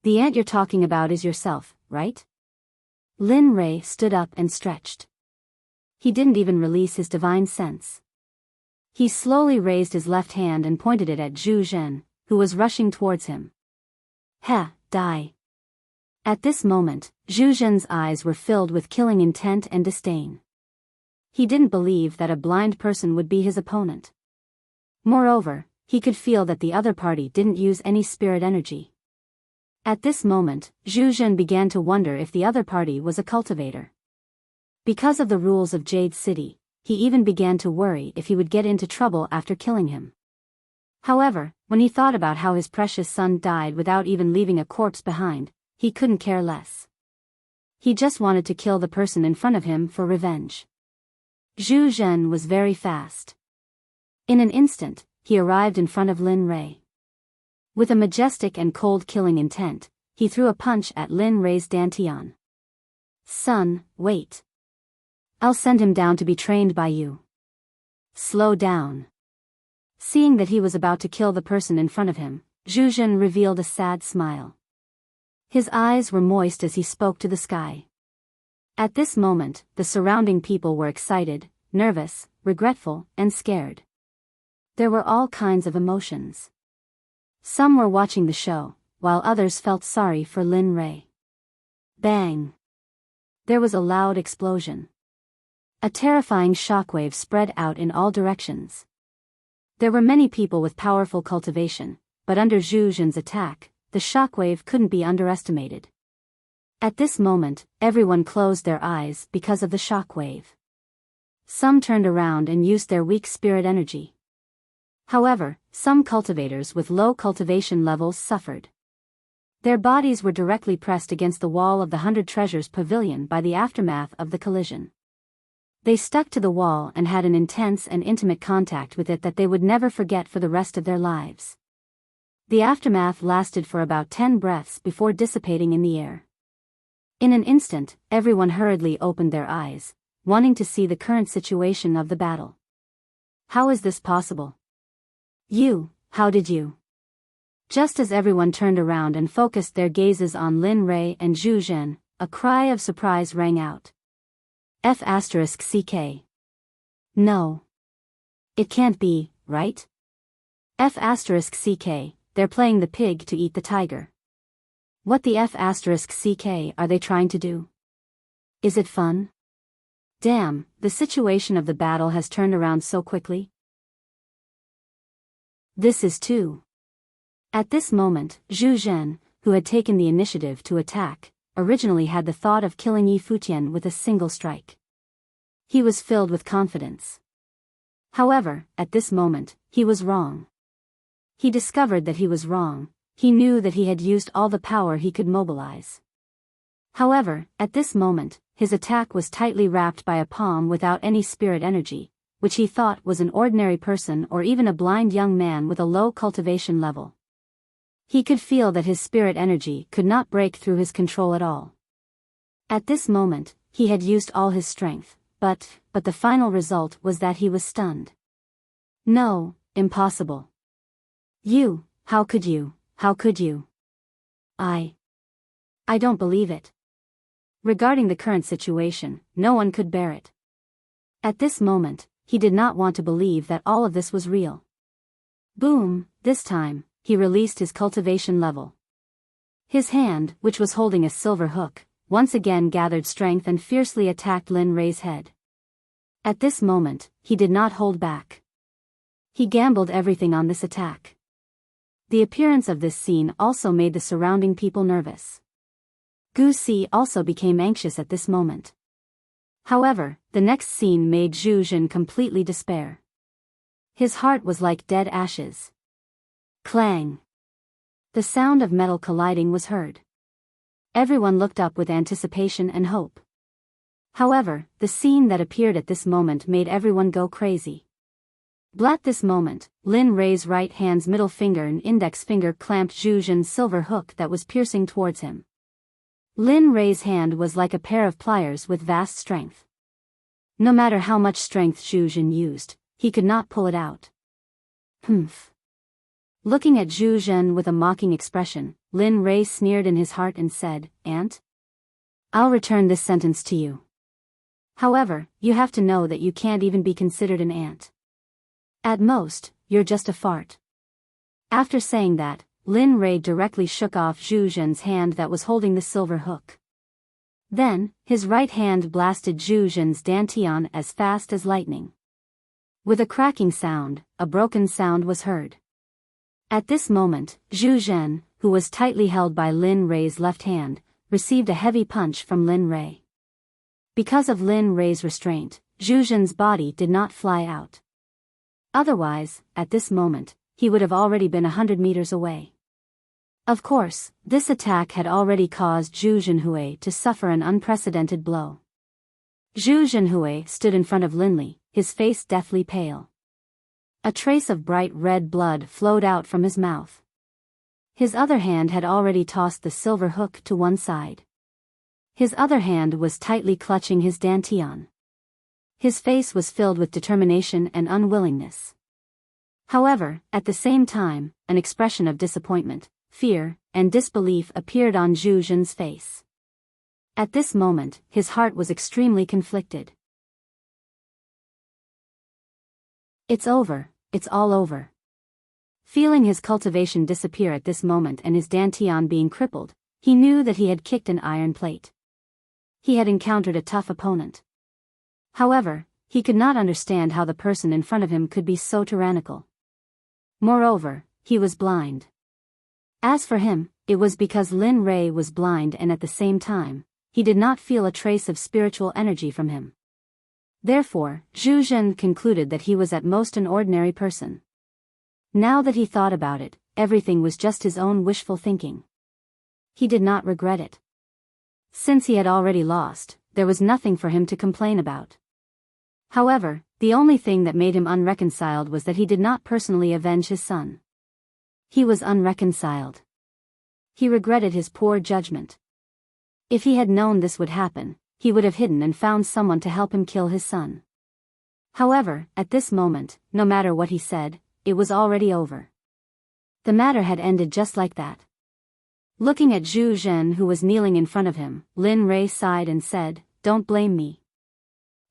The ant you're talking about is yourself, right? Lin Ray stood up and stretched. He didn't even release his divine sense. He slowly raised his left hand and pointed it at Zhu Zhen, who was rushing towards him. "Heh, die." At this moment, Zhu Zhen's eyes were filled with killing intent and disdain. He didn't believe that a blind person would be his opponent. Moreover, he could feel that the other party didn't use any spirit energy. At this moment, Zhu Zhen began to wonder if the other party was a cultivator. Because of the rules of Jade City, he even began to worry if he would get into trouble after killing him. However, when he thought about how his precious son died without even leaving a corpse behind, he couldn't care less. He just wanted to kill the person in front of him for revenge. Zhu Zhen was very fast. In an instant, he arrived in front of Lin Ray. With a majestic and cold killing intent, he threw a punch at Lin Ray's dantian. "Son, wait. I'll send him down to be trained by you. Slow down." Seeing that he was about to kill the person in front of him, Zhu Zhen revealed a sad smile. His eyes were moist as he spoke to the sky. At this moment, the surrounding people were excited, nervous, regretful, and scared. There were all kinds of emotions. Some were watching the show, while others felt sorry for Lin Ray. Bang! There was a loud explosion. A terrifying shockwave spread out in all directions. There were many people with powerful cultivation, but under Zhu Zhen's attack, the shockwave couldn't be underestimated. At this moment, everyone closed their eyes because of the shockwave. Some turned around and used their weak spirit energy. However, some cultivators with low cultivation levels suffered. Their bodies were directly pressed against the wall of the 100 Treasures Pavilion by the aftermath of the collision. They stuck to the wall and had an intense and intimate contact with it that they would never forget for the rest of their lives. The aftermath lasted for about 10 breaths before dissipating in the air. In an instant, everyone hurriedly opened their eyes, wanting to see the current situation of the battle. How is this possible? How did you? Just as everyone turned around and focused their gazes on Lin Ray and Zhu Zhen, a cry of surprise rang out. F***CK. No. It can't be, right? F***CK, they're playing the pig to eat the tiger. What the F***CK are they trying to do? Is it fun? Damn, the situation of the battle has turned around so quickly. This is too. At this moment, Zhu Zhen, who had taken the initiative to attack, originally had the thought of killing Yi Futian with a single strike. He was filled with confidence. However, at this moment, he was wrong. He discovered that he was wrong. He knew that he had used all the power he could mobilize. However, at this moment, his attack was tightly wrapped by a palm without any spirit energy, which he thought was an ordinary person or even a blind young man with a low cultivation level. He could feel that his spirit energy could not break through his control at all. At this moment, he had used all his strength, but the final result was that he was stunned. No, impossible. How could you? How could you? I don't believe it. Regarding the current situation, no one could bear it. At this moment, he did not want to believe that all of this was real. Boom, this time, he released his cultivation level. His hand, which was holding a silver hook, once again gathered strength and fiercely attacked Lin Ray's head. At this moment, he did not hold back. He gambled everything on this attack. The appearance of this scene also made the surrounding people nervous. Gu Si also became anxious at this moment. However, the next scene made Zhu Zhen completely despair. His heart was like dead ashes. Clang! The sound of metal colliding was heard. Everyone looked up with anticipation and hope. However, the scene that appeared at this moment made everyone go crazy. At this moment, Lin Ray's right hand's middle finger and index finger clamped Zhu Zhen's silver hook that was piercing towards him. Lin Ray's hand was like a pair of pliers with vast strength. No matter how much strength Zhu Zhen used, he could not pull it out. Humph. Looking at Zhu Zhen with a mocking expression, Lin Rei sneered in his heart and said, "Ant? I'll return this sentence to you. However, you have to know that you can't even be considered an ant. At most, you're just a fart." After saying that, Lin Rei directly shook off Zhu Zhen's hand that was holding the silver hook. Then, his right hand blasted Zhu Zhen's dantian as fast as lightning. With a cracking sound, a broken sound was heard. At this moment, Zhu Zhen, who was tightly held by Lin Rei's left hand, received a heavy punch from Lin Rei. Because of Lin Rei's restraint, Zhu Zhen's body did not fly out. Otherwise, at this moment, he would have already been 100 meters away. Of course, this attack had already caused Zhu Zhenhui to suffer an unprecedented blow. Zhu Zhenhui stood in front of Linli, his face deathly pale. A trace of bright red blood flowed out from his mouth. His other hand had already tossed the silver hook to one side. His other hand was tightly clutching his dantian. His face was filled with determination and unwillingness. However, at the same time, an expression of disappointment, fear, and disbelief appeared on Zhu Zhen's face. At this moment, his heart was extremely conflicted. It's over, it's all over. Feeling his cultivation disappear at this moment and his dantian being crippled, he knew that he had kicked an iron plate. He had encountered a tough opponent. However, he could not understand how the person in front of him could be so tyrannical. Moreover, he was blind. As for him, it was because Lin Rei was blind and at the same time, he did not feel a trace of spiritual energy from him. Therefore, Zhu Zhen concluded that he was at most an ordinary person. Now that he thought about it, everything was just his own wishful thinking. He did not regret it. Since he had already lost, there was nothing for him to complain about. However, the only thing that made him unreconciled was that he did not personally avenge his son. He was unreconciled. He regretted his poor judgment. If he had known this would happen, he would have hidden and found someone to help him kill his son. However, at this moment, no matter what he said, it was already over. The matter had ended just like that. Looking at Zhu Zhen who was kneeling in front of him, Lin Rei sighed and said, "Don't blame me.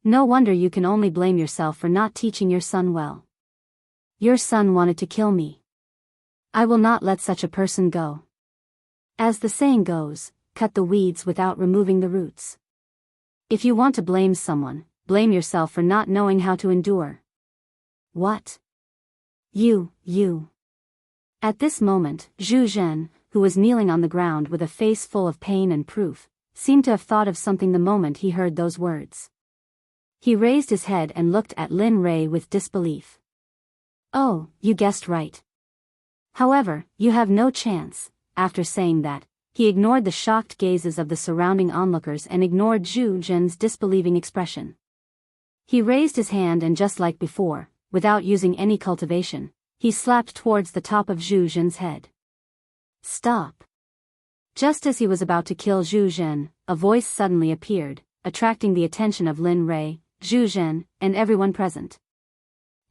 No wonder you can only blame yourself for not teaching your son well. Your son wanted to kill me. I will not let such a person go. As the saying goes, cut the weeds without removing the roots. If you want to blame someone, blame yourself for not knowing how to endure." "What? You. At this moment, Zhu Zhen, who was kneeling on the ground with a face full of pain and proof, seemed to have thought of something the moment he heard those words. He raised his head and looked at Lin Rei with disbelief. "Oh, you guessed right. However, you have no chance." After saying that, he ignored the shocked gazes of the surrounding onlookers and ignored Zhu Zhen's disbelieving expression. He raised his hand and just like before, without using any cultivation, he slapped towards the top of Zhu Zhen's head. "Stop." Just as he was about to kill Zhu Zhen, a voice suddenly appeared, attracting the attention of Lin Rei, Zhu Zhen, and everyone present.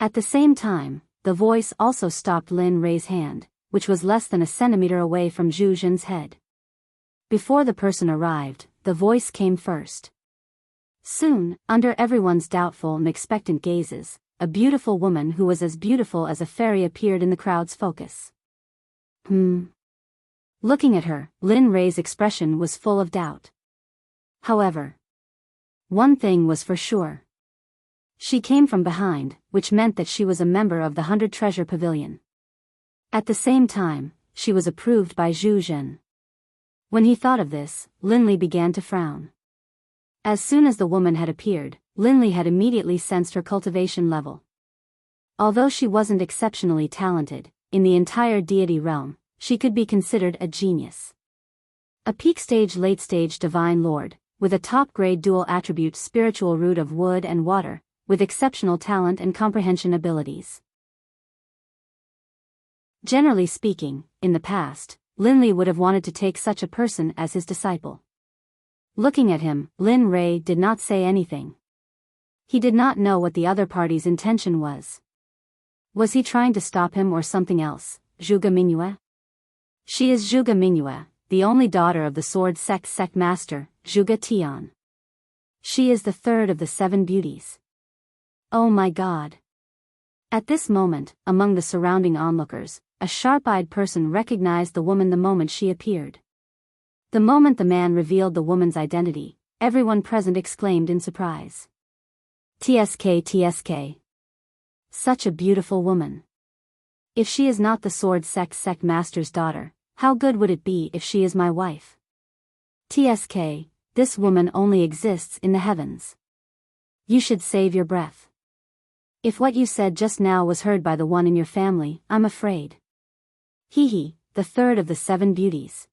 At the same time, the voice also stopped Lin Rei's hand, which was less than a centimeter away from Zhu Zhen's head. Before the person arrived, the voice came first. Soon, under everyone's doubtful and expectant gazes, a beautiful woman who was as beautiful as a fairy appeared in the crowd's focus. Looking at her, Lin Rei's expression was full of doubt. However, one thing was for sure. She came from behind, which meant that she was a member of the 100 Treasure Pavilion. At the same time, she was approved by Zhu Zhen. When he thought of this, Linli began to frown. As soon as the woman had appeared, Linli had immediately sensed her cultivation level. Although she wasn't exceptionally talented, in the entire deity realm, she could be considered a genius. A peak stage late stage divine lord, with a top-grade dual attribute spiritual root of wood and water, with exceptional talent and comprehension abilities. Generally speaking, in the past, Linli would have wanted to take such a person as his disciple. Looking at him, Lin Rei did not say anything. He did not know what the other party's intention was. Was he trying to stop him or something else? Zhuge Mingyue? She is Zhuge Mingyue, the only daughter of the Sword Sect master, Zhuge Tian. She is the third of the 7 beauties. Oh my God. At this moment, among the surrounding onlookers, a sharp-eyed person recognized the woman the moment she appeared. The moment the man revealed the woman's identity, everyone present exclaimed in surprise. TSK TSK. Such a beautiful woman. If she is not the Sword Sect master's daughter, how good would it be if she is my wife? TSK, this woman only exists in the heavens. You should save your breath. If what you said just now was heard by the one in your family, I'm afraid. Hee, the third of the 7 beauties.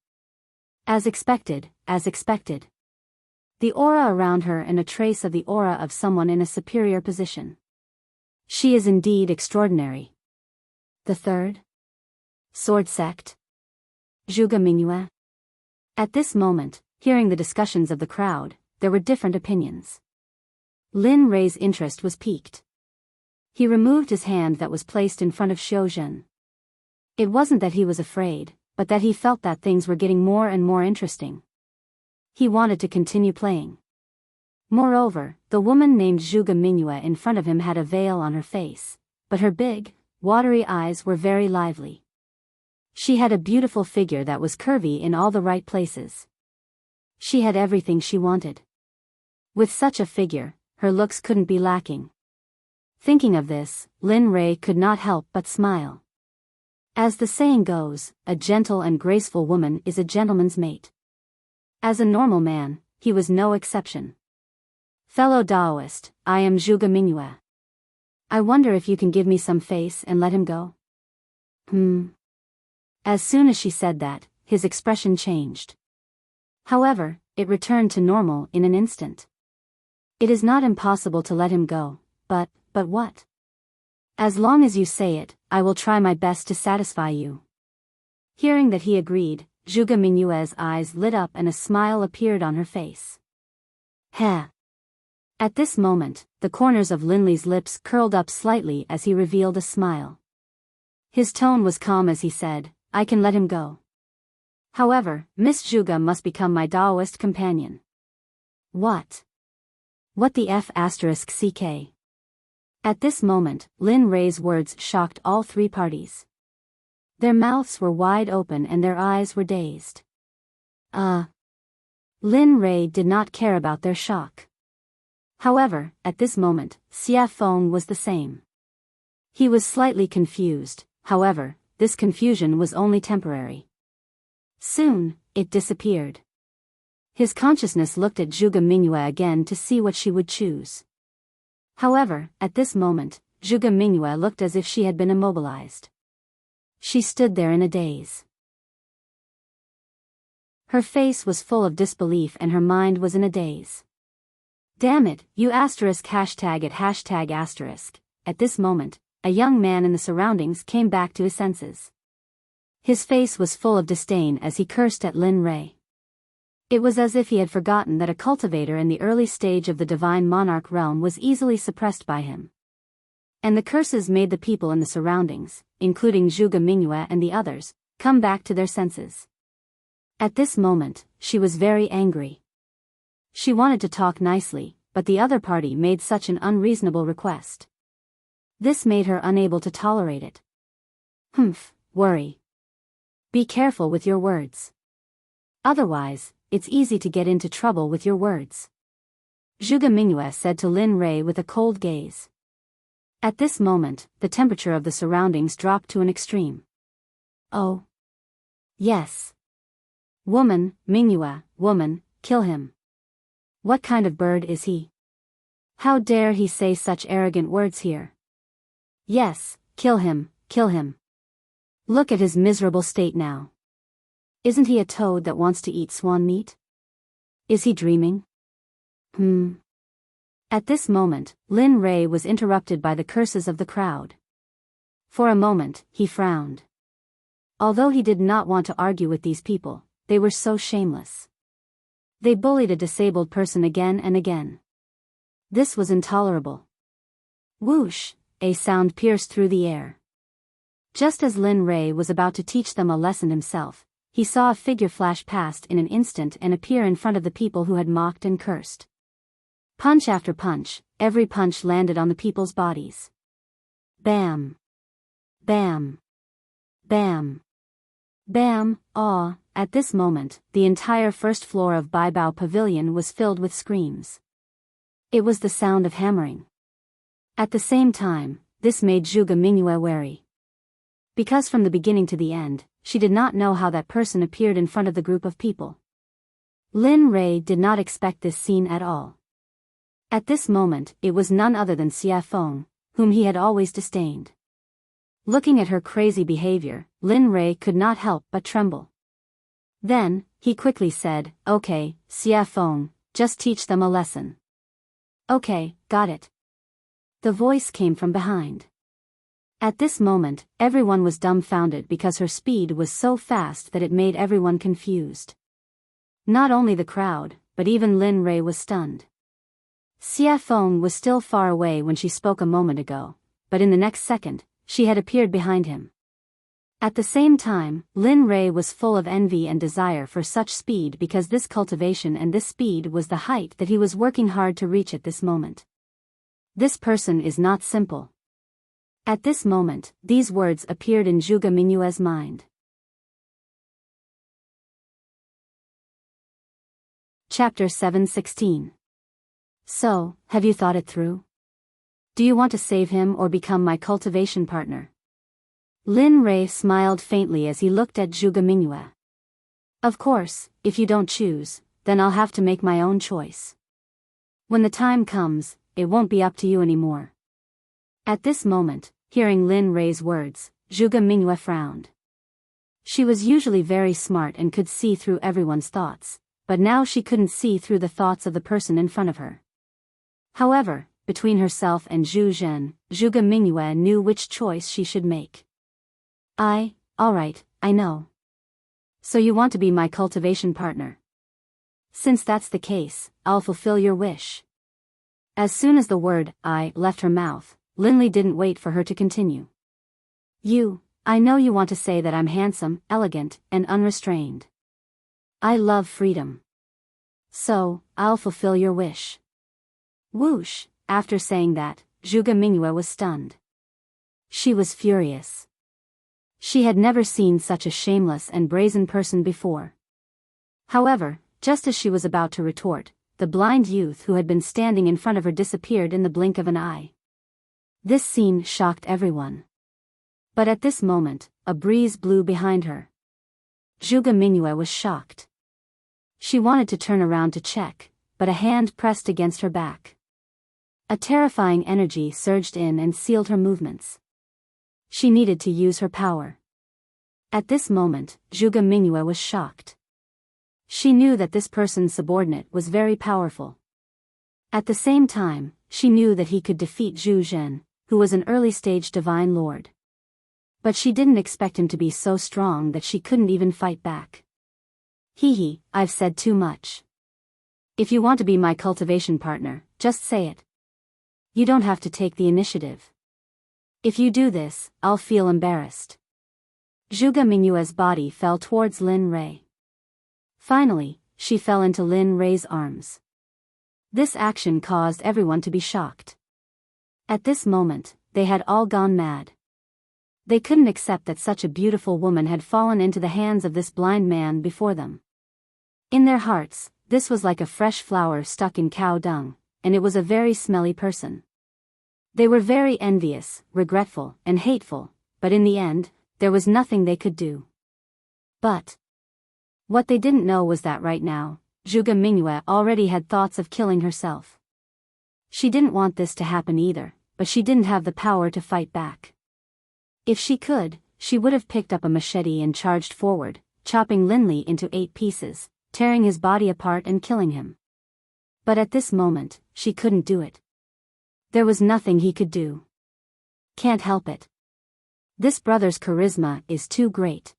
As expected, as expected. The aura around her and a trace of the aura of someone in a superior position. She is indeed extraordinary. The third? Sword Sect? Zhuge Mingyue? At this moment, hearing the discussions of the crowd, there were different opinions. Lin Rei's interest was piqued. He removed his hand that was placed in front of Xiuzhen. It wasn't that he was afraid, but that he felt that things were getting more and more interesting. He wanted to continue playing. Moreover, the woman named Zhuge Mingyue in front of him had a veil on her face, but her big, watery eyes were very lively. She had a beautiful figure that was curvy in all the right places. She had everything she wanted. With such a figure, her looks couldn't be lacking. Thinking of this, Lin Rei could not help but smile. As the saying goes, a gentle and graceful woman is a gentleman's mate. As a normal man, he was no exception. Fellow Taoist, I am Zhuge Mingyue. I wonder if you can give me some face and let him go? As soon as she said that, his expression changed. However, it returned to normal in an instant. It is not impossible to let him go, but what? As long as you say it, I will try my best to satisfy you. Hearing that he agreed, Zhuge Mingyue's eyes lit up and a smile appeared on her face. Heh. At this moment, the corners of Lin Li's lips curled up slightly as he revealed a smile. His tone was calm as he said, I can let him go. However, Miss Zhuge must become my Taoist companion. What? What the F***ck? At this moment, Lin Rei's words shocked all 3 parties. Their mouths were wide open and their eyes were dazed. Lin Rei did not care about their shock. However, at this moment, Xia Feng was the same. He was slightly confused, however, this confusion was only temporary. Soon, it disappeared. His consciousness looked at Zhuge Mingyue again to see what she would choose. However, at this moment, Zhuge Mingyue looked as if she had been immobilized. She stood there in a daze. Her face was full of disbelief and her mind was in a daze. Damn it, you asterisk hashtag it hashtag asterisk. At this moment, a young man in the surroundings came back to his senses. His face was full of disdain as he cursed at Lin Rei. It was as if he had forgotten that a cultivator in the early stage of the divine monarch realm was easily suppressed by him. And the curses made the people in the surroundings, including Zhuge Mingyue and the others, come back to their senses. At this moment, she was very angry. She wanted to talk nicely, but the other party made such an unreasonable request. This made her unable to tolerate it. Worry. Be careful with your words. Otherwise, it's easy to get into trouble with your words. Zhuge Mingyue said to Lin Rei with a cold gaze. At this moment, the temperature of the surroundings dropped to an extreme. Oh. Yes. Woman, Mingyue, woman, kill him. What kind of bird is he? How dare he say such arrogant words here? Yes, kill him, kill him. Look at his miserable state now. Isn't he a toad that wants to eat swan meat? Is he dreaming? At this moment, Lin Rei was interrupted by the curses of the crowd. For a moment, he frowned. Although he did not want to argue with these people, they were so shameless. They bullied a disabled person again and again. This was intolerable. Whoosh, a sound pierced through the air. Just as Lin Rei was about to teach them a lesson himself, he saw a figure flash past in an instant and appear in front of the people who had mocked and cursed. Punch after punch, every punch landed on the people's bodies. Bam! Bam! Bam! Bam! Aw! At this moment, the entire first floor of Baibao Pavilion was filled with screams. It was the sound of hammering. At the same time, this made Zhuge Mingyue wary. Because from the beginning to the end, she did not know how that person appeared in front of the group of people. Lin Rei did not expect this scene at all. At this moment, it was none other than Xie Feng, whom he had always disdained. Looking at her crazy behavior, Lin Rei could not help but tremble. Then, he quickly said, "Okay, Xie Feng, just teach them a lesson." "Okay, got it." The voice came from behind. At this moment, everyone was dumbfounded because her speed was so fast that it made everyone confused. Not only the crowd, but even Lin Rei was stunned. Xie Feng was still far away when she spoke a moment ago, but in the next second, she had appeared behind him. At the same time, Lin Rei was full of envy and desire for such speed because this cultivation and this speed was the height that he was working hard to reach at this moment. This person is not simple. At this moment, these words appeared in Zhuge Mingyue's mind. Chapter 7:16. So, have you thought it through? Do you want to save him or become my cultivation partner? Lin Rei smiled faintly as he looked at Zhuge Mingyue. Of course, if you don't choose, then I'll have to make my own choice. When the time comes, it won't be up to you anymore. At this moment, hearing Lin Rei's words, Zhuge Mingyue frowned. She was usually very smart and could see through everyone's thoughts, but now she couldn't see through the thoughts of the person in front of her. However, between herself and Zhu Zhen, Zhuge Mingyue knew which choice she should make. Alright, I know. So you want to be my cultivation partner? Since that's the case, I'll fulfill your wish. As soon as the word "I" left her mouth, Linley didn't wait for her to continue. I know you want to say that I'm handsome, elegant, and unrestrained. I love freedom. So, I'll fulfill your wish. Whoosh, after saying that, Zhuge Mingyue was stunned. She was furious. She had never seen such a shameless and brazen person before. However, just as she was about to retort, the blind youth who had been standing in front of her disappeared in the blink of an eye. This scene shocked everyone. But at this moment, a breeze blew behind her. Zhuge Mingyue was shocked. She wanted to turn around to check, but a hand pressed against her back. A terrifying energy surged in and sealed her movements. She needed to use her power. At this moment, Zhuge Mingyue was shocked. She knew that this person's subordinate was very powerful. At the same time, she knew that he could defeat Zhu Zhen, who was an early-stage divine lord. But she didn't expect him to be so strong that she couldn't even fight back. I've said too much. If you want to be my cultivation partner, just say it. You don't have to take the initiative. If you do this, I'll feel embarrassed. Zhuge Mingyue's body fell towards Lin Rei. Finally, she fell into Lin Rei's arms. This action caused everyone to be shocked. At this moment, they had all gone mad. They couldn't accept that such a beautiful woman had fallen into the hands of this blind man before them. In their hearts, this was like a fresh flower stuck in cow dung, and it was a very smelly person. They were very envious, regretful, and hateful, but in the end, there was nothing they could do. But what they didn't know was that right now, Zhuge Mingyue already had thoughts of killing herself. She didn't want this to happen either, but she didn't have the power to fight back. If she could, she would have picked up a machete and charged forward, chopping Linley into 8 pieces, tearing his body apart and killing him. But at this moment, she couldn't do it. There was nothing he could do. Can't help it. This brother's charisma is too great.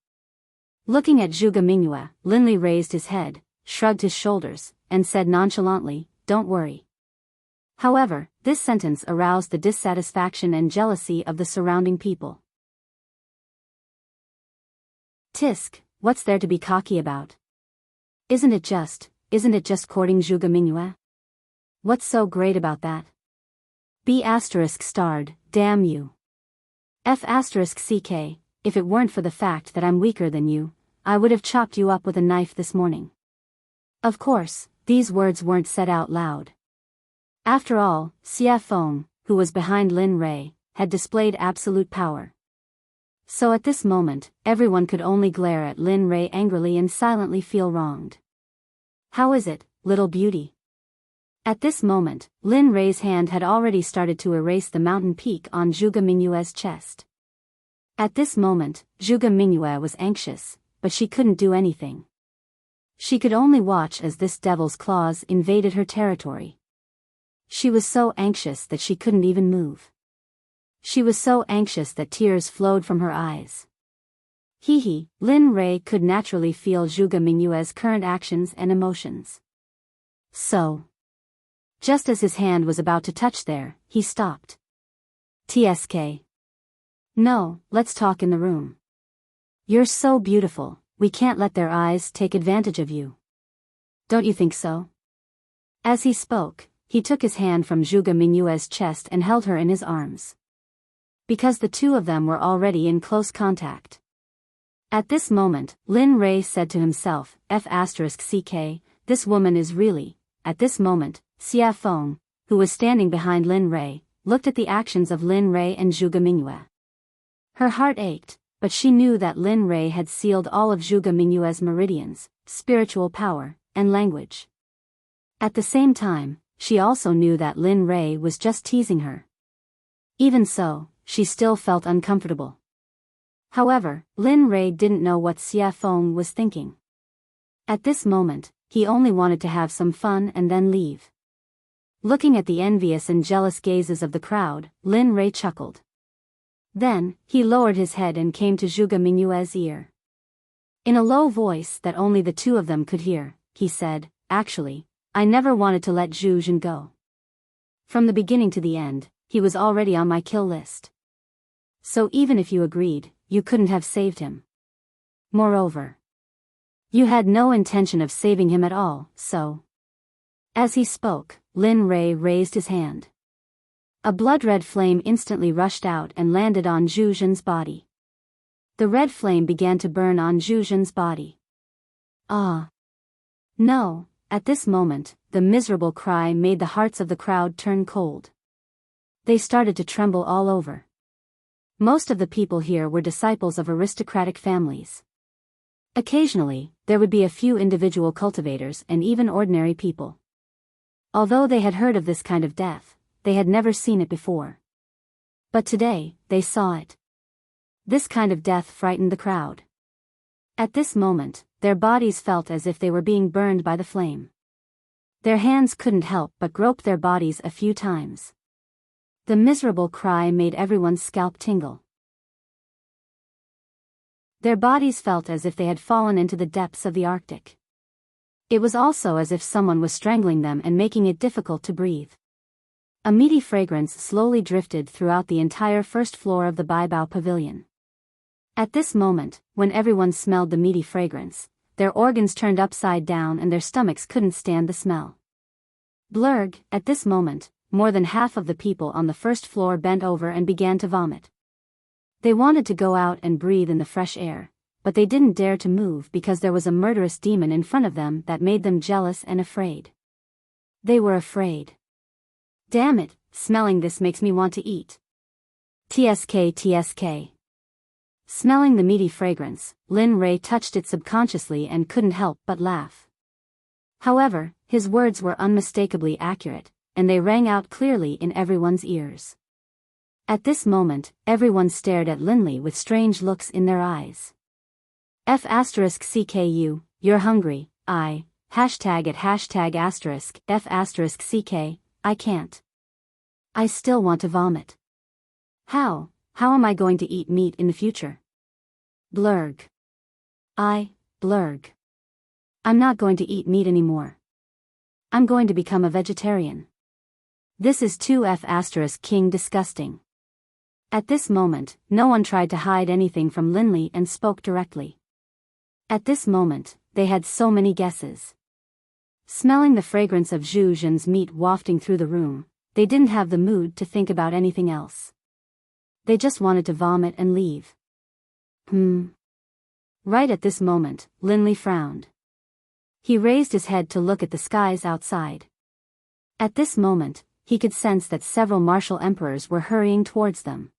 Looking at Zhuge Mingyue, Linley raised his head, shrugged his shoulders, and said nonchalantly, "Don't worry. However, this sentence aroused the dissatisfaction and jealousy of the surrounding people. Tisk, what's there to be cocky about? Isn't it just courting Zhuge Mingyue? What's so great about that? B** starred, damn you. F***ck, if it weren't for the fact that I'm weaker than you, I would have chopped you up with a knife this morning. Of course, these words weren't said out loud. After all, Xie Feng, who was behind Lin Rei, had displayed absolute power. So at this moment, everyone could only glare at Lin Rei angrily and silently feel wronged. How is it, little beauty? At this moment, Lin Rei's hand had already started to erase the mountain peak on Zhuge Mingyue's chest. At this moment, Zhuge Mingyue was anxious, but she couldn't do anything. She could only watch as this devil's claws invaded her territory. She was so anxious that she couldn't even move. She was so anxious that tears flowed from her eyes. Lin Rei could naturally feel Zhuge Mingyue's current actions and emotions. So, just as his hand was about to touch there, he stopped. Tsk. No, let's talk in the room. You're so beautiful, we can't let their eyes take advantage of you. Don't you think so? As he spoke, he took his hand from Zhuge Mingyue's chest and held her in his arms. Because the two of them were already in close contact. At this moment, Lin Rei said to himself, F***ck, this woman is really, at this moment, Xie Feng, who was standing behind Lin Rei, looked at the actions of Lin Rei and Zhuge Mingyue. Her heart ached, but she knew that Lin Rei had sealed all of Zhuge Mingyue's meridians, spiritual power, and language. At the same time, she also knew that Lin Rei was just teasing her. Even so, she still felt uncomfortable. However, Lin Rei didn't know what Xie Feng was thinking. At this moment, he only wanted to have some fun and then leave. Looking at the envious and jealous gazes of the crowd, Lin Rei chuckled. Then, he lowered his head and came to Zhuge Mingyue's ear. In a low voice that only the two of them could hear, he said, Actually, I never wanted to let Zhu Jun go. From the beginning to the end, he was already on my kill list. So even if you agreed, you couldn't have saved him. Moreover, you had no intention of saving him at all, so. As he spoke, Lin Rei raised his hand. A blood-red flame instantly rushed out and landed on Zhu Jun's body. The red flame began to burn on Zhu Jun's body. Ah! No! At this moment, the miserable cry made the hearts of the crowd turn cold. They started to tremble all over. Most of the people here were disciples of aristocratic families. Occasionally, there would be a few individual cultivators and even ordinary people. Although they had heard of this kind of death, they had never seen it before. But today, they saw it. This kind of death frightened the crowd. At this moment, their bodies felt as if they were being burned by the flame. Their hands couldn't help but grope their bodies a few times. The miserable cry made everyone's scalp tingle. Their bodies felt as if they had fallen into the depths of the Arctic. It was also as if someone was strangling them and making it difficult to breathe. A meaty fragrance slowly drifted throughout the entire first floor of the Baibao Pavilion. At this moment, when everyone smelled the meaty fragrance, their organs turned upside down and their stomachs couldn't stand the smell. Blurg, at this moment, more than half of the people on the first floor bent over and began to vomit. They wanted to go out and breathe in the fresh air, but they didn't dare to move because there was a murderous demon in front of them that made them jealous and afraid. They were afraid. Damn it, smelling this makes me want to eat. Tsk. Smelling the meaty fragrance, Lin Rei touched it subconsciously and couldn't help but laugh. However, his words were unmistakably accurate, and they rang out clearly in everyone's ears. At this moment, everyone stared at Linley with strange looks in their eyes. F***CKU, you're hungry, hashtag F***CK, I can't. I still want to vomit. How am I going to eat meat in the future? Blurg. Blurg. I'm not going to eat meat anymore. I'm going to become a vegetarian. This is 2F asterisk king disgusting. At this moment, no one tried to hide anything from Linley and spoke directly. At this moment, they had so many guesses. Smelling the fragrance of Zhu Zhen's meat wafting through the room, they didn't have the mood to think about anything else. They just wanted to vomit and leave. Right at this moment, Linley frowned. He raised his head to look at the skies outside. At this moment, he could sense that several martial emperors were hurrying towards them.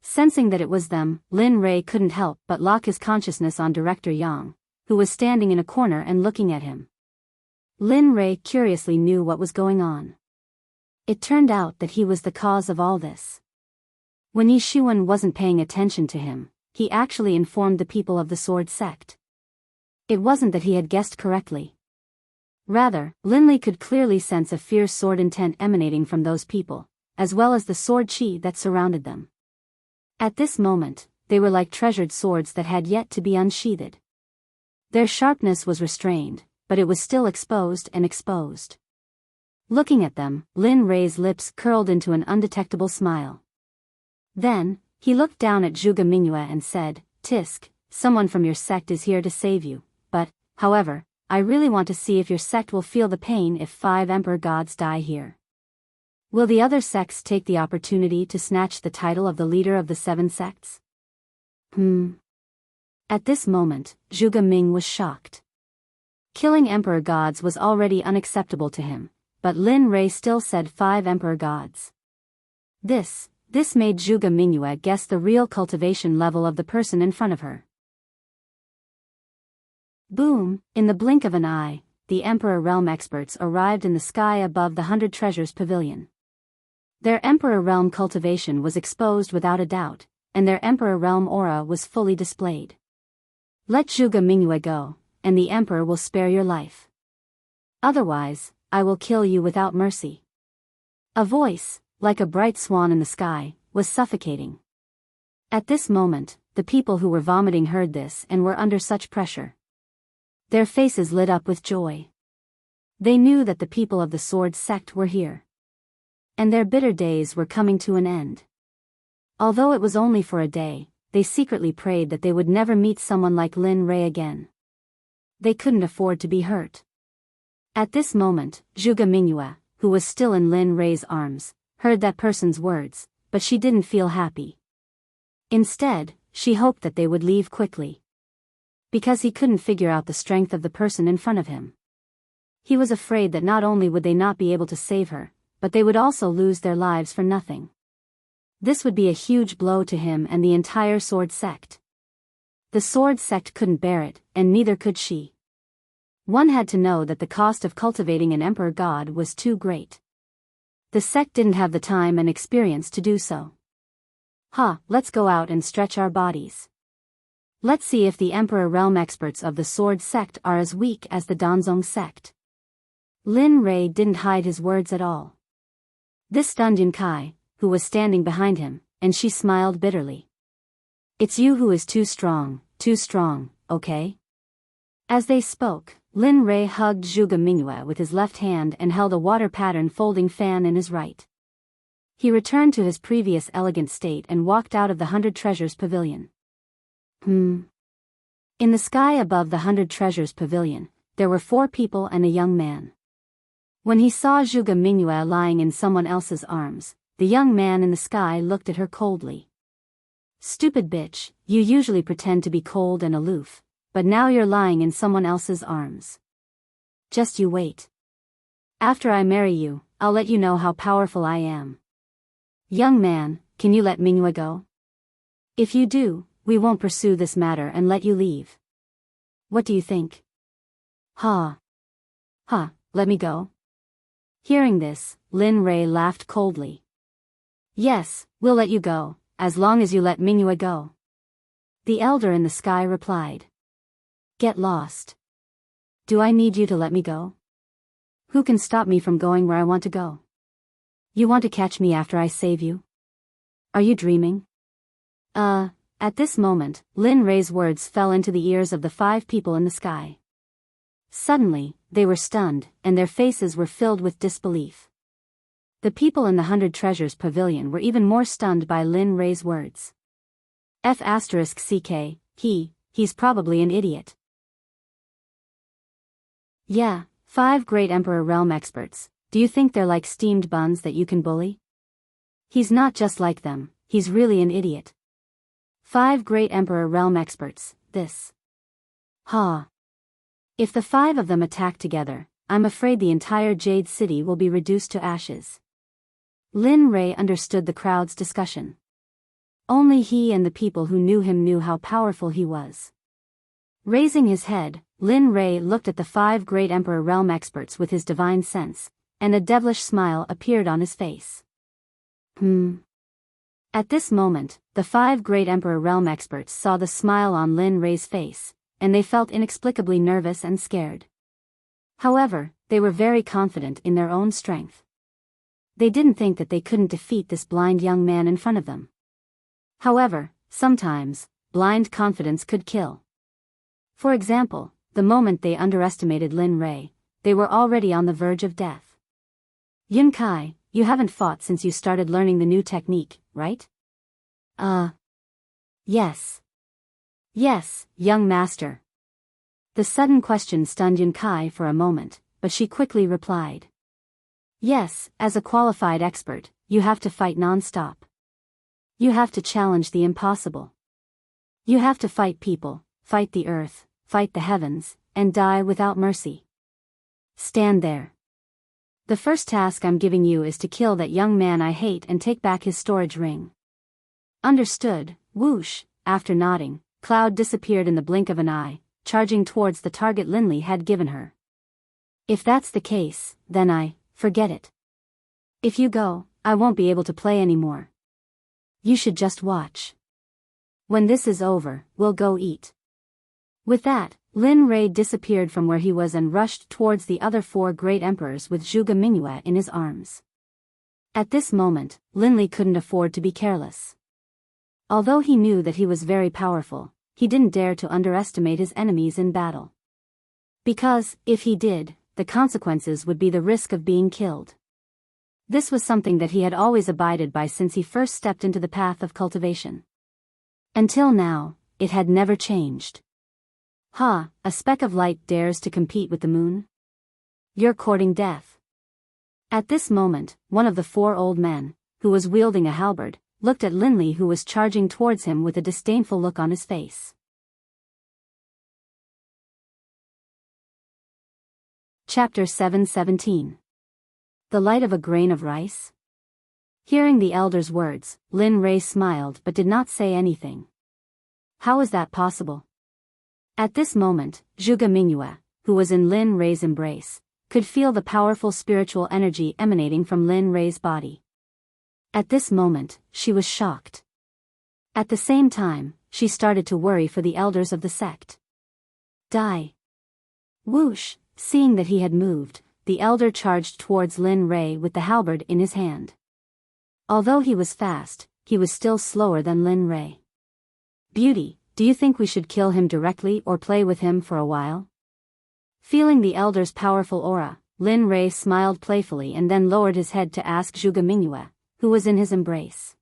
Sensing that it was them, Lin Rei couldn't help but lock his consciousness on Director Yang, who was standing in a corner and looking at him. Lin Rei curiously knew what was going on. It turned out that he was the cause of all this. When Yi Xuan wasn't paying attention to him, he actually informed the people of the Sword Sect. It wasn't that he had guessed correctly. Rather, Linley could clearly sense a fierce sword intent emanating from those people, as well as the sword chi that surrounded them. At this moment, they were like treasured swords that had yet to be unsheathed. Their sharpness was restrained, but it was still exposed and exposed. Looking at them, Lin Rei's lips curled into an undetectable smile. Then, he looked down at Zhuge Mingyue and said, "Tisk, someone from your sect is here to save you, but, however, I really want to see if your sect will feel the pain if 5 emperor gods die here. Will the other sects take the opportunity to snatch the title of the leader of the 7 sects?" At this moment, Zhuge Ming was shocked. Killing emperor gods was already unacceptable to him, but Lin Rei still said 5 emperor gods. This made Zhuge Mingyue guess the real cultivation level of the person in front of her. Boom! In the blink of an eye, the Emperor Realm experts arrived in the sky above the 100 Treasures Pavilion. Their Emperor Realm cultivation was exposed without a doubt, and their Emperor Realm aura was fully displayed. Let Zhuge Mingyue go, and the Emperor will spare your life. Otherwise, I will kill you without mercy. A voice, like a bright swan in the sky, was suffocating. At this moment, the people who were vomiting heard this and were under such pressure. Their faces lit up with joy. They knew that the people of the Sword Sect were here. And their bitter days were coming to an end. Although it was only for a day, they secretly prayed that they would never meet someone like Lin Rei again. They couldn't afford to be hurt. At this moment, Zhuge Mingyue, who was still in Lin Rei's arms, heard that person's words, but she didn't feel happy. Instead, she hoped that they would leave quickly. Because he couldn't figure out the strength of the person in front of him. He was afraid that not only would they not be able to save her, but they would also lose their lives for nothing. This would be a huge blow to him and the entire Sword Sect. The Sword Sect couldn't bear it, and neither could she. One had to know that the cost of cultivating an emperor god was too great. The sect didn't have the time and experience to do so. Let's go out and stretch our bodies. Let's see if the Emperor Realm experts of the Sword Sect are as weak as the Danzong Sect. Lin Rei didn't hide his words at all. This stunned Yun Kai, who was standing behind him, and she smiled bitterly. "It's you who is too strong, okay?" As they spoke, Lin Rei hugged Zhuge Mingyue with his left hand and held a water pattern folding fan in his right. He returned to his previous elegant state and walked out of the 100 Treasures Pavilion. In the sky above the 100 Treasures Pavilion, there were 4 people and a young man. When he saw Zhuge Mingyue lying in someone else's arms, the young man in the sky looked at her coldly. "Stupid bitch, you usually pretend to be cold and aloof, but now you're lying in someone else's arms. Just you wait. After I marry you, I'll let you know how powerful I am. Young man, can you let Mingyue go? If you do, we won't pursue this matter and let you leave. What do you think?" Let me go?" Hearing this, Lin Rei laughed coldly. "Yes, we'll let you go, as long as you let Mingyue go." The elder in the sky replied. "Get lost. Do I need you to let me go? Who can stop me from going where I want to go? You want to catch me after I save you? Are you dreaming?" At this moment, Lin Rei's words fell into the ears of the 5 people in the sky. Suddenly, they were stunned, and their faces were filled with disbelief. The people in the 100 Treasures Pavilion were even more stunned by Lin Rei's words. F***ck, he's probably an idiot. Yeah, 5 great Emperor Realm experts, do you think they're like steamed buns that you can bully? He's not just like them, he's really an idiot. 5 great Emperor Realm experts, this. If the 5 of them attack together, I'm afraid the entire Jade City will be reduced to ashes. Lin Rei understood the crowd's discussion. Only he and the people who knew him knew how powerful he was. Raising his head, Lin Rei looked at the 5 great Emperor Realm experts with his divine sense, and a devilish smile appeared on his face. At this moment, the 5 great Emperor Realm experts saw the smile on Lin Rei's face, and they felt inexplicably nervous and scared. However, they were very confident in their own strength. They didn't think that they couldn't defeat this blind young man in front of them. However, sometimes, blind confidence could kill. For example, the moment they underestimated Lin Rei, they were already on the verge of death. Yun Kai, you haven't fought since you started learning the new technique, right? Yes. Yes, young master. The sudden question stunned Yun Kai for a moment, but she quickly replied. Yes, as a qualified expert, you have to fight non-stop. You have to challenge the impossible. You have to fight people, fight the earth, fight the heavens, and die without mercy. Stand there. The first task I'm giving you is to kill that young man I hate and take back his storage ring. Understood. Whoosh. After nodding, Cloud disappeared in the blink of an eye, charging towards the target Linley had given her. If that's the case, then forget it. If you go, I won't be able to play anymore. You should just watch. When this is over, we'll go eat. With that, Lin Rei disappeared from where he was and rushed towards the other 4 great emperors with Zhuge Mingyue in his arms. At this moment, Linley couldn't afford to be careless. Although he knew that he was very powerful, he didn't dare to underestimate his enemies in battle. Because, if he did, the consequences would be the risk of being killed. This was something that he had always abided by since he first stepped into the path of cultivation. Until now, it had never changed. A speck of light dares to compete with the moon? You're courting death. At this moment, one of the 4 old men, who was wielding a halberd, looked at Linley who was charging towards him with a disdainful look on his face. Chapter 7:17. The light of a grain of rice? Hearing the elder's words, Lin Rei smiled but did not say anything. How is that possible? At this moment, Zhuge Mingyue, who was in Lin Rei's embrace, could feel the powerful spiritual energy emanating from Lin Rei's body. At this moment, she was shocked. At the same time, she started to worry for the elders of the sect. Die. Whoosh, seeing that he had moved, the elder charged towards Lin Rei with the halberd in his hand. Although he was fast, he was still slower than Lin Rei. Beauty, do you think we should kill him directly or play with him for a while? Feeling the elder's powerful aura, Lin Rei smiled playfully and then lowered his head to ask Zhuge Mingyue, who was in his embrace.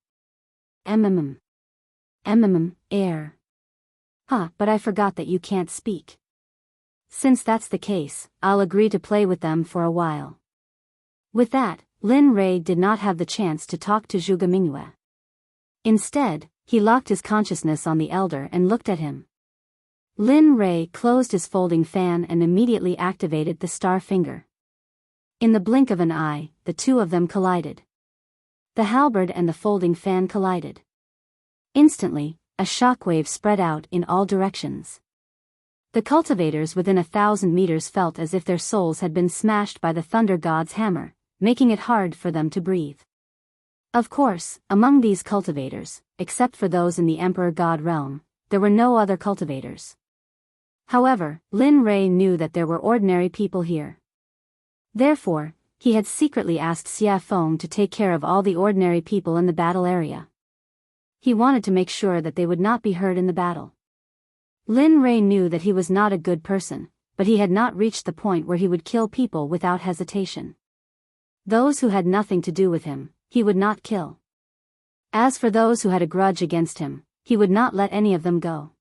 Air. But I forgot that you can't speak. Since that's the case, I'll agree to play with them for a while. With that, Lin Rei did not have the chance to talk to Zhuge Mingyue. Instead, he locked his consciousness on the elder and looked at him. Lin Rei closed his folding fan and immediately activated the star finger. In the blink of an eye, the 2 of them collided. The halberd and the folding fan collided. Instantly, a shockwave spread out in all directions. The cultivators within 1,000 meters felt as if their souls had been smashed by the thunder god's hammer, making it hard for them to breathe. Of course, among these cultivators, except for those in the Emperor God realm, there were no other cultivators. However, Lin Rei knew that there were ordinary people here. Therefore, he had secretly asked Xia Feng to take care of all the ordinary people in the battle area. He wanted to make sure that they would not be hurt in the battle. Lin Rei knew that he was not a good person, but he had not reached the point where he would kill people without hesitation. Those who had nothing to do with him, he would not kill. As for those who had a grudge against him, he would not let any of them go.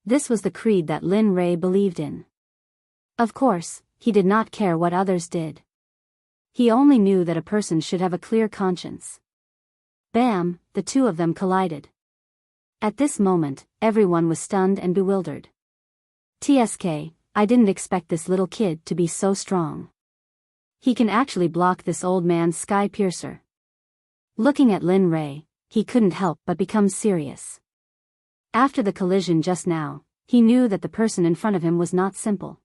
This was the creed that Lin Rei believed in. Of course, he did not care what others did. He only knew that a person should have a clear conscience. Bam, the two of them collided. At this moment, everyone was stunned and bewildered. TSK, I didn't expect this little kid to be so strong. He can actually block this old man's sky piercer. Looking at Lin Rei, he couldn't help but become serious. After the collision just now, he knew that the person in front of him was not simple.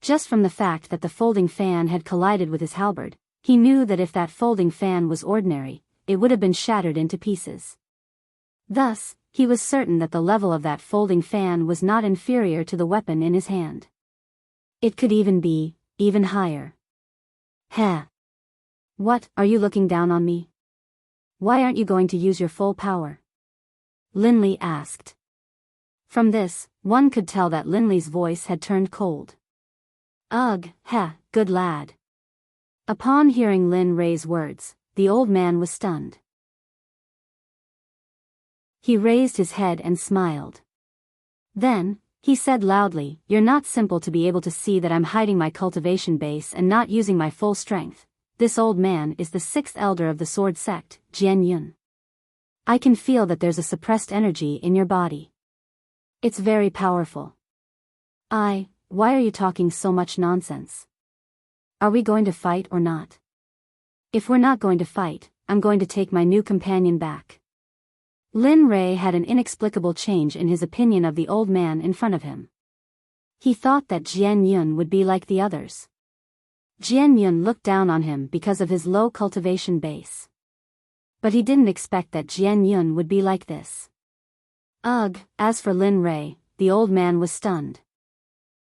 Just from the fact that the folding fan had collided with his halberd, he knew that if that folding fan was ordinary, it would have been shattered into pieces. Thus, he was certain that the level of that folding fan was not inferior to the weapon in his hand. It could even be, even higher. Heh. What, are you looking down on me? Why aren't you going to use your full power? Linley asked. From this, one could tell that Linley's voice had turned cold. Ugh, good lad. Upon hearing Lin Rei's words, the old man was stunned. He raised his head and smiled. Then, he said loudly, "You're not simple to be able to see that I'm hiding my cultivation base and not using my full strength. This old man is the 6th elder of the Sword Sect, Jian Yun. I can feel that there's a suppressed energy in your body. It's very powerful. Why are you talking so much nonsense? Are we going to fight or not? If we're not going to fight, I'm going to take my new companion back." Lin Rei had an inexplicable change in his opinion of the old man in front of him. He thought that Jian Yun would be like the others. Jian Yun looked down on him because of his low cultivation base. But he didn't expect that Jian Yun would be like this. Ugh, as for Lin Rei, the old man was stunned.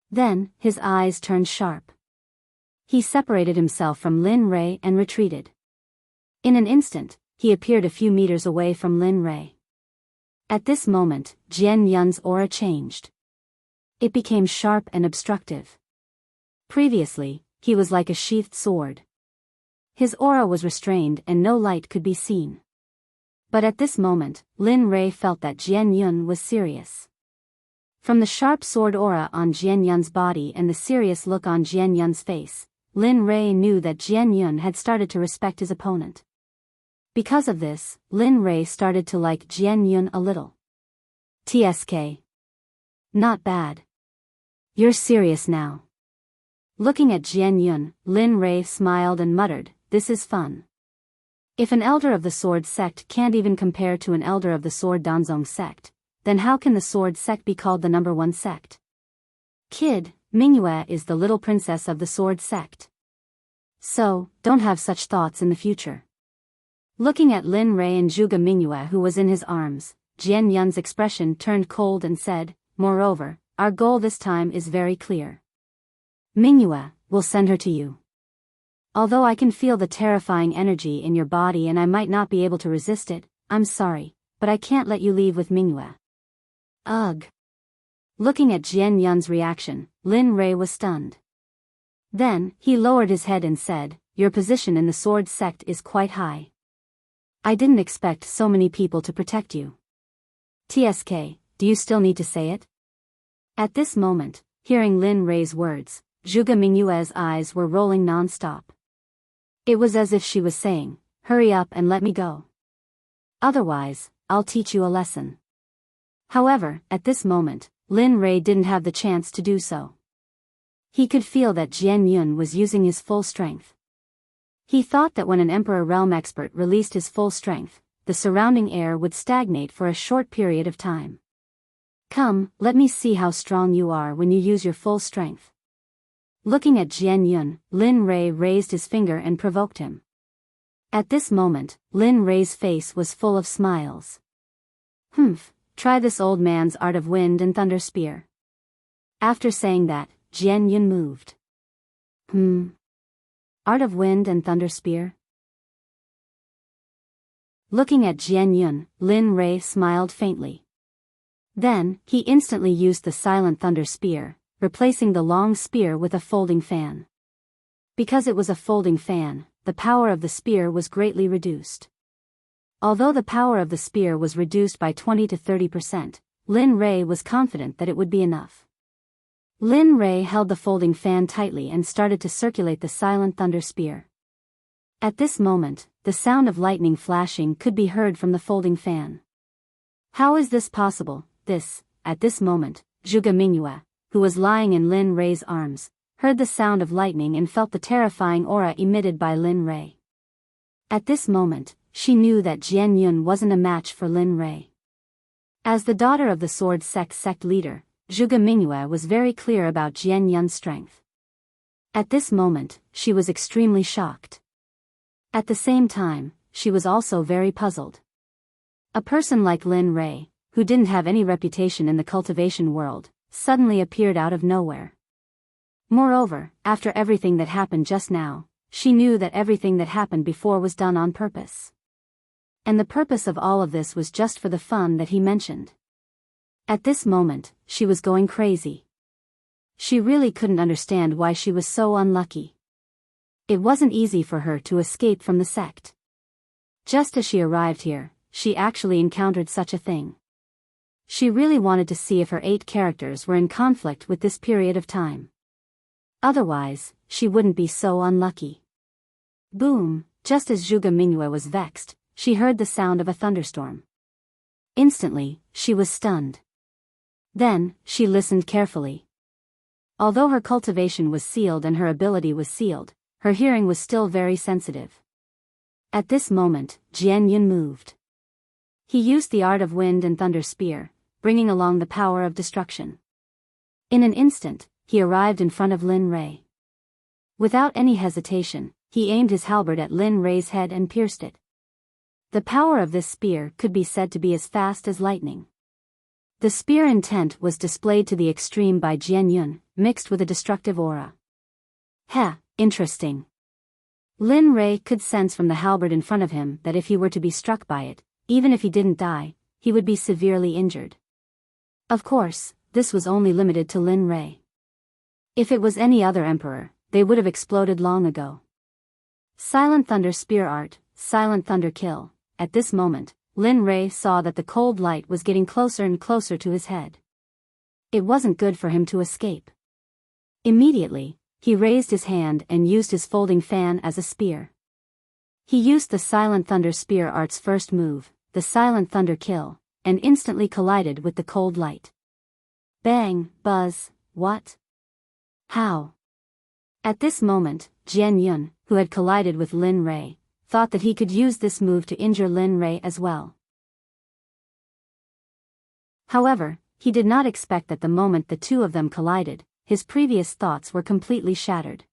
Then, his eyes turned sharp. He separated himself from Lin Rei and retreated. In an instant, he appeared a few meters away from Lin Rei. At this moment, Jian Yun's aura changed. It became sharp and obstructive. Previously, he was like a sheathed sword. His aura was restrained and no light could be seen. But at this moment, Lin Rei felt that Jian Yun was serious. From the sharp sword aura on Jian Yun's body and the serious look on Jian Yun's face, Lin Rei knew that Jian Yun had started to respect his opponent. Because of this, Lin Rei started to like Jian Yun a little. TSK. Not bad. You're serious now. Looking at Jian Yun, Lin Rei smiled and muttered, "This is fun. If an elder of the Sword Sect can't even compare to an elder of the Sword Danzong Sect, then how can the Sword Sect be called the #1 sect? Kid, Mingyue is the little princess of the Sword Sect. So, don't have such thoughts in the future." Looking at Lin Rei and Zhuge Mingyue who was in his arms, Jian Yun's expression turned cold and said, "Moreover, our goal this time is very clear. Mingyue, we'll send her to you. Although I can feel the terrifying energy in your body and I might not be able to resist it, I'm sorry, but I can't let you leave with Mingyue." Ugh. Looking at Jian Yun's reaction, Lin Rei was stunned. Then, he lowered his head and said, "Your position in the Sword Sect is quite high. I didn't expect so many people to protect you. TSK, do you still need to say it?" At this moment, hearing Lin Rei's words, Zhuge Mingyue's eyes were rolling non-stop. It was as if she was saying, "Hurry up and let me go. Otherwise, I'll teach you a lesson." However, at this moment, Lin Rei didn't have the chance to do so. He could feel that Jian Yun was using his full strength. He thought that when an Emperor Realm expert released his full strength, the surrounding air would stagnate for a short period of time. "Come, let me see how strong you are when you use your full strength." Looking at Jian Yun, Lin Rei raised his finger and provoked him. At this moment, Lin Rei's face was full of smiles. Try this old man's Art of Wind and Thunder Spear." After saying that, Jian Yun moved. Art of Wind and Thunder Spear? Looking at Jian Yun, Lin Rei smiled faintly. Then, he instantly used the Silent Thunder Spear, replacing the long spear with a folding fan. Because it was a folding fan, the power of the spear was greatly reduced. Although the power of the spear was reduced by 20 to 30%, Lin Rei was confident that it would be enough. Lin Rei held the folding fan tightly and started to circulate the silent thunder spear. At this moment, the sound of lightning flashing could be heard from the folding fan. How is this possible? At this moment, Zhuge Mingyue, who was lying in Lin Rei's arms, heard the sound of lightning and felt the terrifying aura emitted by Lin Rei. At this moment, she knew that Jian Yun wasn't a match for Lin Rei. As the daughter of the Sword Sect leader, Zhuge Mingyue was very clear about Jian Yun's strength. At this moment, she was extremely shocked. At the same time, she was also very puzzled. A person like Lin Rei, who didn't have any reputation in the cultivation world, suddenly appeared out of nowhere. Moreover, after everything that happened just now, she knew that everything that happened before was done on purpose. And the purpose of all of this was just for the fun that he mentioned. At this moment, she was going crazy. She really couldn't understand why she was so unlucky. It wasn't easy for her to escape from the sect. Just as she arrived here, she actually encountered such a thing. She really wanted to see if her 8 characters were in conflict with this period of time. Otherwise, she wouldn't be so unlucky. Boom! Just as Zhuge Mingyue was vexed, she heard the sound of a thunderstorm. Instantly, she was stunned. Then, she listened carefully. Although her cultivation was sealed and her ability was sealed, her hearing was still very sensitive. At this moment, Jian Yun moved. He used the art of wind and thunder spear, bringing along the power of destruction. In an instant, he arrived in front of Lin Rei. Without any hesitation, he aimed his halberd at Lin Rei's head and pierced it. The power of this spear could be said to be as fast as lightning. The spear intent was displayed to the extreme by Jian Yun, mixed with a destructive aura. Interesting. Lin Rei could sense from the halberd in front of him that if he were to be struck by it, even if he didn't die, he would be severely injured. Of course, this was only limited to Lin Rei. If it was any other emperor, they would have exploded long ago. Silent Thunder Spear Art, Silent Thunder Kill. At this moment, Lin Rei saw that the cold light was getting closer and closer to his head. It wasn't good for him to escape. Immediately, he raised his hand and used his folding fan as a spear. He used the Silent Thunder Spear Art's first move, the Silent Thunder Kill, and instantly collided with the cold light. Bang, buzz, what? How? At this moment, Jian Yun, who had collided with Lin Rei, thought that he could use this move to injure Lin Rei as well. However, he did not expect that the moment the two of them collided, his previous thoughts were completely shattered.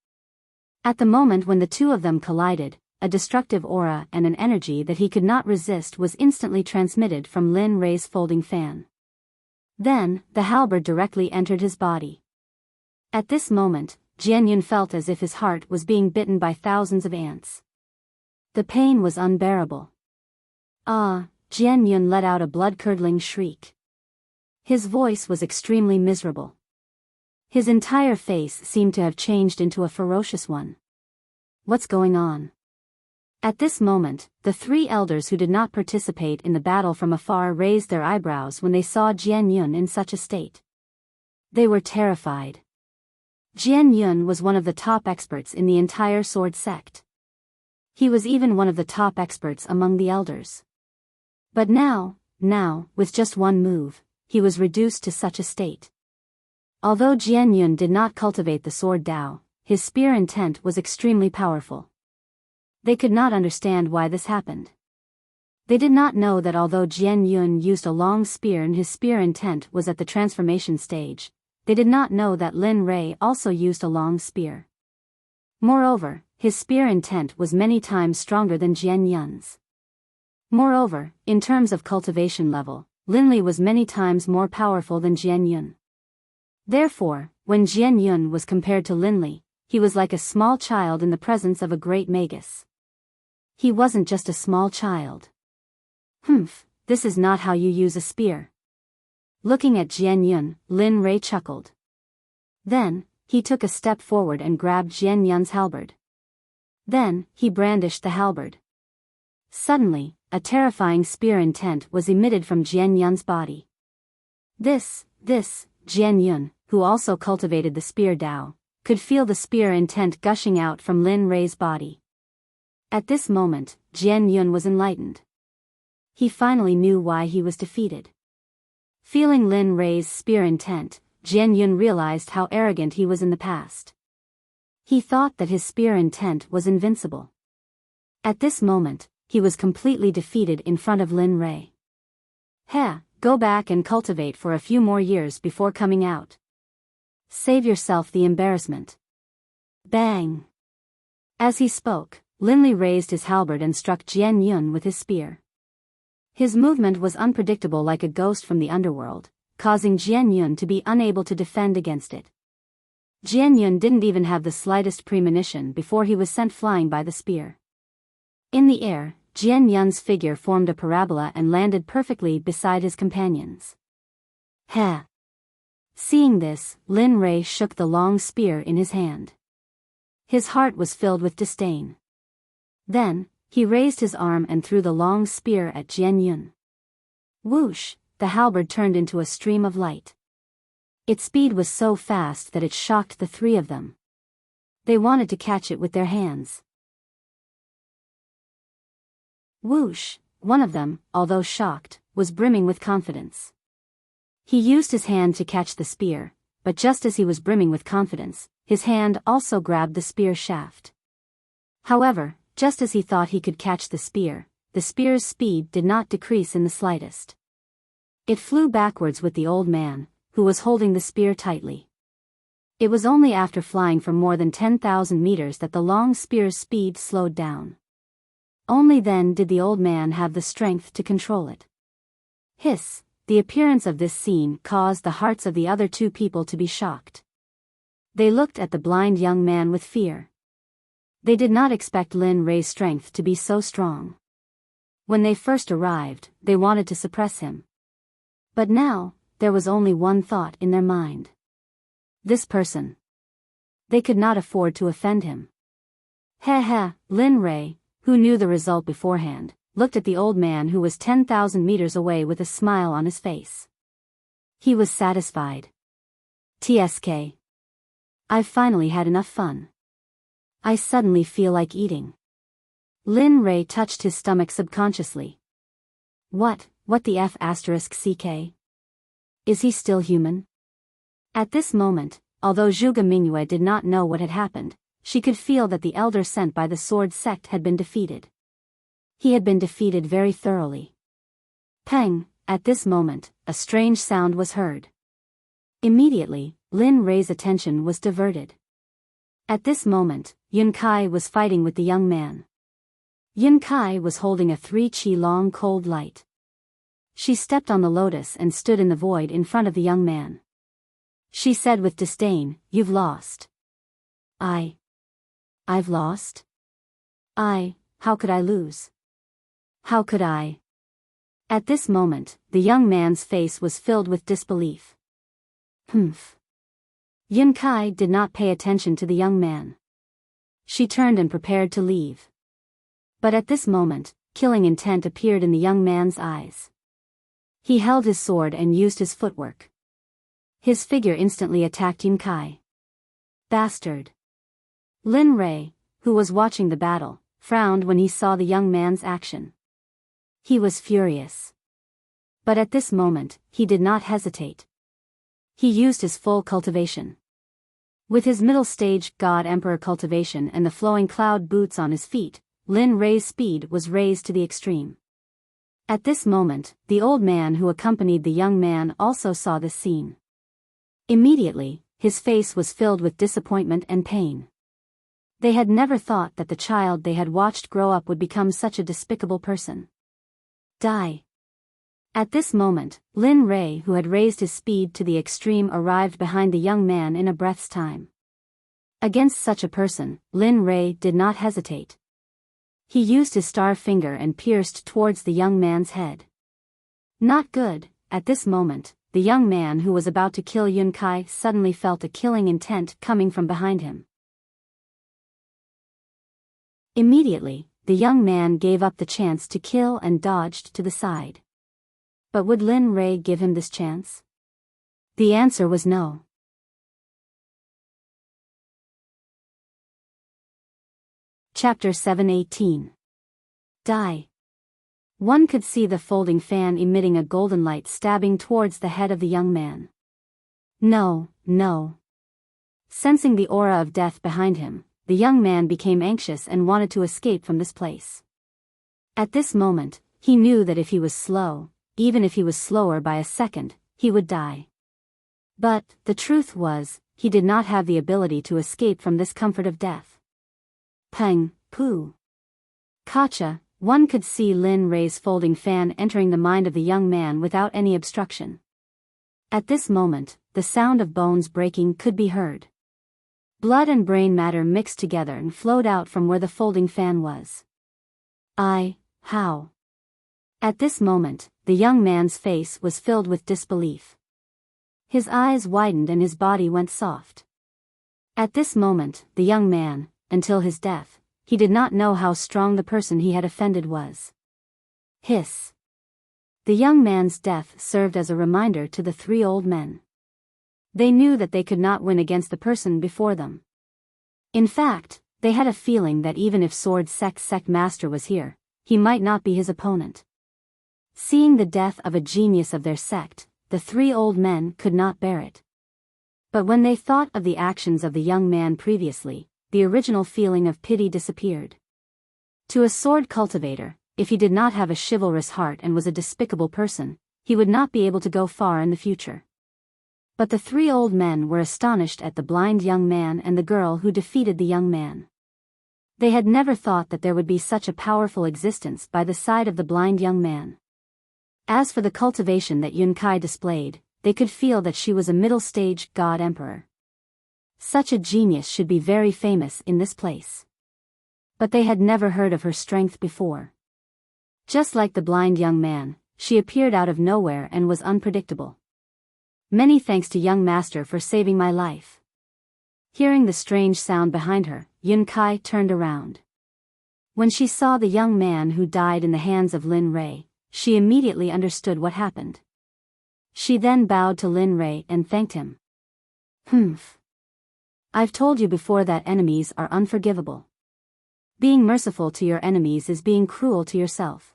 At the moment when the two of them collided, a destructive aura and an energy that he could not resist was instantly transmitted from Lin Rei's folding fan. Then, the halberd directly entered his body. At this moment, Jian Yun felt as if his heart was being bitten by thousands of ants. The pain was unbearable. Jian Yun let out a blood-curdling shriek. His voice was extremely miserable. His entire face seemed to have changed into a ferocious one. What's going on? At this moment, the 3 elders who did not participate in the battle from afar raised their eyebrows when they saw Jian Yun in such a state. They were terrified. Jian Yun was one of the top experts in the entire Sword Sect. He was even one of the top experts among the elders. But now, with just one move, he was reduced to such a state. Although Jian Yun did not cultivate the sword Dao, his spear intent was extremely powerful. They could not understand why this happened. They did not know that although Jian Yun used a long spear and his spear intent was at the transformation stage, they did not know that Lin Rei also used a long spear. Moreover, his spear intent was many times stronger than Jian Yun's. Moreover, in terms of cultivation level, Lin Li was many times more powerful than Jian Yun. Therefore, when Jian Yun was compared to Lin Li, he was like a small child in the presence of a great magus. He wasn't just a small child. This is not how you use a spear. Looking at Jian Yun, Lin Rei chuckled. Then, he took a step forward and grabbed Jian Yun's halberd. Then, he brandished the halberd. Suddenly, a terrifying spear intent was emitted from Jian Yun's body. This, Jian Yun, who also cultivated the spear Dao, could feel the spear intent gushing out from Lin Rei's body. At this moment, Jian Yun was enlightened. He finally knew why he was defeated. Feeling Lin Rei's spear intent, Jian Yun realized how arrogant he was in the past. He thought that his spear intent was invincible. At this moment, he was completely defeated in front of Lin Rei. Go back and cultivate for a few more years before coming out. Save yourself the embarrassment. Bang! As he spoke, Lin Li raised his halberd and struck Jian Yun with his spear. His movement was unpredictable like a ghost from the underworld, causing Jian Yun to be unable to defend against it. Jian Yun didn't even have the slightest premonition before he was sent flying by the spear. In the air, Jian Yun's figure formed a parabola and landed perfectly beside his companions. Seeing this, Lin Rei shook the long spear in his hand. His heart was filled with disdain. Then, he raised his arm and threw the long spear at Jian Yun. Whoosh! The halberd turned into a stream of light. Its speed was so fast that it shocked the three of them. They wanted to catch it with their hands. Whoosh! One of them, although shocked, was brimming with confidence. He used his hand to catch the spear, but just as he was brimming with confidence, his hand also grabbed the spear shaft. However, just as he thought he could catch the spear's speed did not decrease in the slightest. It flew backwards with the old man, who was holding the spear tightly. It was only after flying for more than 10,000 meters that the long spear's speed slowed down. Only then did the old man have the strength to control it. Hiss! The appearance of this scene caused the hearts of the other two people to be shocked. They looked at the blind young man with fear. They did not expect Lin Rei's strength to be so strong. When they first arrived, they wanted to suppress him. But now, there was only one thought in their mind. This person. They could not afford to offend him. Lin Rei, who knew the result beforehand, looked at the old man who was 10,000 meters away with a smile on his face. He was satisfied. TSK. I've finally had enough fun. I suddenly feel like eating. Lin Rei touched his stomach subconsciously. What the F***CK? Is he still human? At this moment, although Zhuge Mingyue did not know what had happened, she could feel that the elder sent by the sword sect had been defeated. He had been defeated very thoroughly. Peng! At this moment, a strange sound was heard. Immediately, Lin Rei's attention was diverted. At this moment, Yun Kai was fighting with the young man. Yun Kai was holding a 3 long cold light. She stepped on the lotus and stood in the void in front of the young man. She said with disdain, "You've lost." I've lost? How could I lose? How could I? At this moment, the young man's face was filled with disbelief. Humph. Yun Kai did not pay attention to the young man. She turned and prepared to leave. But at this moment, killing intent appeared in the young man's eyes. He held his sword and used his footwork. His figure instantly attacked Yun Kai. Bastard. Lin Rei, who was watching the battle, frowned when he saw the young man's action. He was furious. But at this moment, he did not hesitate. He used his full cultivation. With his middle stage God Emperor cultivation and the flowing cloud boots on his feet, Lin Rei's speed was raised to the extreme. At this moment, the old man who accompanied the young man also saw this scene. Immediately, his face was filled with disappointment and pain. They had never thought that the child they had watched grow up would become such a despicable person. Die. At this moment, Lin Rei, who had raised his speed to the extreme, arrived behind the young man in a breath's time. Against such a person, Lin Rei did not hesitate. He used his star finger and pierced towards the young man's head. Not good. At this moment, the young man who was about to kill Yun Kai suddenly felt a killing intent coming from behind him. Immediately, the young man gave up the chance to kill and dodged to the side. But would Lin Rei give him this chance? The answer was no. Chapter 7:18. Die. One could see the folding fan emitting a golden light stabbing towards the head of the young man. No, no. Sensing the aura of death behind him, the young man became anxious and wanted to escape from this place. At this moment, he knew that if he was slow, even if he was slower by a second, he would die. But, the truth was, he did not have the ability to escape from this comfort of death. Peng, poo. Kacha, one could see Lin Rei's folding fan entering the mind of the young man without any obstruction. At this moment, the sound of bones breaking could be heard. Blood and brain matter mixed together and flowed out from where the folding fan was. How? At this moment, the young man's face was filled with disbelief. His eyes widened and his body went soft. At this moment, the young man, until his death, he did not know how strong the person he had offended was. Hiss. The young man's death served as a reminder to the three old men. They knew that they could not win against the person before them. In fact, they had a feeling that even if Sect's Sect Master was here, he might not be his opponent. Seeing the death of a genius of their sect, the three old men could not bear it. But when they thought of the actions of the young man previously, the original feeling of pity disappeared. To a sword cultivator, if he did not have a chivalrous heart and was a despicable person, he would not be able to go far in the future. But the three old men were astonished at the blind young man and the girl who defeated the young man. They had never thought that there would be such a powerful existence by the side of the blind young man. As for the cultivation that Yun Kai displayed, they could feel that she was a middle-stage god emperor. Such a genius should be very famous in this place. But they had never heard of her strength before. Just like the blind young man, she appeared out of nowhere and was unpredictable. Many thanks to young master for saving my life. Hearing the strange sound behind her, Yun Kai turned around. When she saw the young man who died in the hands of Lin Rei, she immediately understood what happened. She then bowed to Lin Rei and thanked him. Humph. I've told you before that enemies are unforgivable. Being merciful to your enemies is being cruel to yourself.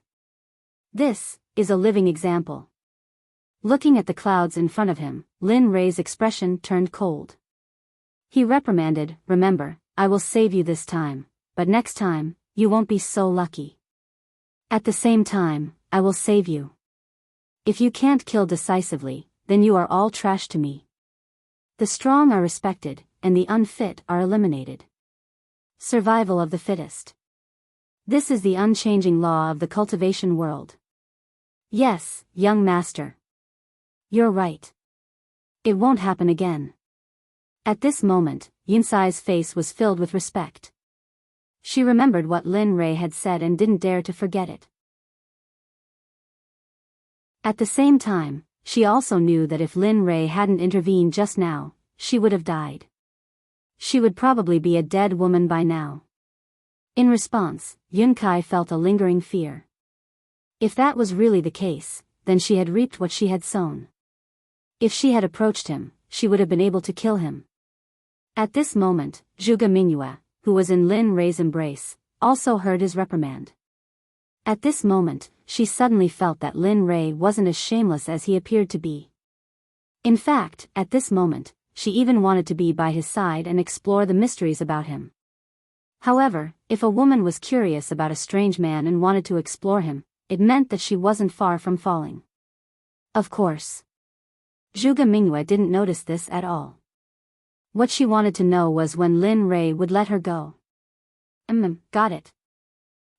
This is a living example. Looking at the clouds in front of him, Lin Rei's expression turned cold. He reprimanded, "Remember, I will save you this time, but next time, you won't be so lucky. At the same time, I will save you. If you can't kill decisively, then you are all trash to me. The strong are respected, and the unfit are eliminated. Survival of the fittest. This is the unchanging law of the cultivation world." Yes, young master. You're right. It won't happen again. At this moment, Yunsai's face was filled with respect. She remembered what Lin Rei had said and didn't dare to forget it. At the same time, she also knew that if Lin Rei hadn't intervened just now, she would have died. She would probably be a dead woman by now. In response, Yun Kai felt a lingering fear. If that was really the case, then she had reaped what she had sown. If she had approached him, she would have been able to kill him. At this moment, Zhuge Mingyue, who was in Lin Rei's embrace, also heard his reprimand. At this moment, she suddenly felt that Lin Rei wasn't as shameless as he appeared to be. In fact, at this moment, she even wanted to be by his side and explore the mysteries about him. However, if a woman was curious about a strange man and wanted to explore him, it meant that she wasn't far from falling. Of course. Zhuge Mingyue didn't notice this at all. What she wanted to know was when Lin Rei would let her go. Got it.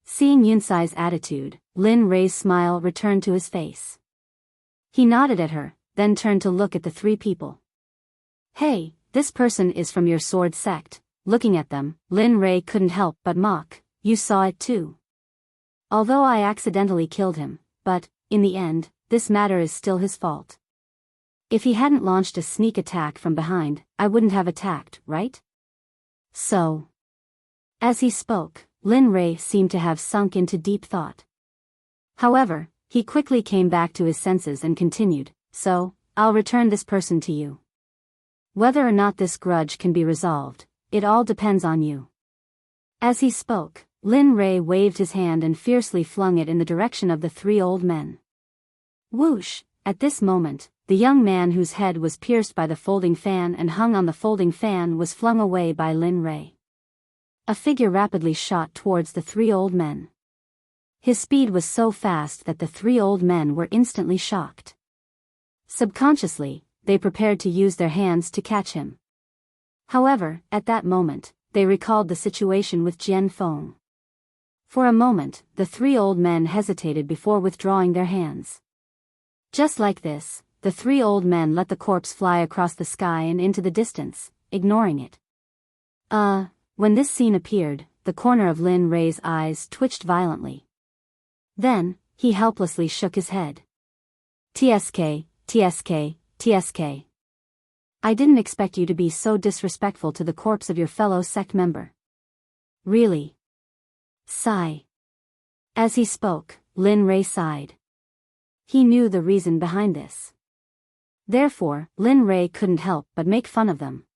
Seeing Yunsai's attitude, Lin Rei's smile returned to his face. He nodded at her, then turned to look at the three people. Hey, this person is from your sword sect. Looking at them, Lin Rei couldn't help but mock. You saw it too. Although I accidentally killed him, but, in the end, this matter is still his fault. If he hadn't launched a sneak attack from behind, I wouldn't have attacked, right? So. As he spoke, Lin Rei seemed to have sunk into deep thought. However, he quickly came back to his senses and continued, "So, I'll return this person to you. Whether or not this grudge can be resolved, it all depends on you." As he spoke, Lin Rei waved his hand and fiercely flung it in the direction of the three old men. Whoosh! At this moment, the young man whose head was pierced by the folding fan and hung on the folding fan was flung away by Lin Rei. A figure rapidly shot towards the three old men. His speed was so fast that the three old men were instantly shocked. Subconsciously, they prepared to use their hands to catch him. However, at that moment, they recalled the situation with Jian Feng. For a moment, the three old men hesitated before withdrawing their hands. Just like this, the three old men let the corpse fly across the sky and into the distance, ignoring it. When this scene appeared, the corner of Lin Rei's eyes twitched violently. Then, he helplessly shook his head. "TSK, TSK, TSK. I didn't expect you to be so disrespectful to the corpse of your fellow sect member. Really?" Sigh. As he spoke, Lin Rei sighed. He knew the reason behind this. Therefore, Lin Rei couldn't help but make fun of them.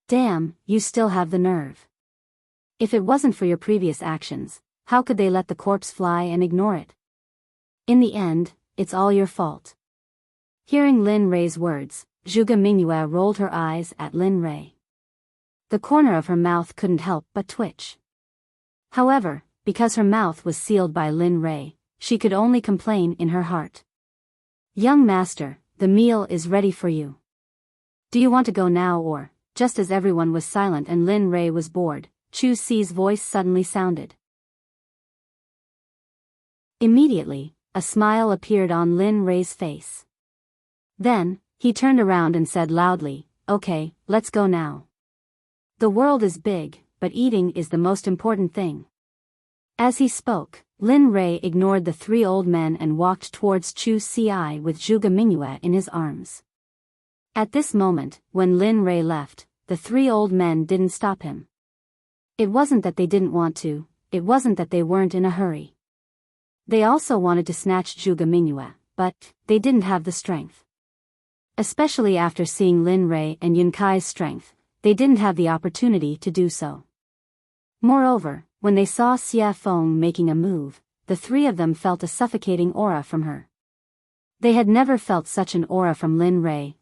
"Damn, you still have the nerve. If it wasn't for your previous actions, how could they let the corpse fly and ignore it? In the end, it's all your fault." Hearing Lin Rei's words, Zhuge Mingyue rolled her eyes at Lin Rei. The corner of her mouth couldn't help but twitch. However, because her mouth was sealed by Lin Rei, she could only complain in her heart. "Young master, the meal is ready for you. Do you want to go now or?" Just as everyone was silent and Lin Rei was bored, Chu Si's voice suddenly sounded. Immediately, a smile appeared on Lin Rei's face. Then, he turned around and said loudly, "Okay, let's go now. The world is big, but eating is the most important thing." As he spoke, Lin Rei ignored the three old men and walked towards Chu Si with Zhuge Mingyue in his arms. At this moment, when Lin Rei left, the three old men didn't stop him. It wasn't that they didn't want to, it wasn't that they weren't in a hurry. They also wanted to snatch Zhuge Mingyue, but they didn't have the strength. Especially after seeing Lin Rei and Yun Kai's strength, they didn't have the opportunity to do so. Moreover, when they saw Xie Feng making a move, the three of them felt a suffocating aura from her. They had never felt such an aura from Lin Rei,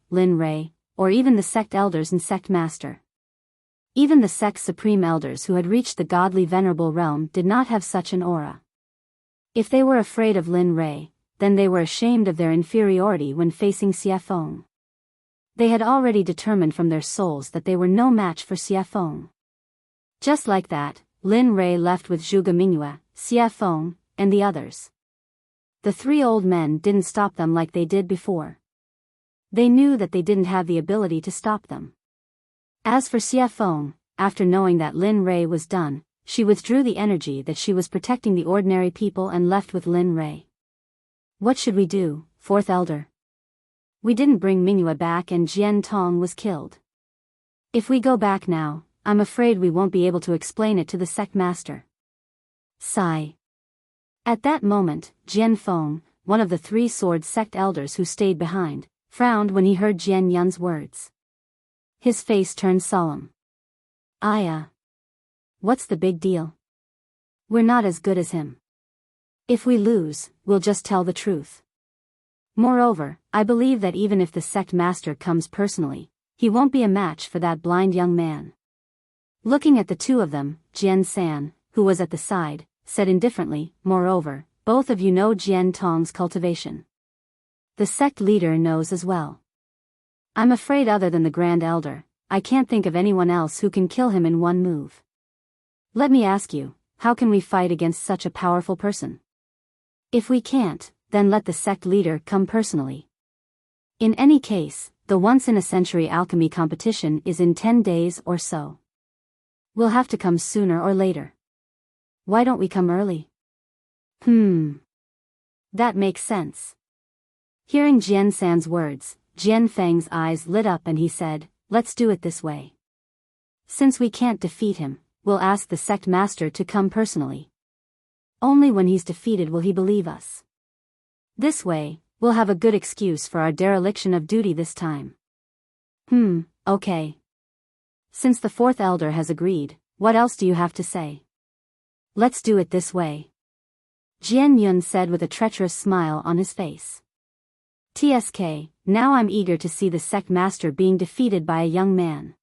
or even the sect elders and sect master. Even the sect's supreme elders who had reached the godly venerable realm did not have such an aura. If they were afraid of Lin Rei, then they were ashamed of their inferiority when facing Xie Feng. They had already determined from their souls that they were no match for Xie Feng. Just like that, Lin Rei left with Zhuge Mingyue, Xie Feng, and the others. The three old men didn't stop them like they did before. They knew that they didn't have the ability to stop them. As for Xie Feng, after knowing that Lin Rei was done, she withdrew the energy that she was protecting the ordinary people and left with Lin Rei. "What should we do, fourth elder? We didn't bring Mingyue back and Jian Tong was killed. If we go back now, I'm afraid we won't be able to explain it to the sect master." Sigh. At that moment, Jian Feng, one of the three sword sect elders who stayed behind, frowned when he heard Jian Yun's words. His face turned solemn. What's the big deal? We're not as good as him. If we lose, we'll just tell the truth. Moreover, I believe that even if the sect master comes personally, he won't be a match for that blind young man." Looking at the two of them, Jian San, who was at the side, said indifferently, "Moreover, both of you know Jian Tong's cultivation. The sect leader knows as well. I'm afraid other than the Grand Elder, I can't think of anyone else who can kill him in one move. Let me ask you, how can we fight against such a powerful person? If we can't, then let the sect leader come personally. In any case, the once-in-a-century alchemy competition is in 10 days or so. We'll have to come sooner or later. Why don't we come early?" That makes sense." Hearing Jian San's words, Jian Feng's eyes lit up and he said, "Let's do it this way. Since we can't defeat him, we'll ask the sect master to come personally. Only when he's defeated will he believe us. This way, we'll have a good excuse for our dereliction of duty this time. Okay. Since the fourth elder has agreed, what else do you have to say? Let's do it this way. Jian Yun said with a treacherous smile on his face. TSK, now I'm eager to see the sect master being defeated by a young man.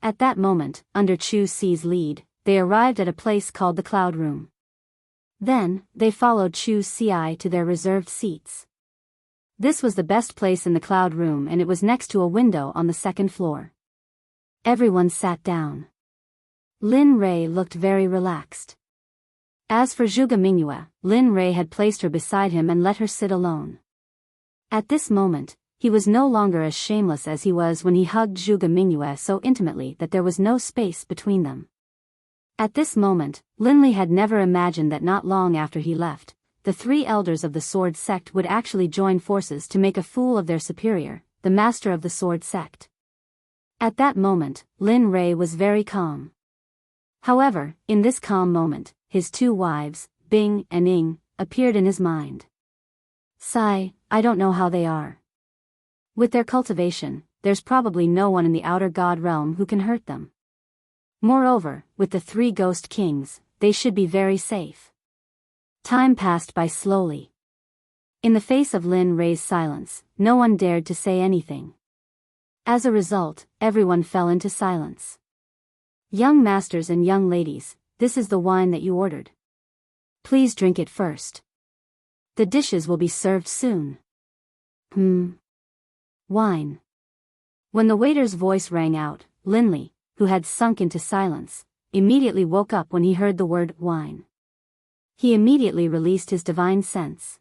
At that moment, under Chu Si's lead, they arrived at a place called the Cloud Room. Then, they followed Chu Si to their reserved seats. This was the best place in the Cloud Room and it was next to a window on the second floor. Everyone sat down. Lin Rui looked very relaxed. As for Zhuge Mingyue, Lin Rui had placed her beside him and let her sit alone. At this moment, he was no longer as shameless as he was when he hugged Zhuge Mingyue so intimately that there was no space between them. At this moment, Linli had never imagined that not long after he left, the three elders of the Sword Sect would actually join forces to make a fool of their superior, the master of the Sword Sect. At that moment, Lin Rui was very calm. However, in this calm moment, his two wives, Bing and Ing, appeared in his mind. Sigh, I don't know how they are. With their cultivation, there's probably no one in the outer god realm who can hurt them. Moreover, with the three ghost kings, they should be very safe. Time passed by slowly. In the face of Lin Rui's silence, no one dared to say anything. As a result, everyone fell into silence. Young masters and young ladies, this is the wine that you ordered. Please drink it first. The dishes will be served soon. Wine. When the waiter's voice rang out, Linli, who had sunk into silence, immediately woke up when he heard the word wine. He immediately released his divine sense.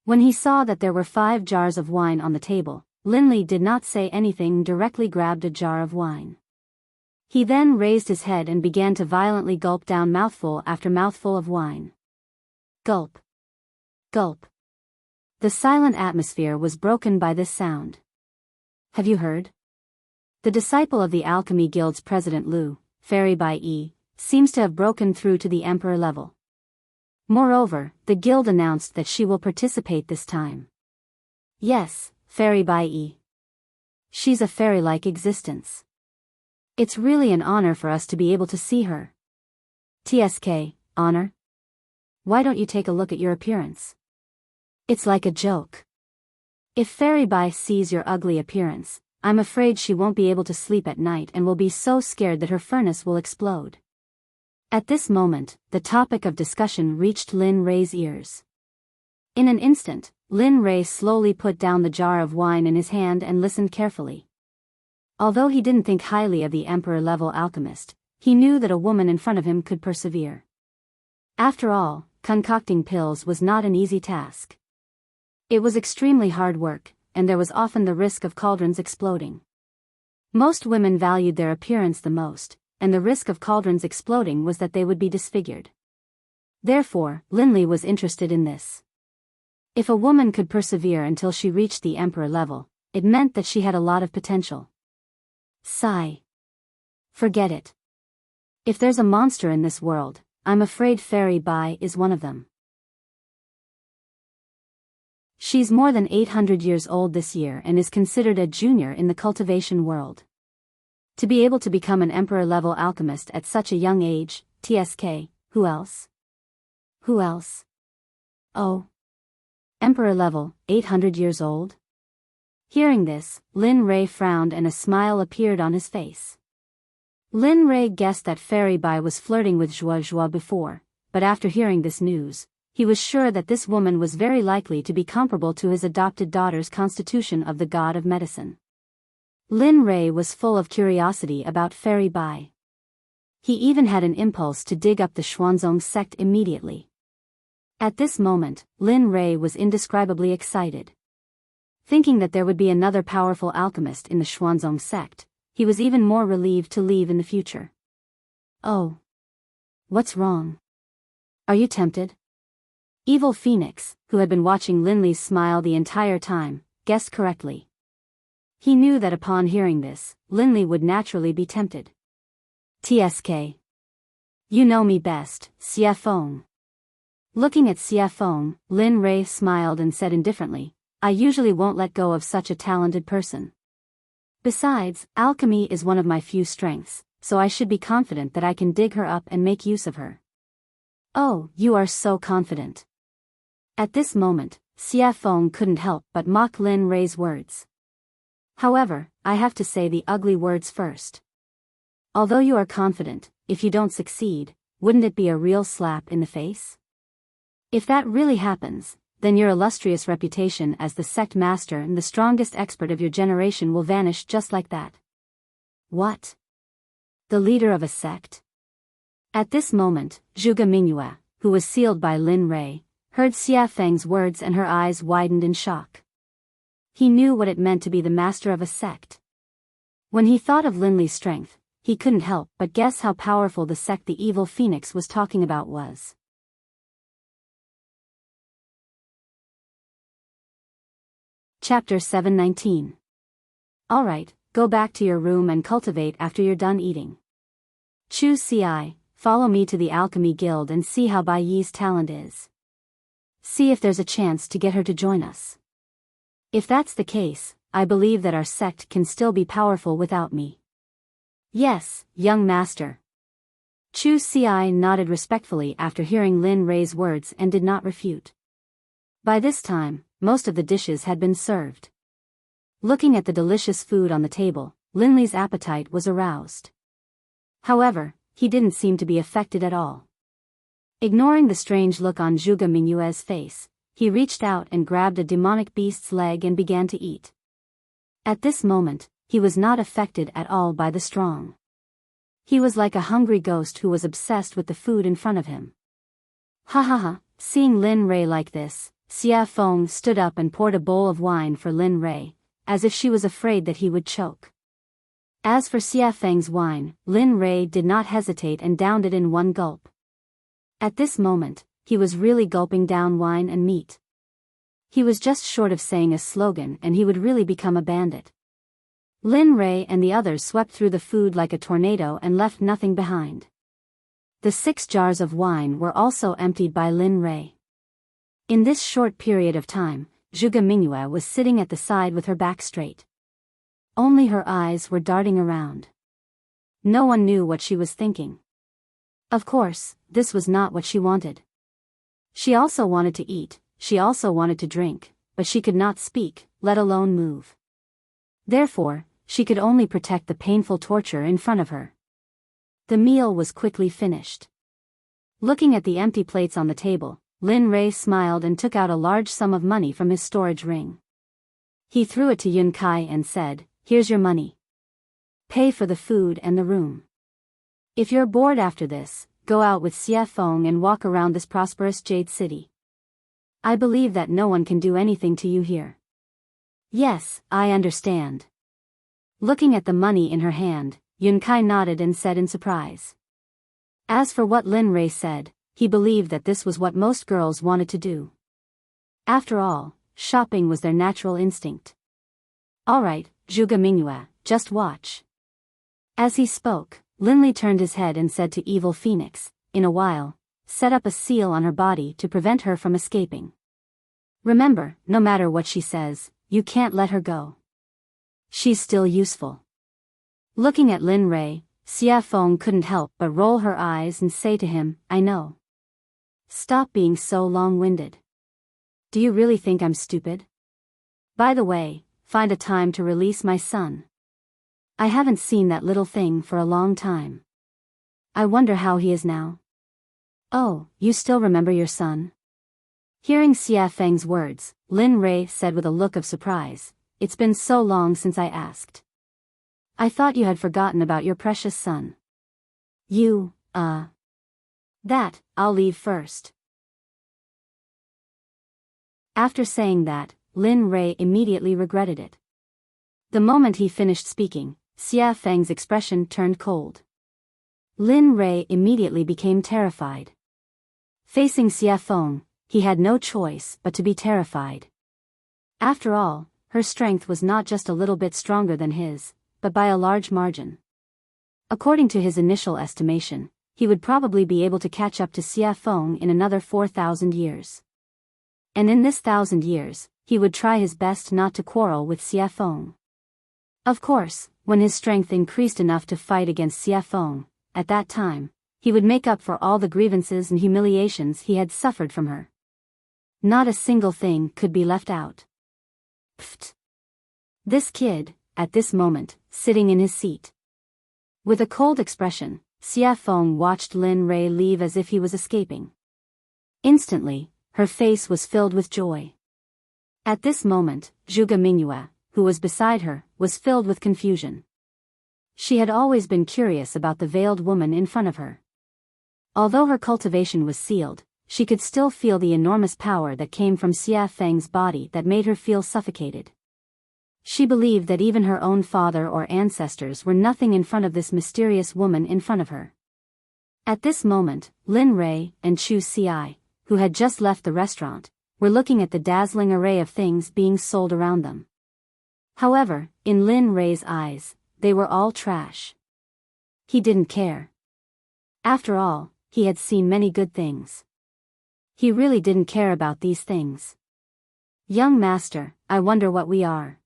When he saw that there were 5 jars of wine on the table, Linli did not say anything and directly grabbed a jar of wine. He then raised his head and began to violently gulp down mouthful after mouthful of wine. Gulp. Gulp. The silent atmosphere was broken by this sound. Have you heard? The disciple of the Alchemy Guild's president Lu, Fairy Bai Yi, seems to have broken through to the emperor level. Moreover, the guild announced that she will participate this time. Yes, Fairy Bai Yi. She's a fairy-like existence. It's really an honor for us to be able to see her. TSK, honor? Why don't you take a look at your appearance? It's like a joke. If Fairy Bai sees your ugly appearance, I'm afraid she won't be able to sleep at night and will be so scared that her furnace will explode. At this moment, the topic of discussion reached Lin Rui's ears. In an instant, Lin Rui slowly put down the jar of wine in his hand and listened carefully. Although he didn't think highly of the emperor-level alchemist, he knew that a woman in front of him could persevere. After all, concocting pills was not an easy task. It was extremely hard work, and there was often the risk of cauldrons exploding. Most women valued their appearance the most, and the risk of cauldrons exploding was that they would be disfigured. Therefore, Linli was interested in this. If a woman could persevere until she reached the emperor level, it meant that she had a lot of potential. Sigh. Forget it. If there's a monster in this world, I'm afraid Fairy Bai is one of them. She's more than 800 years old this year and is considered a junior in the cultivation world. To be able to become an emperor-level alchemist at such a young age, TSK, who else? Who else? Oh. Emperor level, 800 years old? Hearing this, Lin Rui frowned and a smile appeared on his face. Lin Rui guessed that Fairy Bai was flirting with Zhuo before, but after hearing this news, he was sure that this woman was very likely to be comparable to his adopted daughter's constitution of the god of medicine. Lin Rui was full of curiosity about Fairy Bai. He even had an impulse to dig up the Xuanzong sect immediately. At this moment, Lin Rui was indescribably excited. Thinking that there would be another powerful alchemist in the Xuanzong sect, he was even more relieved to leave in the future. Oh. What's wrong? Are you tempted? Evil Phoenix, who had been watching Linli's smile the entire time, guessed correctly. He knew that upon hearing this, Linley would naturally be tempted. TSK. You know me best, Xie Feng. Looking at Xie Feng, Lin Rei smiled and said indifferently, I usually won't let go of such a talented person. Besides, alchemy is one of my few strengths, so I should be confident that I can dig her up and make use of her. Oh, you are so confident. At this moment, Xie Feng couldn't help but mock Lin Rei's words. However, I have to say the ugly words first. Although you are confident, if you don't succeed, wouldn't it be a real slap in the face? If that really happens, then your illustrious reputation as the sect master and the strongest expert of your generation will vanish just like that. What? The leader of a sect? At this moment, Zhuge Mingyue, who was sealed by Lin Rei, heard Xie Feng's words and her eyes widened in shock. He knew what it meant to be the master of a sect. When he thought of Linley's strength, he couldn't help but guess how powerful the sect the evil phoenix was talking about was. Chapter 719. Alright, go back to your room and cultivate after you're done eating. Choose CI, follow me to the Alchemy Guild and see how Bai Yi's talent is. See if there's a chance to get her to join us. If that's the case, I believe that our sect can still be powerful without me. Yes, young master. Chu Ci nodded respectfully after hearing Lin Rei's words and did not refute. By this time, most of the dishes had been served. Looking at the delicious food on the table, Linley's appetite was aroused. However, he didn't seem to be affected at all. Ignoring the strange look on Zhuge Mingyue's face, he reached out and grabbed a demonic beast's leg and began to eat. At this moment, he was not affected at all by the strong. He was like a hungry ghost who was obsessed with the food in front of him. Ha ha ha, seeing Lin Rei like this, Xie Feng stood up and poured a bowl of wine for Lin Rei, as if she was afraid that he would choke. As for Xie Feng's wine, Lin Rei did not hesitate and downed it in one gulp. At this moment, he was really gulping down wine and meat. He was just short of saying a slogan and he would really become a bandit. Lin Rei and the others swept through the food like a tornado and left nothing behind. The 6 jars of wine were also emptied by Lin Rei. In this short period of time, Zhuge Mingyue was sitting at the side with her back straight. Only her eyes were darting around. No one knew what she was thinking. Of course, this was not what she wanted. She also wanted to eat, she also wanted to drink, but she could not speak, let alone move. Therefore, she could only protect the painful torture in front of her. The meal was quickly finished. Looking at the empty plates on the table, Lin Rei smiled and took out a large sum of money from his storage ring. He threw it to Yun Kai and said, "Here's your money. Pay for the food and the room. If you're bored after this, go out with Xie Feng and walk around this prosperous Jade City. I believe that no one can do anything to you here." "Yes, I understand." Looking at the money in her hand, Yun Kai nodded and said in surprise. As for what Lin Rei said, he believed that this was what most girls wanted to do. After all, shopping was their natural instinct. "Alright, Zhuge Mingyue, just watch." As he spoke, Linley turned his head and said to Evil Phoenix, "In a while, set up a seal on her body to prevent her from escaping. Remember, no matter what she says, you can't let her go. She's still useful." Looking at Lin Rei, Xie Feng couldn't help but roll her eyes and say to him, "I know. Stop being so long-winded. Do you really think I'm stupid? By the way, find a time to release my son. I haven't seen that little thing for a long time. I wonder how he is now." "Oh, you still remember your son?" Hearing Xie Feng's words, Lin Rei said with a look of surprise, "It's been so long since I asked. I thought you had forgotten about your precious son. That, I'll leave first." After saying that, Lin Rei immediately regretted it. The moment he finished speaking, Xie Feng's expression turned cold. Lin Rei immediately became terrified. Facing Xie Feng, he had no choice but to be terrified. After all, her strength was not just a little bit stronger than his, but by a large margin. According to his initial estimation, he would probably be able to catch up to Xia Feng in another 4,000 years. And in this 1,000 years, he would try his best not to quarrel with Xia Feng. Of course, when his strength increased enough to fight against Xia Feng, at that time, he would make up for all the grievances and humiliations he had suffered from her. Not a single thing could be left out. Pfft. This kid, at this moment, sitting in his seat. With a cold expression, Xia Feng watched Lin Rei leave as if he was escaping. Instantly, her face was filled with joy. At this moment, Zhuge Mingyue, who was beside her, was filled with confusion. She had always been curious about the veiled woman in front of her. Although her cultivation was sealed, she could still feel the enormous power that came from Xia Feng's body that made her feel suffocated. She believed that even her own father or ancestors were nothing in front of this mysterious woman in front of her. At this moment, Lin Rei and Chu Xi, who had just left the restaurant, were looking at the dazzling array of things being sold around them. However, in Lin Rei's eyes, they were all trash. He didn't care. After all, he had seen many good things. He really didn't care about these things. Young master, I wonder what we are.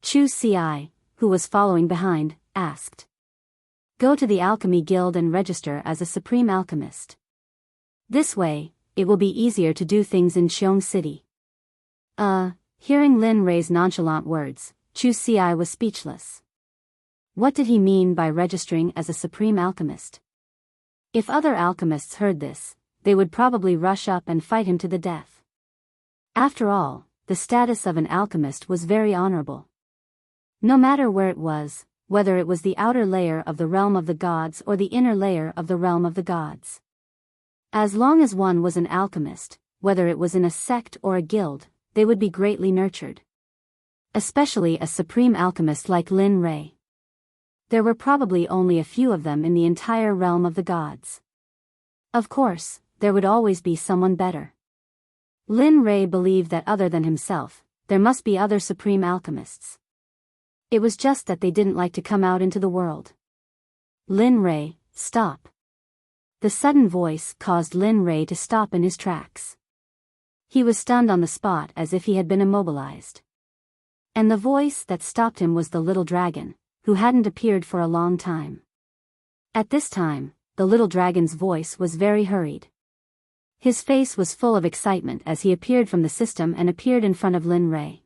Chu Xi, who was following behind, asked. Go to the Alchemy Guild and register as a Supreme Alchemist. This way, it will be easier to do things in Qiong City. Hearing Lin Rei's nonchalant words, Chu Xi was speechless. What did he mean by registering as a Supreme Alchemist? If other alchemists heard this, they would probably rush up and fight him to the death. After all, the status of an alchemist was very honorable. No matter where it was, whether it was the outer layer of the realm of the gods or the inner layer of the realm of the gods. As long as one was an alchemist, whether it was in a sect or a guild, they would be greatly nurtured. Especially a supreme alchemist like Lin Rei. There were probably only a few of them in the entire realm of the gods. Of course, there would always be someone better. Lin Rei believed that other than himself, there must be other supreme alchemists. It was just that they didn't like to come out into the world. Lin Rei, stop. The sudden voice caused Lin Rei to stop in his tracks. He was stunned on the spot as if he had been immobilized. And the voice that stopped him was the little dragon, who hadn't appeared for a long time. At this time, the little dragon's voice was very hurried. His face was full of excitement as he appeared from the system and appeared in front of Lin Rei.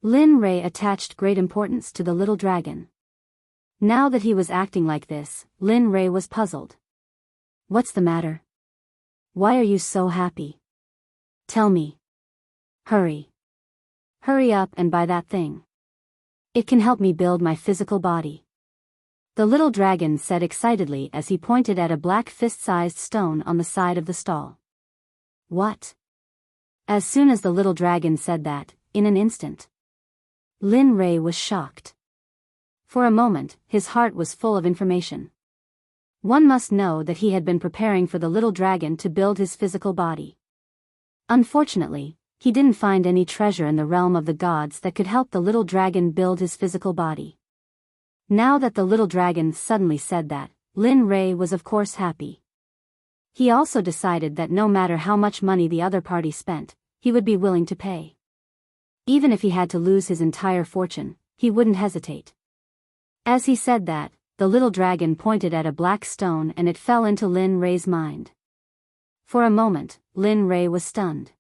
Lin Rei attached great importance to the little dragon. Now that he was acting like this, Lin Rei was puzzled. What's the matter? Why are you so happy? Tell me. Hurry. Hurry up and buy that thing. It can help me build my physical body. The little dragon said excitedly as he pointed at a black fist-sized stone on the side of the stall. What? As soon as the little dragon said that, in an instant, Lin Rei was shocked. For a moment, his heart was full of information. One must know that he had been preparing for the little dragon to build his physical body. Unfortunately, he didn't find any treasure in the realm of the gods that could help the little dragon build his physical body. Now that the little dragon suddenly said that, Lin Rei was of course happy. He also decided that no matter how much money the other party spent, he would be willing to pay. Even if he had to lose his entire fortune, he wouldn't hesitate. As he said that, the little dragon pointed at a black stone and it fell into Lin Rei's mind. For a moment, Lin Rei was stunned.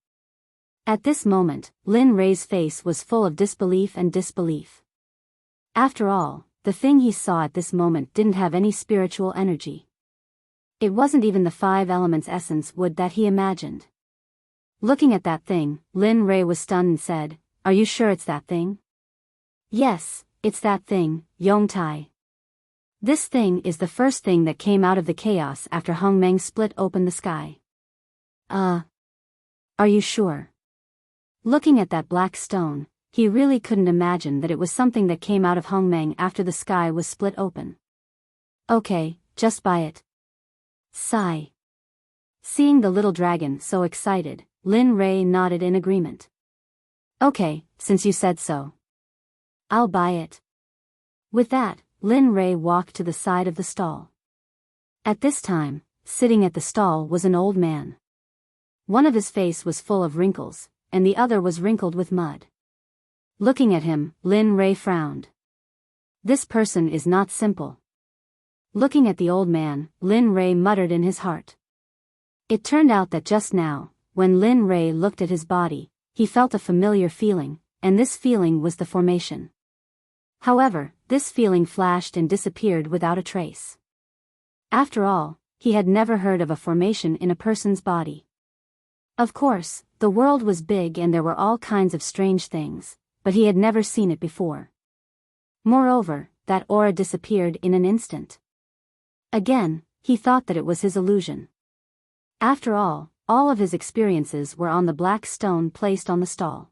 At this moment, Lin Rei's face was full of disbelief and disbelief. After all, the thing he saw at this moment didn't have any spiritual energy. It wasn't even the 5 elements essence wood that he imagined. Looking at that thing, Lin Rei was stunned and said, Are you sure it's that thing? Yes, it's that thing, Yongtai. This thing is the first thing that came out of the chaos after Hongmeng split open the sky. Are you sure? Looking at that black stone, he really couldn't imagine that it was something that came out of Hongmeng after the sky was split open. Okay, just buy it. Sigh. Seeing the little dragon so excited, Lin Rei nodded in agreement. Okay, since you said so. I'll buy it. With that, Lin Rei walked to the side of the stall. At this time, sitting at the stall was an old man. One of his face was full of wrinkles, and the other was wrinkled with mud. Looking at him, Lin Rei frowned. This person is not simple. Looking at the old man, Lin Rei muttered in his heart. It turned out that just now, when Lin Rei looked at his body, he felt a familiar feeling, and this feeling was the formation. However, this feeling flashed and disappeared without a trace. After all, he had never heard of a formation in a person's body. Of course, the world was big and there were all kinds of strange things, but he had never seen it before. Moreover, that aura disappeared in an instant. Again, he thought that it was his illusion. After all of his experiences were on the black stone placed on the stall.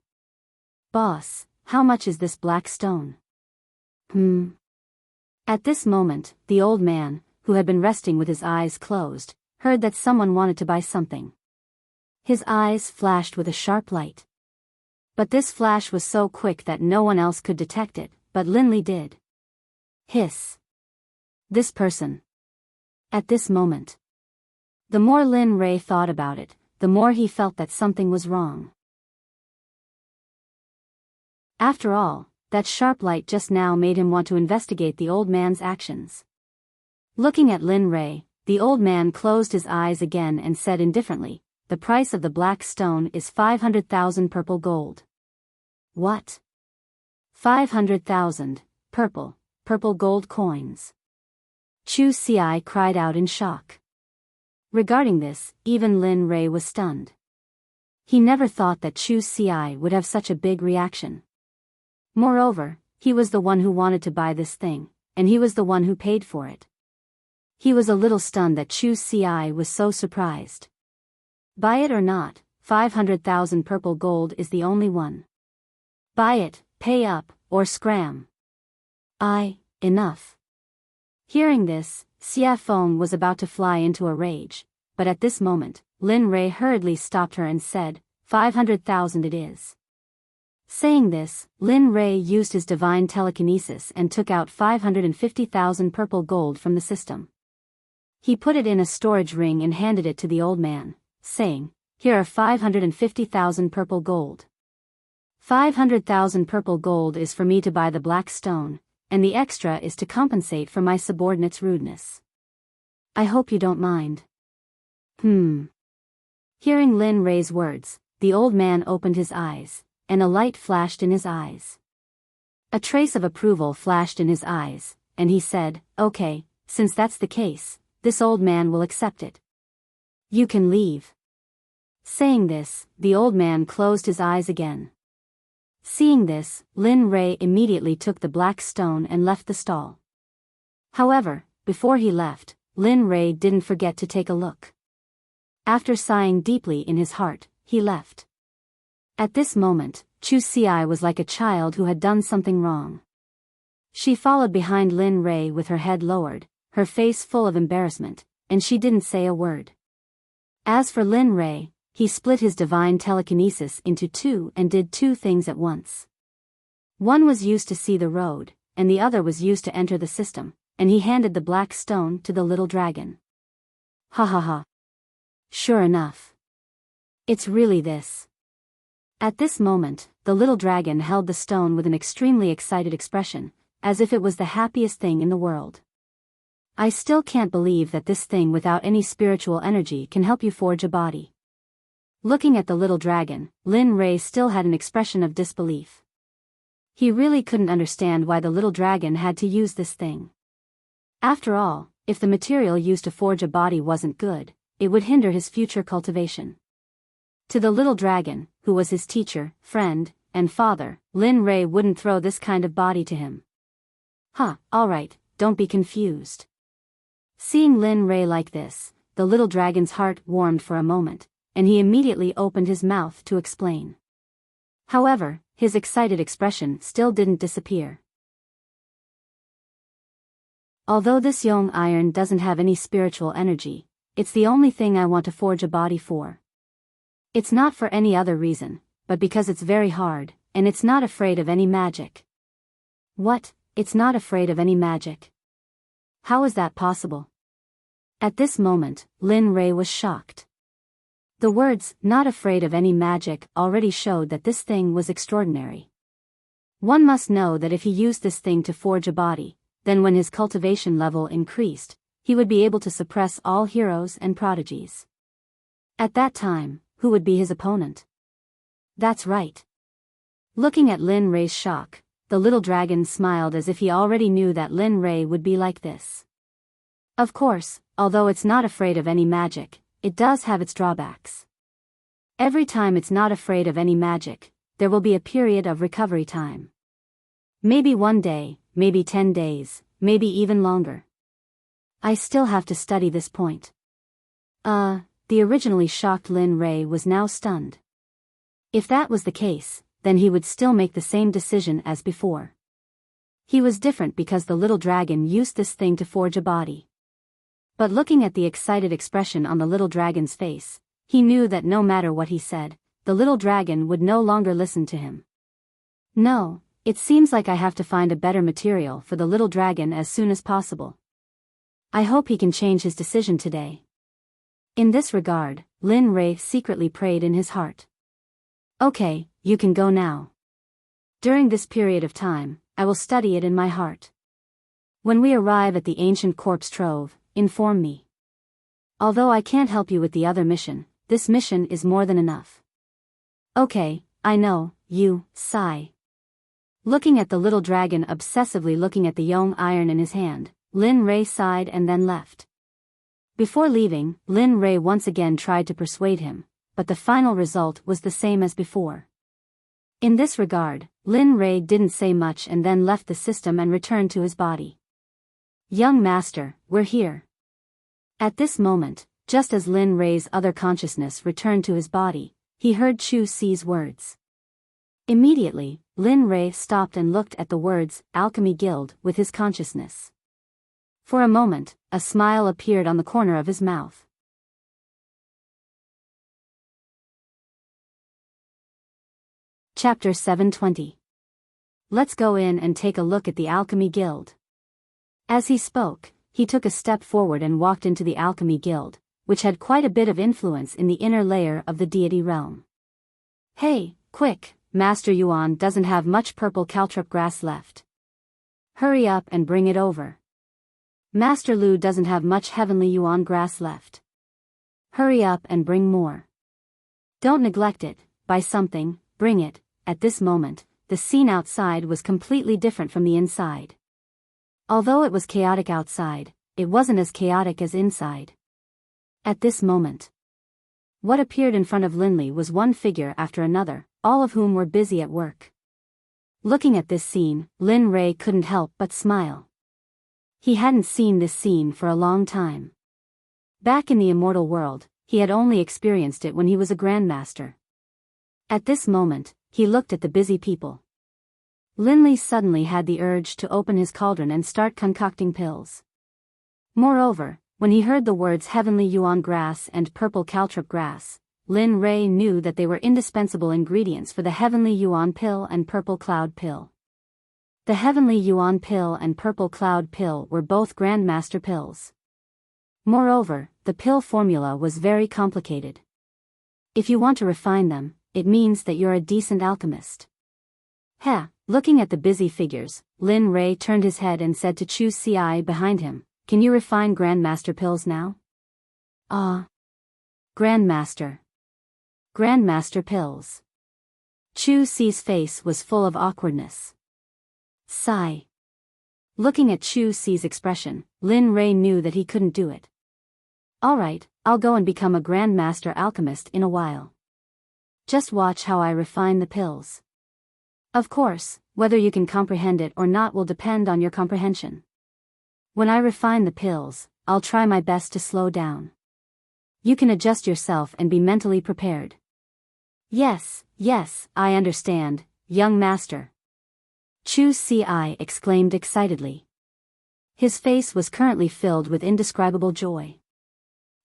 Boss, how much is this black stone? At this moment, the old man, who had been resting with his eyes closed, heard that someone wanted to buy something. His eyes flashed with a sharp light. But this flash was so quick that no one else could detect it, but Linley did. Hiss. This person. At this moment. The more Lin Rei thought about it, the more he felt that something was wrong. After all, that sharp light just now made him want to investigate the old man's actions. Looking at Lin Rei, the old man closed his eyes again and said indifferently, "The price of the black stone is 500,000 purple gold." What? 500,000 purple gold coins. Chu Xiai cried out in shock. Regarding this, even Lin Rei was stunned. He never thought that Chu Xiai would have such a big reaction. Moreover, he was the one who wanted to buy this thing, and he was the one who paid for it. He was a little stunned that Chu Xiai was so surprised. Buy it or not, 500,000 purple gold is the only one. Buy it, pay up, or scram. Enough. Hearing this, Xia Feng was about to fly into a rage, but at this moment, Lin Rei hurriedly stopped her and said, 500,000 it is. Saying this, Lin Rei used his divine telekinesis and took out 550,000 purple gold from the system. He put it in a storage ring and handed it to the old man, saying, "Here are 550,000 purple gold. 500,000 purple gold is for me to buy the black stone, and the extra is to compensate for my subordinate's rudeness. I hope you don't mind." Hearing Lin Rei's words, the old man opened his eyes, and a light flashed in his eyes. A trace of approval flashed in his eyes, and he said, "Okay, since that's the case, this old man will accept it. You can leave." Saying this, the old man closed his eyes again. Seeing this, Lin Rei immediately took the black stone and left the stall. However, before he left, Lin Rei didn't forget to take a look. After sighing deeply in his heart, he left. At this moment, Chu Xiai was like a child who had done something wrong. She followed behind Lin Rei with her head lowered, her face full of embarrassment, and she didn't say a word. As for Lin Rei, he split his divine telekinesis into two and did two things at once. One was used to see the road, and the other was used to enter the system, and he handed the black stone to the little dragon. Ha ha ha. Sure enough. It's really this. At this moment, the little dragon held the stone with an extremely excited expression, as if it was the happiest thing in the world. I still can't believe that this thing without any spiritual energy can help you forge a body. Looking at the little dragon, Lin Rei still had an expression of disbelief. He really couldn't understand why the little dragon had to use this thing. After all, if the material used to forge a body wasn't good, it would hinder his future cultivation. To the little dragon, who was his teacher, friend, and father, Lin Rei wouldn't throw this kind of body to him. Alright, don't be confused. Seeing Lin Rei like this, the little dragon's heart warmed for a moment, and he immediately opened his mouth to explain. However, his excited expression still didn't disappear. Although this young iron doesn't have any spiritual energy, it's the only thing I want to forge a body for. It's not for any other reason, but because it's very hard, and it's not afraid of any magic. What? It's not afraid of any magic? How is that possible? At this moment, Lin Rei was shocked. The words, "not afraid of any magic," already showed that this thing was extraordinary. One must know that if he used this thing to forge a body, then when his cultivation level increased, he would be able to suppress all heroes and prodigies. At that time, who would be his opponent? That's right. Looking at Lin Rei's shock, the little dragon smiled as if he already knew that Lin Rei would be like this. Of course, although it's not afraid of any magic, it does have its drawbacks. Every time it's not afraid of any magic, there will be a period of recovery time. Maybe 1 day, maybe 10 days, maybe even longer. I still have to study this point. The originally shocked Lin Rei was now stunned. If that was the case, then he would still make the same decision as before. He was different because the little dragon used this thing to forge a body. But looking at the excited expression on the little dragon's face, he knew that no matter what he said, the little dragon would no longer listen to him. No, it seems like I have to find a better material for the little dragon as soon as possible. I hope he can change his decision today. In this regard, Lin Rei secretly prayed in his heart. Okay, you can go now. During this period of time, I will study it in my heart. When we arrive at the ancient corpse trove, inform me. Although I can't help you with the other mission, this mission is more than enough. Okay, I know, you, sigh. Looking at the little dragon obsessively looking at the young iron in his hand, Lin Rei sighed and then left. Before leaving, Lin Rei once again tried to persuade him, but the final result was the same as before. In this regard, Lin Rei didn't say much and then left the system and returned to his body. Young master, we're here. At this moment, just as Lin Rei's other consciousness returned to his body, he heard Chu Si's words. Immediately, Lin Rei stopped and looked at the words, Alchemy Guild, with his consciousness. For a moment, a smile appeared on the corner of his mouth. Chapter 720. Let's go in and take a look at the Alchemy Guild. As he spoke, he took a step forward and walked into the Alchemy Guild, which had quite a bit of influence in the inner layer of the deity realm. Hey, quick, Master Yuan doesn't have much purple caltrop grass left. Hurry up and bring it over. Master Lu doesn't have much heavenly yuan grass left. Hurry up and bring more. Don't neglect it, buy something, bring it. At this moment, the scene outside was completely different from the inside. Although it was chaotic outside, it wasn't as chaotic as inside. At this moment, what appeared in front of Linley was one figure after another, all of whom were busy at work. Looking at this scene, Lin Rei couldn't help but smile. He hadn't seen this scene for a long time. Back in the immortal world, he had only experienced it when he was a grandmaster. At this moment, he looked at the busy people. Linley suddenly had the urge to open his cauldron and start concocting pills. Moreover, when he heard the words heavenly yuan grass and purple caltrop grass, Lin Rei knew that they were indispensable ingredients for the heavenly yuan pill and purple cloud pill. The heavenly yuan pill and purple cloud pill were both grandmaster pills. Moreover, the pill formula was very complicated. If you want to refine them, it means that you're a decent alchemist. Looking at the busy figures, Lin Rei turned his head and said to Chu Si behind him, "Can you refine grandmaster pills now?" Grandmaster. Grandmaster pills. Chu Si's face was full of awkwardness. Sigh. Looking at Chu Si's expression, Lin Rei knew that he couldn't do it. Alright, I'll go and become a grandmaster alchemist in a while. Just watch how I refine the pills. Of course, whether you can comprehend it or not will depend on your comprehension. When I refine the pills, I'll try my best to slow down. You can adjust yourself and be mentally prepared. Yes, I understand, young master. Chu Si exclaimed excitedly. His face was currently filled with indescribable joy.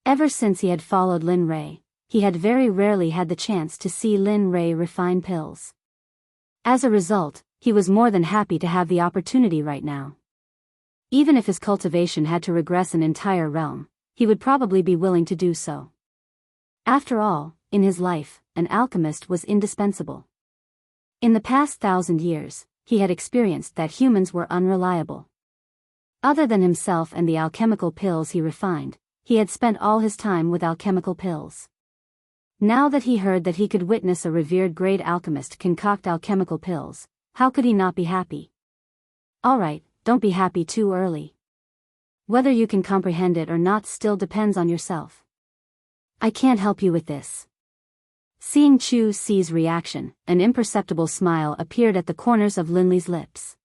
Ever since he had followed Lin Rei, he had very rarely had the chance to see Lin Ray refine pills. As a result, he was more than happy to have the opportunity right now. Even if his cultivation had to regress an entire realm, he would probably be willing to do so. After all, in his life, an alchemist was indispensable. In the past 1,000 years, he had experienced that humans were unreliable. Other than himself and the alchemical pills he refined, he had spent all his time with alchemical pills. Now that he heard that he could witness a revered great alchemist concoct alchemical pills, how could he not be happy? Alright, don't be happy too early. Whether you can comprehend it or not still depends on yourself. I can't help you with this. Seeing Chu Si's reaction, an imperceptible smile appeared at the corners of Linley's lips.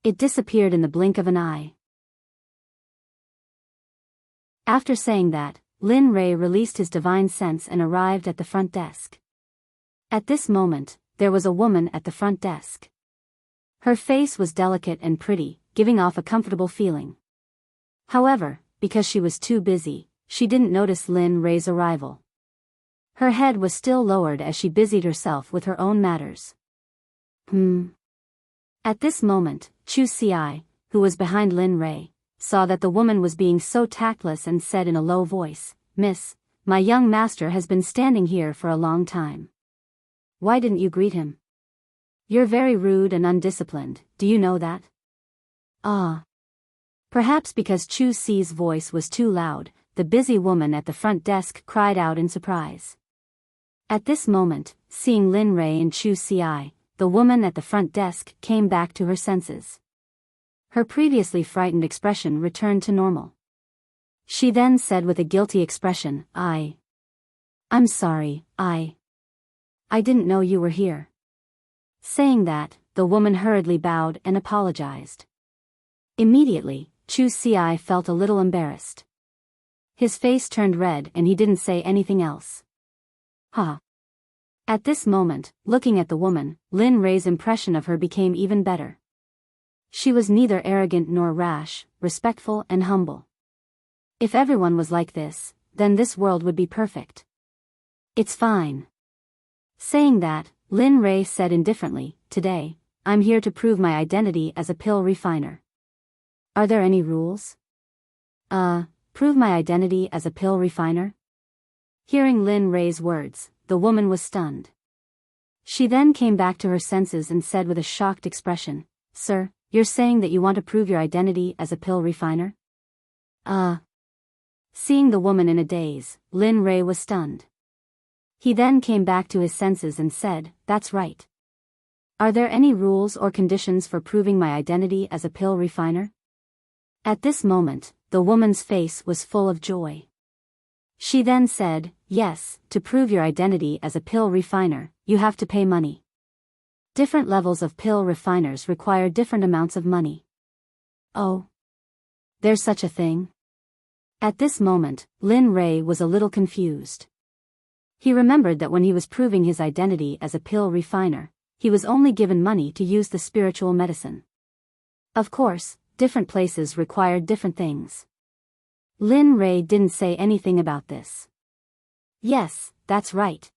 It disappeared in the blink of an eye. After saying that, Lin Ray released his divine sense and arrived at the front desk. At this moment, there was a woman at the front desk. Her face was delicate and pretty, giving off a comfortable feeling. However, because she was too busy, she didn't notice Lin Ray's arrival. Her head was still lowered as she busied herself with her own matters. At this moment, Chu Si, who was behind Lin Ray, saw that the woman was being so tactless and said in a low voice, "Miss, my young master has been standing here for a long time. Why didn't you greet him? You're very rude and undisciplined, do you know that?" Perhaps because Chu Si's voice was too loud, the busy woman at the front desk cried out in surprise. At this moment, seeing Lin Ray and Chu Si, the woman at the front desk came back to her senses. Her previously frightened expression returned to normal. She then said with a guilty expression, I'm sorry, I didn't know you were here." Saying that, the woman hurriedly bowed and apologized. Immediately, Chu Si felt a little embarrassed. His face turned red and he didn't say anything else. At this moment, looking at the woman, Lin Ray's impression of her became even better. She was neither arrogant nor rash, respectful and humble. If everyone was like this, then this world would be perfect. It's fine. Saying that, Lin Ray said indifferently, "Today, I'm here to prove my identity as a pill refiner. Are there any rules?" Prove my identity as a pill refiner?" Hearing Lin Ray's words, the woman was stunned. She then came back to her senses and said with a shocked expression, "Sir, you're saying that you want to prove your identity as a pill refiner?" Seeing the woman in a daze, Lin Ray was stunned. He then came back to his senses and said, "That's right. Are there any rules or conditions for proving my identity as a pill refiner?" At this moment, the woman's face was full of joy. She then said, "Yes, to prove your identity as a pill refiner, you have to pay money. Different levels of pill refiners require different amounts of money." "Oh. There's such a thing?" At this moment, Lin Ray was a little confused. He remembered that when he was proving his identity as a pill refiner, he was only given money to use the spiritual medicine. Of course, different places required different things. Lin Ray didn't say anything about this. "Yes, that's right."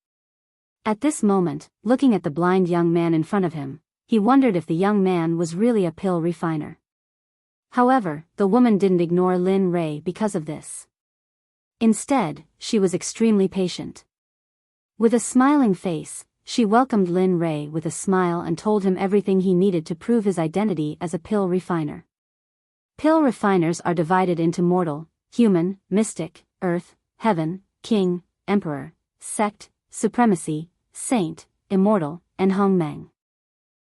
At this moment, looking at the blind young man in front of him, he wondered if the young man was really a pill refiner. However, the woman didn't ignore Lin Ray because of this. Instead, she was extremely patient. With a smiling face, she welcomed Lin Ray with a smile and told him everything he needed to prove his identity as a pill refiner. Pill refiners are divided into mortal, human, mystic, earth, heaven, king, emperor, sect, supremacy, saint, immortal, and hongmeng.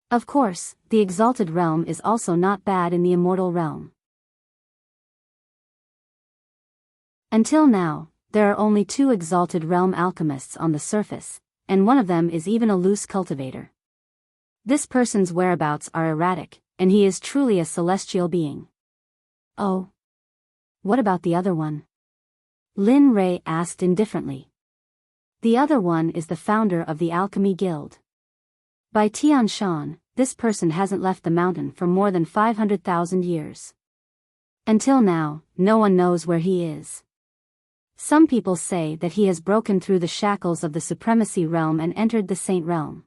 Of course, the exalted realm is also not bad in the immortal realm. Until now, there are only 2 exalted realm alchemists on the surface, and one of them is even a loose cultivator. This person's whereabouts are erratic, and he is truly a celestial being. "Oh. What about the other one?" Lin Ray asked indifferently. "The other one is the founder of the Alchemy Guild. By Tian Shan, this person hasn't left the mountain for more than 500,000 years. Until now, no one knows where he is. Some people say that he has broken through the shackles of the supremacy realm and entered the saint realm.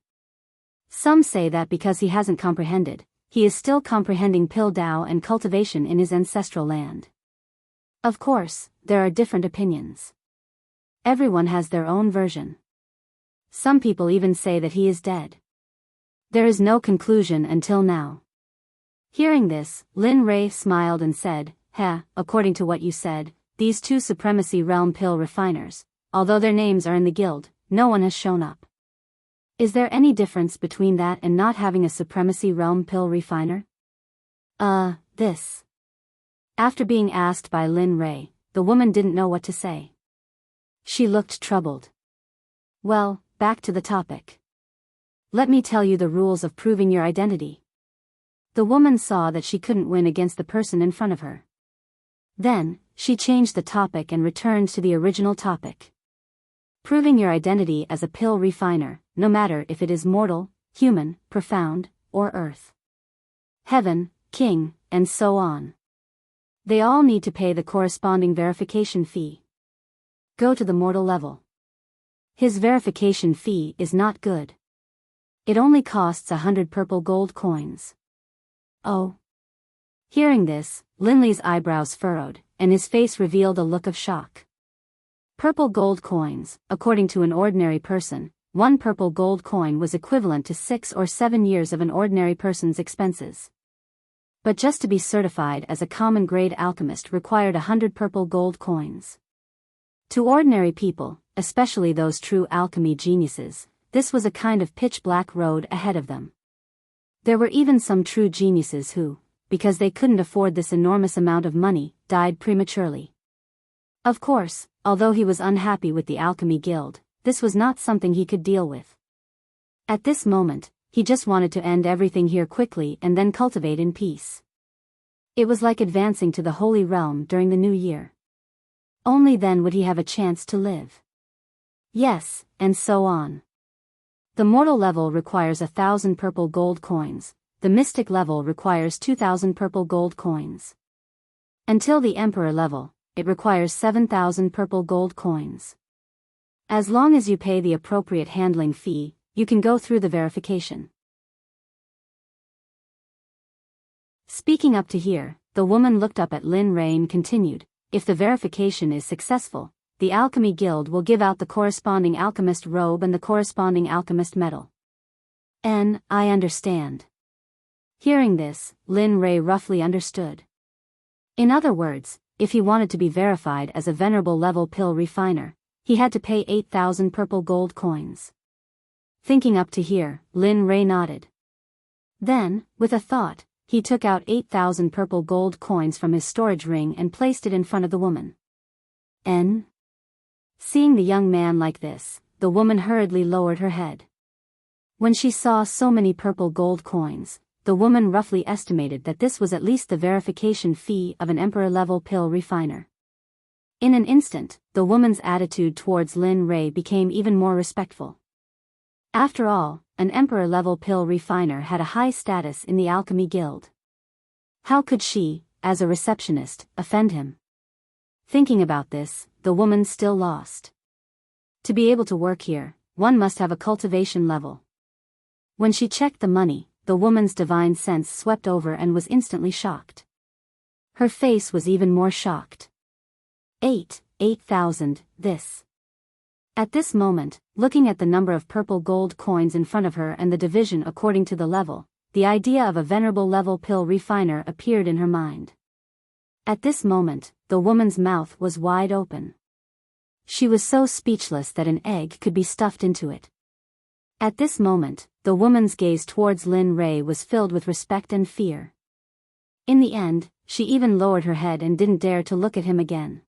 Some say that because he hasn't comprehended, he is still comprehending Pil Dao and cultivation in his ancestral land. Of course, there are different opinions. Everyone has their own version. Some people even say that he is dead. There is no conclusion until now. Hearing this, Lin Rei smiled and said, according to what you said, these two supremacy realm pill refiners, although their names are in the guild, no one has shown up. Is there any difference between that and not having a supremacy realm pill refiner? This. After being asked by Lin Rei, the woman didn't know what to say. She looked troubled. Well, back to the topic. Let me tell you the rules of proving your identity. The woman saw that she couldn't win against the person in front of her. Then, she changed the topic and returned to the original topic. Proving your identity as a pill refiner, no matter if it is mortal, human, profound, or earth. Heaven, king, and so on. They all need to pay the corresponding verification fee. Go to the mortal level. His verification fee is not good. It only costs 100 purple gold coins. Oh. Hearing this, Linley's eyebrows furrowed, and his face revealed a look of shock. Purple gold coins, according to an ordinary person, one purple gold coin was equivalent to 6 or 7 years of an ordinary person's expenses. But just to be certified as a common grade alchemist required 100 purple gold coins. To ordinary people, especially those true alchemy geniuses, this was a kind of pitch-black road ahead of them. There were even some true geniuses who, because they couldn't afford this enormous amount of money, died prematurely. Of course, although he was unhappy with the Alchemy Guild, this was not something he could deal with. At this moment, he just wanted to end everything here quickly and then cultivate in peace. It was like advancing to the Holy Realm during the New Year. Only then would he have a chance to live. Yes, and so on. The mortal level requires 1,000 purple gold coins. The mystic level requires 2,000 purple gold coins. Until the emperor level, it requires 7,000 purple gold coins. As long as you pay the appropriate handling fee, you can go through the verification. Speaking up to here, the woman looked up at Lin Rei and continued, if the verification is successful, the Alchemy Guild will give out the corresponding alchemist robe and the corresponding alchemist medal. I understand. Hearing this, Lin Rei roughly understood. In other words, if he wanted to be verified as a venerable level pill refiner, he had to pay 8,000 purple gold coins. Thinking up to here, Lin Rei nodded. Then, with a thought, he took out 8,000 purple gold coins from his storage ring and placed it in front of the woman. Seeing the young man like this, the woman hurriedly lowered her head. When she saw so many purple gold coins, the woman roughly estimated that this was at least the verification fee of an emperor-level pill refiner. In an instant, the woman's attitude towards Lin Rei became even more respectful. After all, an emperor-level pill refiner had a high status in the Alchemy Guild. How could she, as a receptionist, offend him? Thinking about this, the woman still lost. To be able to work here, one must have a cultivation level. When she checked the money, the woman's divine sense swept over and was instantly shocked. Her face was even more shocked. 8,000, this. At this moment, looking at the number of purple gold coins in front of her and the division according to the level, the idea of a venerable level pill refiner appeared in her mind. At this moment, the woman's mouth was wide open. She was so speechless that an egg could be stuffed into it. At this moment, the woman's gaze towards Lin Rei was filled with respect and fear. In the end, she even lowered her head and didn't dare to look at him again.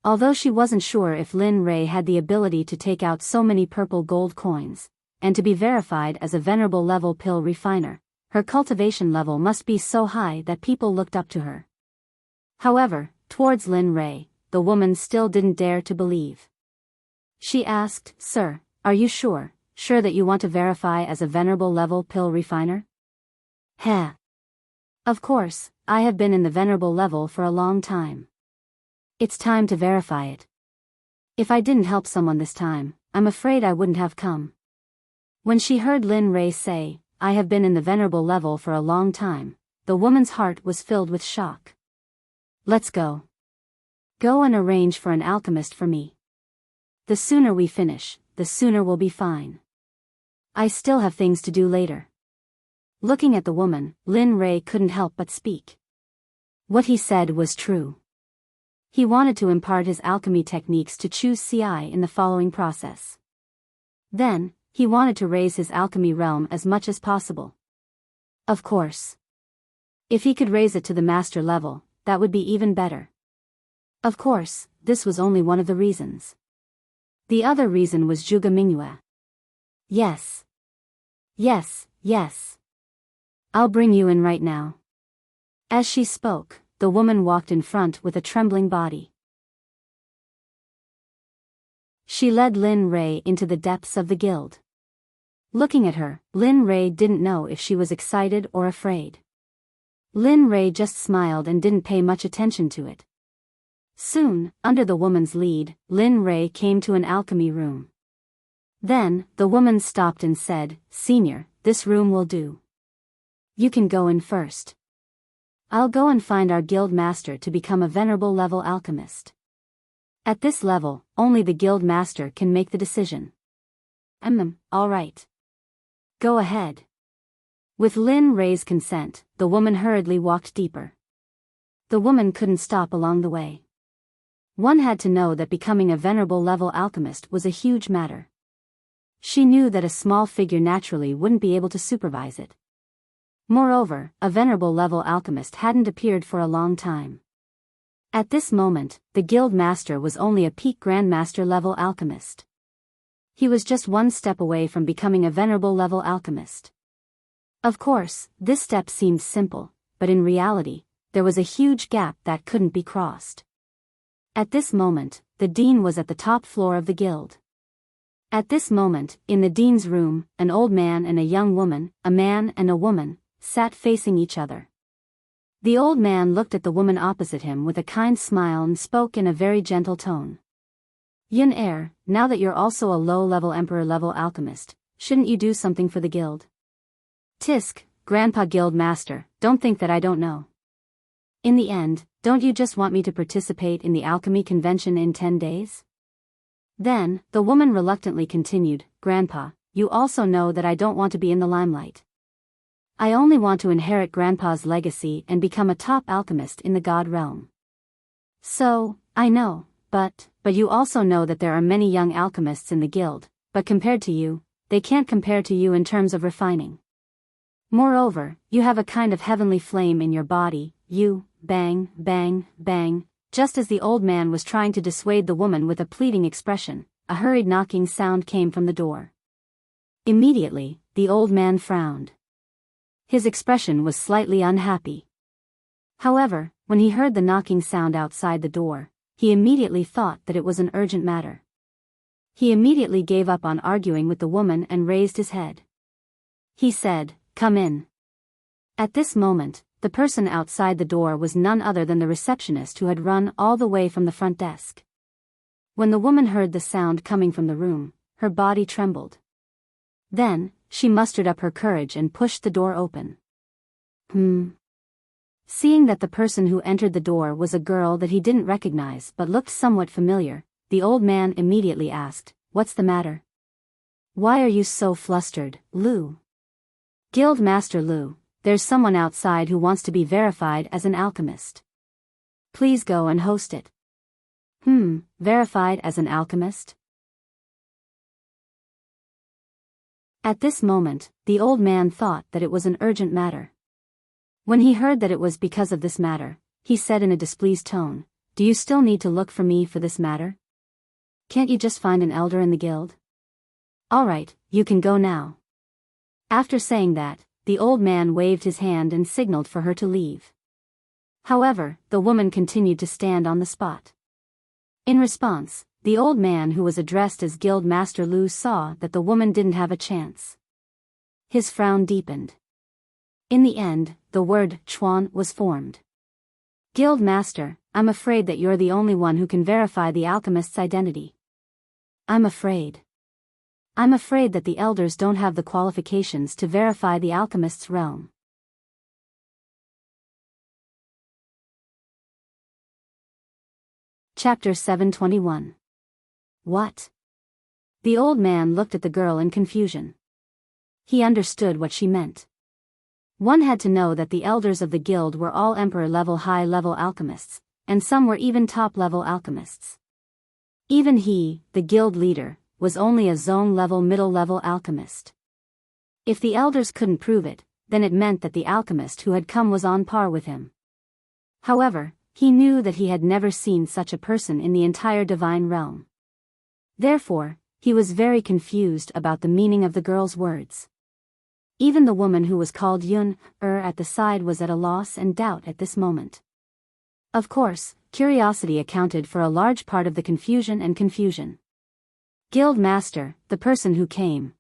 Although she wasn't sure if Lin Rei had the ability to take out so many purple gold coins, and to be verified as a venerable level pill refiner, her cultivation level must be so high that people looked up to her. However, towards Lin Rei, the woman still didn't dare to believe. She asked, "Sir, are you sure that you want to verify as a venerable level pill refiner?" Of course, I have been in the venerable level for a long time. It's time to verify it. If I didn't help someone this time, I'm afraid I wouldn't have come. When she heard Lin Ray say, I have been in the venerable level for a long time, the woman's heart was filled with shock. Let's go. Go and arrange for an alchemist for me. The sooner we finish, the sooner we'll be fine. I still have things to do later. Looking at the woman, Lin Ray couldn't help but speak. What he said was true. He wanted to impart his alchemy techniques to choose CI in the following process. Then, he wanted to raise his alchemy realm as much as possible. Of course. If he could raise it to the master level, that would be even better. Of course, this was only one of the reasons. The other reason was Zhuge Mingyue. Yes. Yes, yes. I'll bring you in right now. As she spoke, the woman walked in front with a trembling body. She led Lin Ray into the depths of the guild. Looking at her, Lin Ray didn't know if she was excited or afraid. Lin Ray just smiled and didn't pay much attention to it. Soon, under the woman's lead, Lin Ray came to an alchemy room. Then, the woman stopped and said, Senior, this room will do. You can go in first. I'll go and find our guild master to become a venerable level alchemist. At this level, only the guild master can make the decision. All right. Go ahead. With Lin Ray's consent, the woman hurriedly walked deeper. The woman couldn't stop along the way. One had to know that becoming a venerable level alchemist was a huge matter. She knew that a small figure naturally wouldn't be able to supervise it. Moreover, a venerable level alchemist hadn't appeared for a long time. At this moment, the guild master was only a peak grandmaster level alchemist. He was just one step away from becoming a venerable level alchemist. Of course, this step seemed simple, but in reality, there was a huge gap that couldn't be crossed. At this moment, the dean was at the top floor of the guild. At this moment, in the dean's room, an old man and a young woman, a man and a woman, sat facing each other. The old man looked at the woman opposite him with a kind smile and spoke in a very gentle tone. Yun, now that you're also a low-level emperor-level alchemist, shouldn't you do something for the guild? Tisk, Grandpa Guild Master, don't think that I don't know. In the end, don't you just want me to participate in the alchemy convention in 10 days? Then, the woman reluctantly continued, Grandpa, you also know that I don't want to be in the limelight. I only want to inherit Grandpa's legacy and become a top alchemist in the god realm. So, I know, but you also know that there are many young alchemists in the guild, but compared to you, they can't compare to you in terms of refining. Moreover, you have a kind of heavenly flame in your body, you, bang, bang, bang. Just as the old man was trying to dissuade the woman with a pleading expression, a hurried knocking sound came from the door. Immediately, the old man frowned. His expression was slightly unhappy. However, when he heard the knocking sound outside the door, he immediately thought that it was an urgent matter. He immediately gave up on arguing with the woman and raised his head. He said, Come in. At this moment, the person outside the door was none other than the receptionist who had run all the way from the front desk. When the woman heard the sound coming from the room, her body trembled. Then, she mustered up her courage and pushed the door open. Seeing that the person who entered the door was a girl that he didn't recognize but looked somewhat familiar, the old man immediately asked, What's the matter? Why are you so flustered, Lu? Guild Master Lu, there's someone outside who wants to be verified as an alchemist. Please go and host it. Verified as an alchemist? At this moment, the old man thought that it was an urgent matter. When he heard that it was because of this matter, he said in a displeased tone, Do you still need to look for me for this matter? Can't you just find an elder in the guild? All right, you can go now. After saying that, the old man waved his hand and signaled for her to leave. However, the woman continued to stand on the spot. In response, the old man who was addressed as Guild Master Lu saw that the woman didn't have a chance. His frown deepened. In the end, the word Chuan was formed. Guild Master, I'm afraid that you're the only one who can verify the alchemist's identity. I'm afraid. I'm afraid that the elders don't have the qualifications to verify the alchemist's realm. Chapter 721. What? The old man looked at the girl in confusion. He understood what she meant. One had to know that the elders of the guild were all emperor-level high-level alchemists, and some were even top-level alchemists. Even he, the guild leader, was only a zone-level middle-level alchemist. If the elders couldn't prove it, then it meant that the alchemist who had come was on par with him. However, he knew that he had never seen such a person in the entire divine realm. Therefore, he was very confused about the meaning of the girl's words. Even the woman who was called Yun-er at the side was at a loss and doubt at this moment. Of course, curiosity accounted for a large part of the confusion. Guild Master, the person who came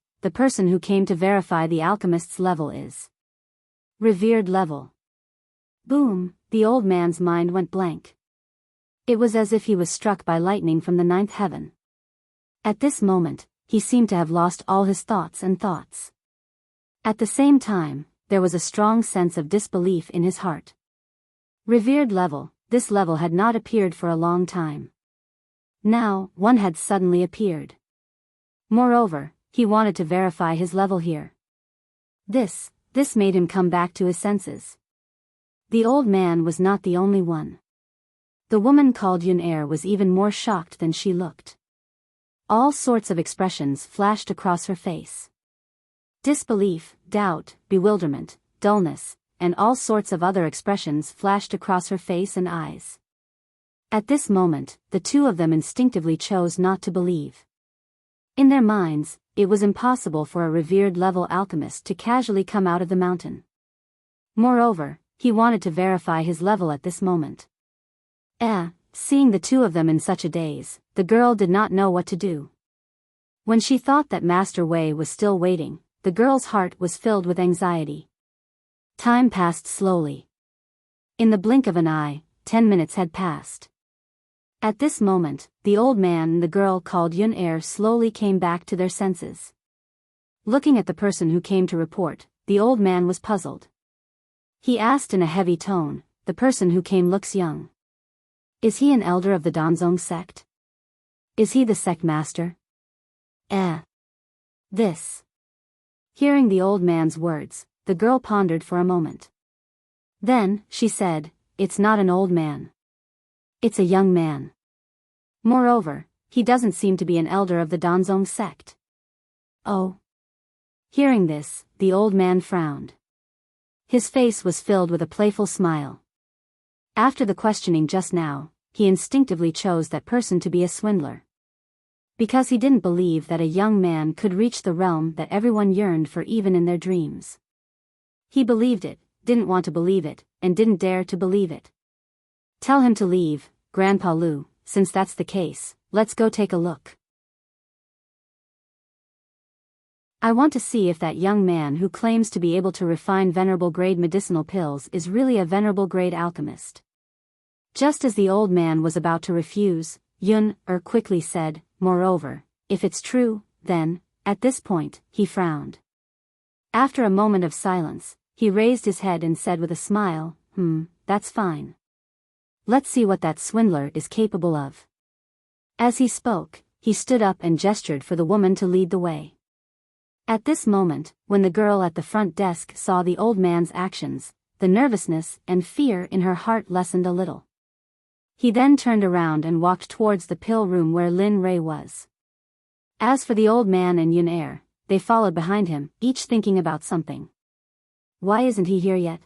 to verify the alchemist's level is revered level. Boom, the old man's mind went blank. It was as if he was struck by lightning from the ninth heaven. At this moment, he seemed to have lost all his thoughts. At the same time, there was a strong sense of disbelief in his heart. Revered level, this level had not appeared for a long time. Now, one had suddenly appeared. Moreover, he wanted to verify his level here. This made him come back to his senses. The old man was not the only one. The woman called Yun-er was even more shocked than she looked. All sorts of expressions flashed across her face. Disbelief, doubt, bewilderment, dullness, and all sorts of other expressions flashed across her face and eyes. At this moment, the two of them instinctively chose not to believe. In their minds, it was impossible for a revered level alchemist to casually come out of the mountain. Moreover, he wanted to verify his level at this moment. Seeing the two of them in such a daze, the girl did not know what to do. When she thought that Master Wei was still waiting, the girl's heart was filled with anxiety. Time passed slowly. In the blink of an eye, 10 minutes had passed. At this moment, the old man and the girl called Yun-er slowly came back to their senses. Looking at the person who came to report, the old man was puzzled. He asked in a heavy tone, "The person who came looks young. Is he an elder of the Danzong sect? Is he the sect master?" This. Hearing the old man's words, the girl pondered for a moment. Then, she said, "It's not an old man. It's a young man. Moreover, he doesn't seem to be an elder of the Danzong sect." Oh. Hearing this, the old man frowned. His face was filled with a playful smile. After the questioning just now, he instinctively chose that person to be a swindler. Because he didn't believe that a young man could reach the realm that everyone yearned for even in their dreams. He believed it, didn't want to believe it, and didn't dare to believe it. "Tell him to leave, Grandpa Lu, since that's the case, let's go take a look. I want to see if that young man who claims to be able to refine venerable-grade medicinal pills is really a venerable-grade alchemist." Just as the old man was about to refuse, Yun-er quickly said, "Moreover, if it's true, then," at this point, he frowned. After a moment of silence, he raised his head and said with a smile, "That's fine. Let's see what that swindler is capable of." As he spoke, he stood up and gestured for the woman to lead the way. At this moment, when the girl at the front desk saw the old man's actions, the nervousness and fear in her heart lessened a little. He then turned around and walked towards the pill room where Lin Rei was. As for the old man and Yun-er, they followed behind him, each thinking about something. Why isn't he here yet?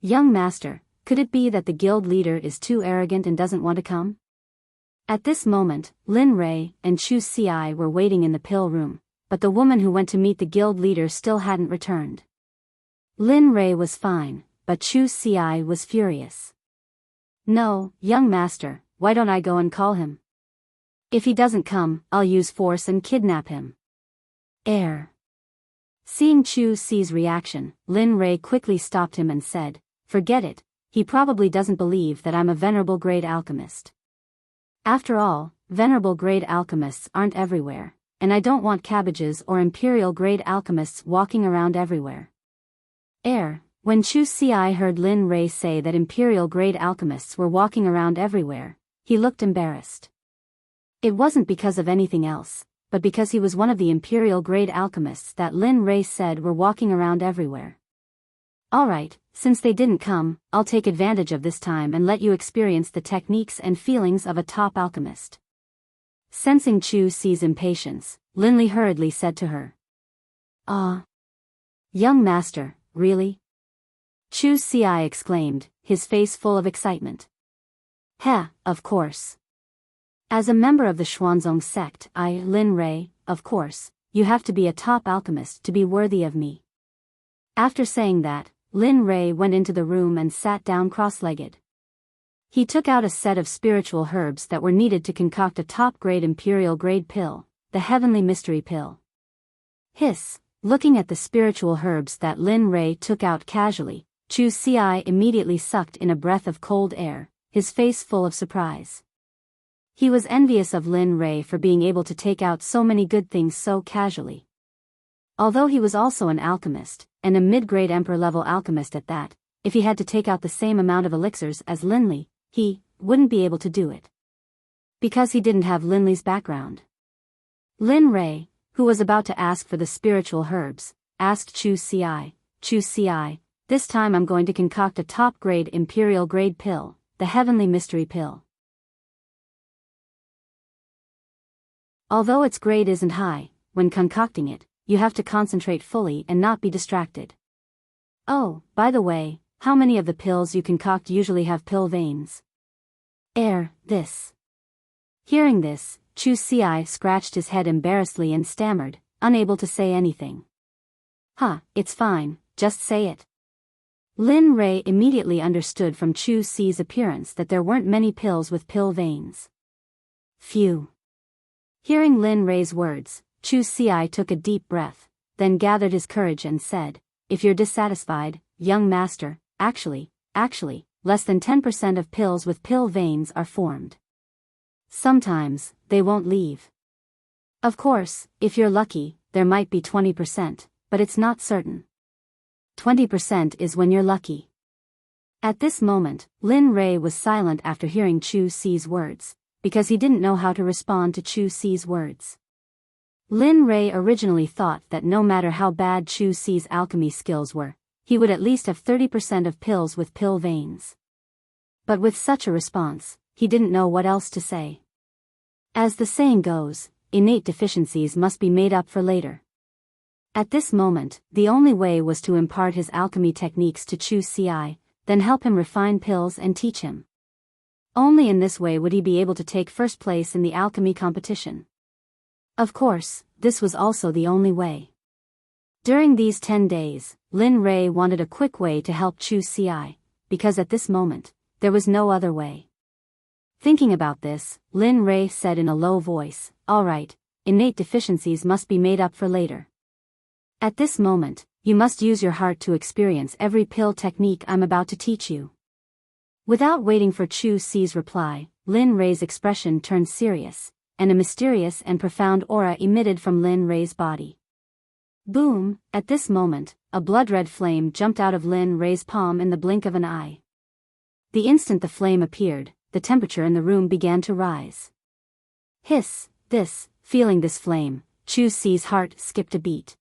Young master, could it be that the guild leader is too arrogant and doesn't want to come? At this moment, Lin Rei and Chu Ci were waiting in the pill room, but the woman who went to meet the guild leader still hadn't returned. Lin Rei was fine, but Chu Ci was furious. "No, young master, why don't I go and call him? If he doesn't come, I'll use force and kidnap him." Seeing Chu Ci's reaction, Lin Rei quickly stopped him and said, "Forget it, he probably doesn't believe that I'm a venerable grade alchemist. After all, venerable-grade alchemists aren't everywhere, and I don't want cabbages or imperial-grade alchemists walking around everywhere. When Chu Ci heard Lin Rei say that imperial-grade alchemists were walking around everywhere, he looked embarrassed. It wasn't because of anything else, but because he was one of the imperial-grade alchemists that Lin Rei said were walking around everywhere. Alright, since they didn't come, I'll take advantage of this time and let you experience the techniques and feelings of a top alchemist. Sensing Chu Ci's impatience, Lin Li hurriedly said to her. Young master, really? Chu Ci exclaimed, his face full of excitement. Of course. As a member of the Xuanzong Sect, Lin Rei, of course, you have to be a top alchemist to be worthy of me. After saying that, Lin Rei went into the room and sat down cross-legged. He took out a set of spiritual herbs that were needed to concoct a top-grade imperial-grade pill, the Heavenly Mystery Pill. Looking at the spiritual herbs that Lin Rei took out casually, Chu Ci immediately sucked in a breath of cold air, his face full of surprise. He was envious of Lin Rei for being able to take out so many good things so casually. Although he was also an alchemist, and a mid-grade emperor-level alchemist at that, if he had to take out the same amount of elixirs as Lin Li, he wouldn't be able to do it. Because he didn't have Lin Li's background. Lin Rei, who was about to ask for the spiritual herbs, asked Chu Ci, this time I'm going to concoct a top-grade imperial-grade pill, the Heavenly Mystery Pill. Although its grade isn't high, when concocting it, you have to concentrate fully and not be distracted. Oh, by the way, how many of the pills you concoct usually have pill veins? This. Hearing this, Chu Ci scratched his head embarrassedly and stammered, unable to say anything. It's fine, just say it. Lin Rei immediately understood from Chu Ci's appearance that there weren't many pills with pill veins. Phew. Hearing Lin Rei's words, Chu Ci took a deep breath, then gathered his courage and said, if you're dissatisfied, young master, actually, less than 10% of pills with pill veins are formed. Sometimes, they won't leave. Of course, if you're lucky, there might be 20%, but it's not certain. 20% is when you're lucky. At this moment, Lin Rei was silent after hearing Chu Ci's words, because he didn't know how to respond to Chu Ci's words. Lin Rei originally thought that no matter how bad Chu Ci's alchemy skills were, he would at least have 30% of pills with pill veins. But with such a response, he didn't know what else to say. As the saying goes, innate deficiencies must be made up for later. At this moment, the only way was to impart his alchemy techniques to Chu Ci, then help him refine pills and teach him. Only in this way would he be able to take first place in the alchemy competition. Of course, this was also the only way. During these 10 days, Lin Rei wanted a quick way to help Chu Ci, because at this moment, there was no other way. Thinking about this, Lin Rei said in a low voice, alright, innate deficiencies must be made up for later. At this moment, you must use your heart to experience every pill technique I'm about to teach you. Without waiting for Chu Ci's reply, Lin Rei's expression turned serious, and a mysterious and profound aura emitted from Lin Rei's body. Boom! At this moment, a blood-red flame jumped out of Lin Rei's palm in the blink of an eye. The instant the flame appeared, the temperature in the room began to rise. Feeling this flame, Chu Ci's heart skipped a beat.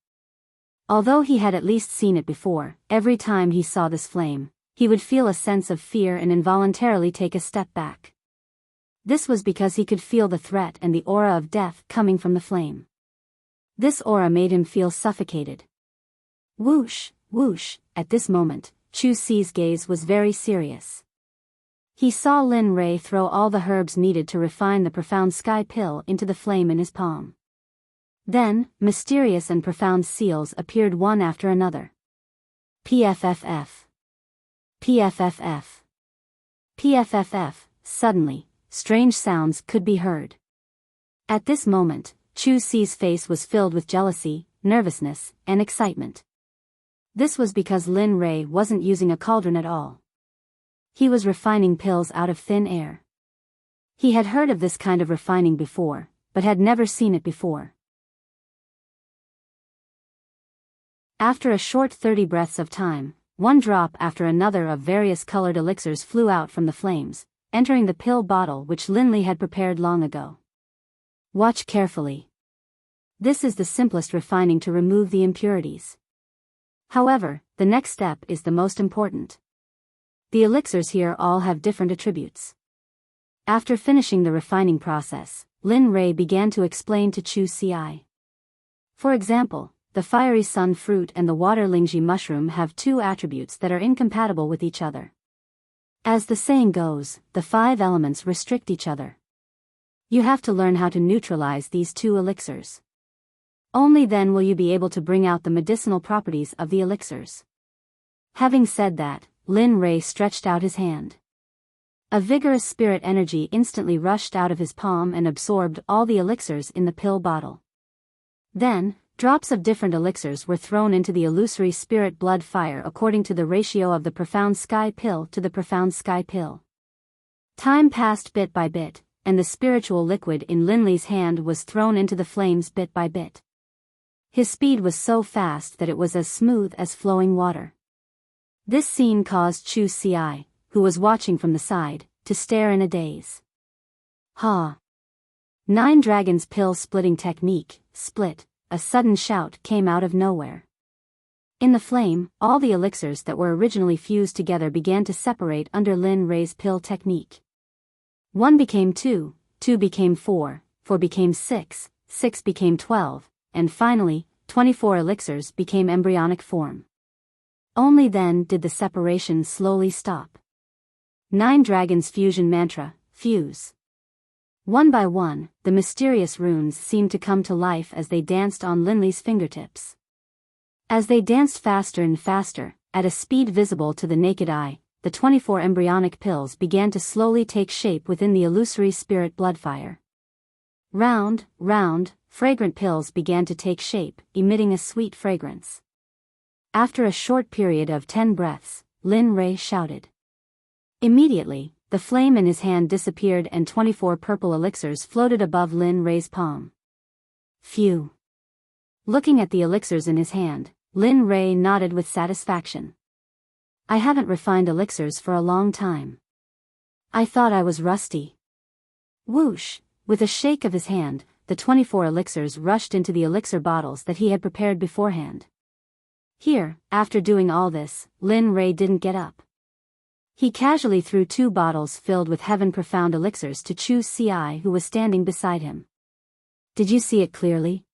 Although he had at least seen it before, every time he saw this flame, he would feel a sense of fear and involuntarily take a step back. This was because he could feel the threat and the aura of death coming from the flame. This aura made him feel suffocated. Whoosh, whoosh, at this moment, Chu Ci's gaze was very serious. He saw Lin Rei throw all the herbs needed to refine the profound sky pill into the flame in his palm. Then, mysterious and profound seals appeared one after another. PFFF. PFFF. PFFF. Suddenly, strange sounds could be heard. At this moment, Chu Ci's face was filled with jealousy, nervousness, and excitement. This was because Lin Rei wasn't using a cauldron at all. He was refining pills out of thin air. He had heard of this kind of refining before, but had never seen it before. After a short 30 breaths of time, one drop after another of various colored elixirs flew out from the flames, entering the pill bottle which Linley had prepared long ago. Watch carefully. This is the simplest refining to remove the impurities. However, the next step is the most important. The elixirs here all have different attributes. After finishing the refining process, Lin Ray began to explain to Chu Ci. For example, the fiery sun fruit and the water lingji mushroom have two attributes that are incompatible with each other. As the saying goes, the 5 elements restrict each other. You have to learn how to neutralize these two elixirs. Only then will you be able to bring out the medicinal properties of the elixirs. Having said that, Lin Ray stretched out his hand. A vigorous spirit energy instantly rushed out of his palm and absorbed all the elixirs in the pill bottle. Then, drops of different elixirs were thrown into the illusory spirit blood fire according to the ratio of the profound sky pill to the profound sky pill. Time passed bit by bit, and the spiritual liquid in Linley's hand was thrown into the flames bit by bit. His speed was so fast that it was as smooth as flowing water. This scene caused Chu Ci, who was watching from the side, to stare in a daze. Ha! 9 Dragons pill splitting technique, split. A sudden shout came out of nowhere. In the flame, all the elixirs that were originally fused together began to separate under Lin Ray's pill technique. 1 became 2, 2 became 4, 4 became 6, 6 became 12, and finally, 24 elixirs became embryonic form. Only then did the separation slowly stop. 9 Dragons fusion mantra, fuse. One by one, the mysterious runes seemed to come to life as they danced on Linley's fingertips. As they danced faster and faster, at a speed visible to the naked eye, the 24 embryonic pills began to slowly take shape within the illusory spirit bloodfire. Round, round, fragrant pills began to take shape, emitting a sweet fragrance. After a short period of 10 breaths, Lin Ray shouted. Immediately, the flame in his hand disappeared and 24 purple elixirs floated above Lin Ray's palm. Phew! Looking at the elixirs in his hand, Lin Ray nodded with satisfaction. I haven't refined elixirs for a long time. I thought I was rusty. Whoosh! With a shake of his hand, the 24 elixirs rushed into the elixir bottles that he had prepared beforehand. Here, after doing all this, Lin Ray didn't get up. He casually threw 2 bottles filled with heaven-profound elixirs to Chu Ci, who was standing beside him. Did you see it clearly?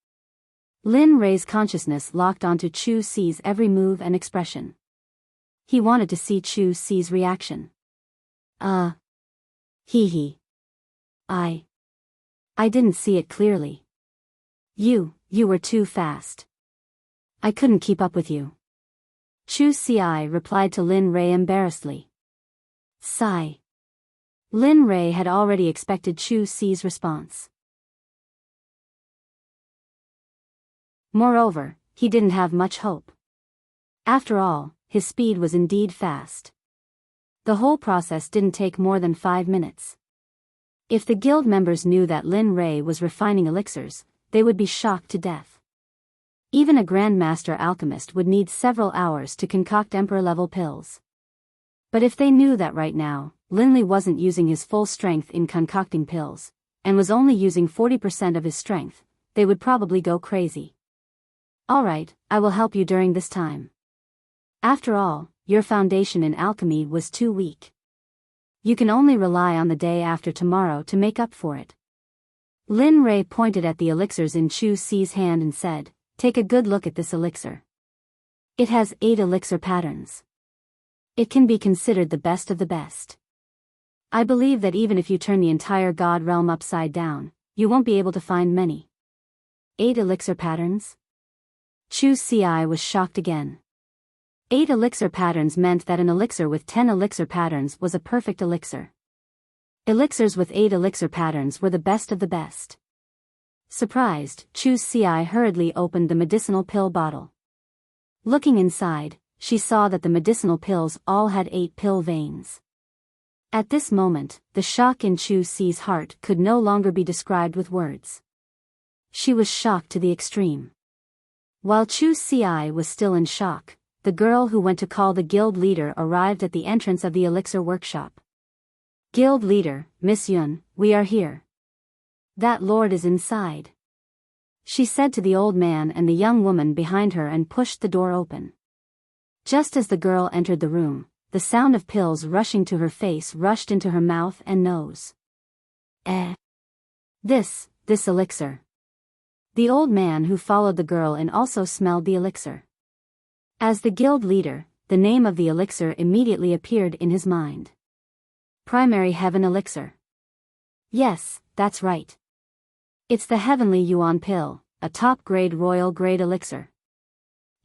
Lin Ray's consciousness locked onto Chu Ci's every move and expression. He wanted to see Chu Ci's reaction. Hee. I didn't see it clearly. You were too fast. I couldn't keep up with you. Chu Ci replied to Lin Ray embarrassedly. Sigh. Lin Ray had already expected Chu Ci's response. Moreover, he didn't have much hope. After all, his speed was indeed fast. The whole process didn't take more than 5 minutes. If the guild members knew that Lin Ray was refining elixirs, they would be shocked to death. Even a grandmaster alchemist would need several hours to concoct emperor-level pills. But if they knew that right now, Linley wasn't using his full strength in concocting pills, and was only using 40% of his strength, they would probably go crazy. Alright, I will help you during this time. After all, your foundation in alchemy was too weak. You can only rely on the day after tomorrow to make up for it. Lin Ray pointed at the elixirs in Chu Ci's hand and said, take a good look at this elixir. It has 8 elixir patterns. It can be considered the best of the best. I believe that even if you turn the entire god realm upside down, you won't be able to find many. 8 elixir patterns? Chu Ci was shocked again. 8 elixir patterns meant that an elixir with 10 elixir patterns was a perfect elixir. Elixirs with 8 elixir patterns were the best of the best. Surprised, Chu Ci hurriedly opened the medicinal pill bottle. Looking inside, she saw that the medicinal pills all had 8 pill veins. At this moment, the shock in Chu Si's heart could no longer be described with words. She was shocked to the extreme. While Chu Si was still in shock, the girl who went to call the guild leader arrived at the entrance of the elixir workshop. Guild leader, Miss Yun, we are here. That lord is inside, she said to the old man and the young woman behind her and pushed the door open. Just as the girl entered the room, the sound of pills rushing to her face rushed into her mouth and nose. This elixir. The old man who followed the girl in also smelled the elixir. As the guild leader, the name of the elixir immediately appeared in his mind. Primary Heaven Elixir. Yes, that's right. It's the Heavenly Yuan Pill, a top-grade royal grade elixir.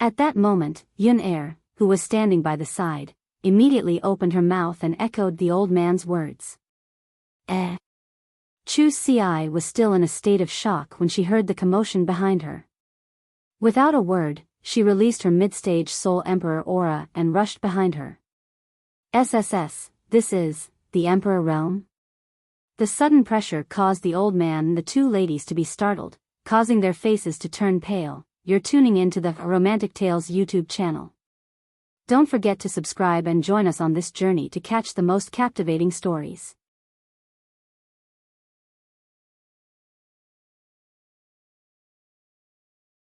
At that moment, Yun Er, who was standing by the side, immediately opened her mouth and echoed the old man's words. Chu Si was still in a state of shock when she heard the commotion behind her. Without a word, she released her mid-stage Soul Emperor aura and rushed behind her. SSS, this is the Emperor realm? The sudden pressure caused the old man and the two ladies to be startled, causing their faces to turn pale. You're tuning into the Romantic Tales YouTube channel. Don't forget to subscribe and join us on this journey to catch the most captivating stories.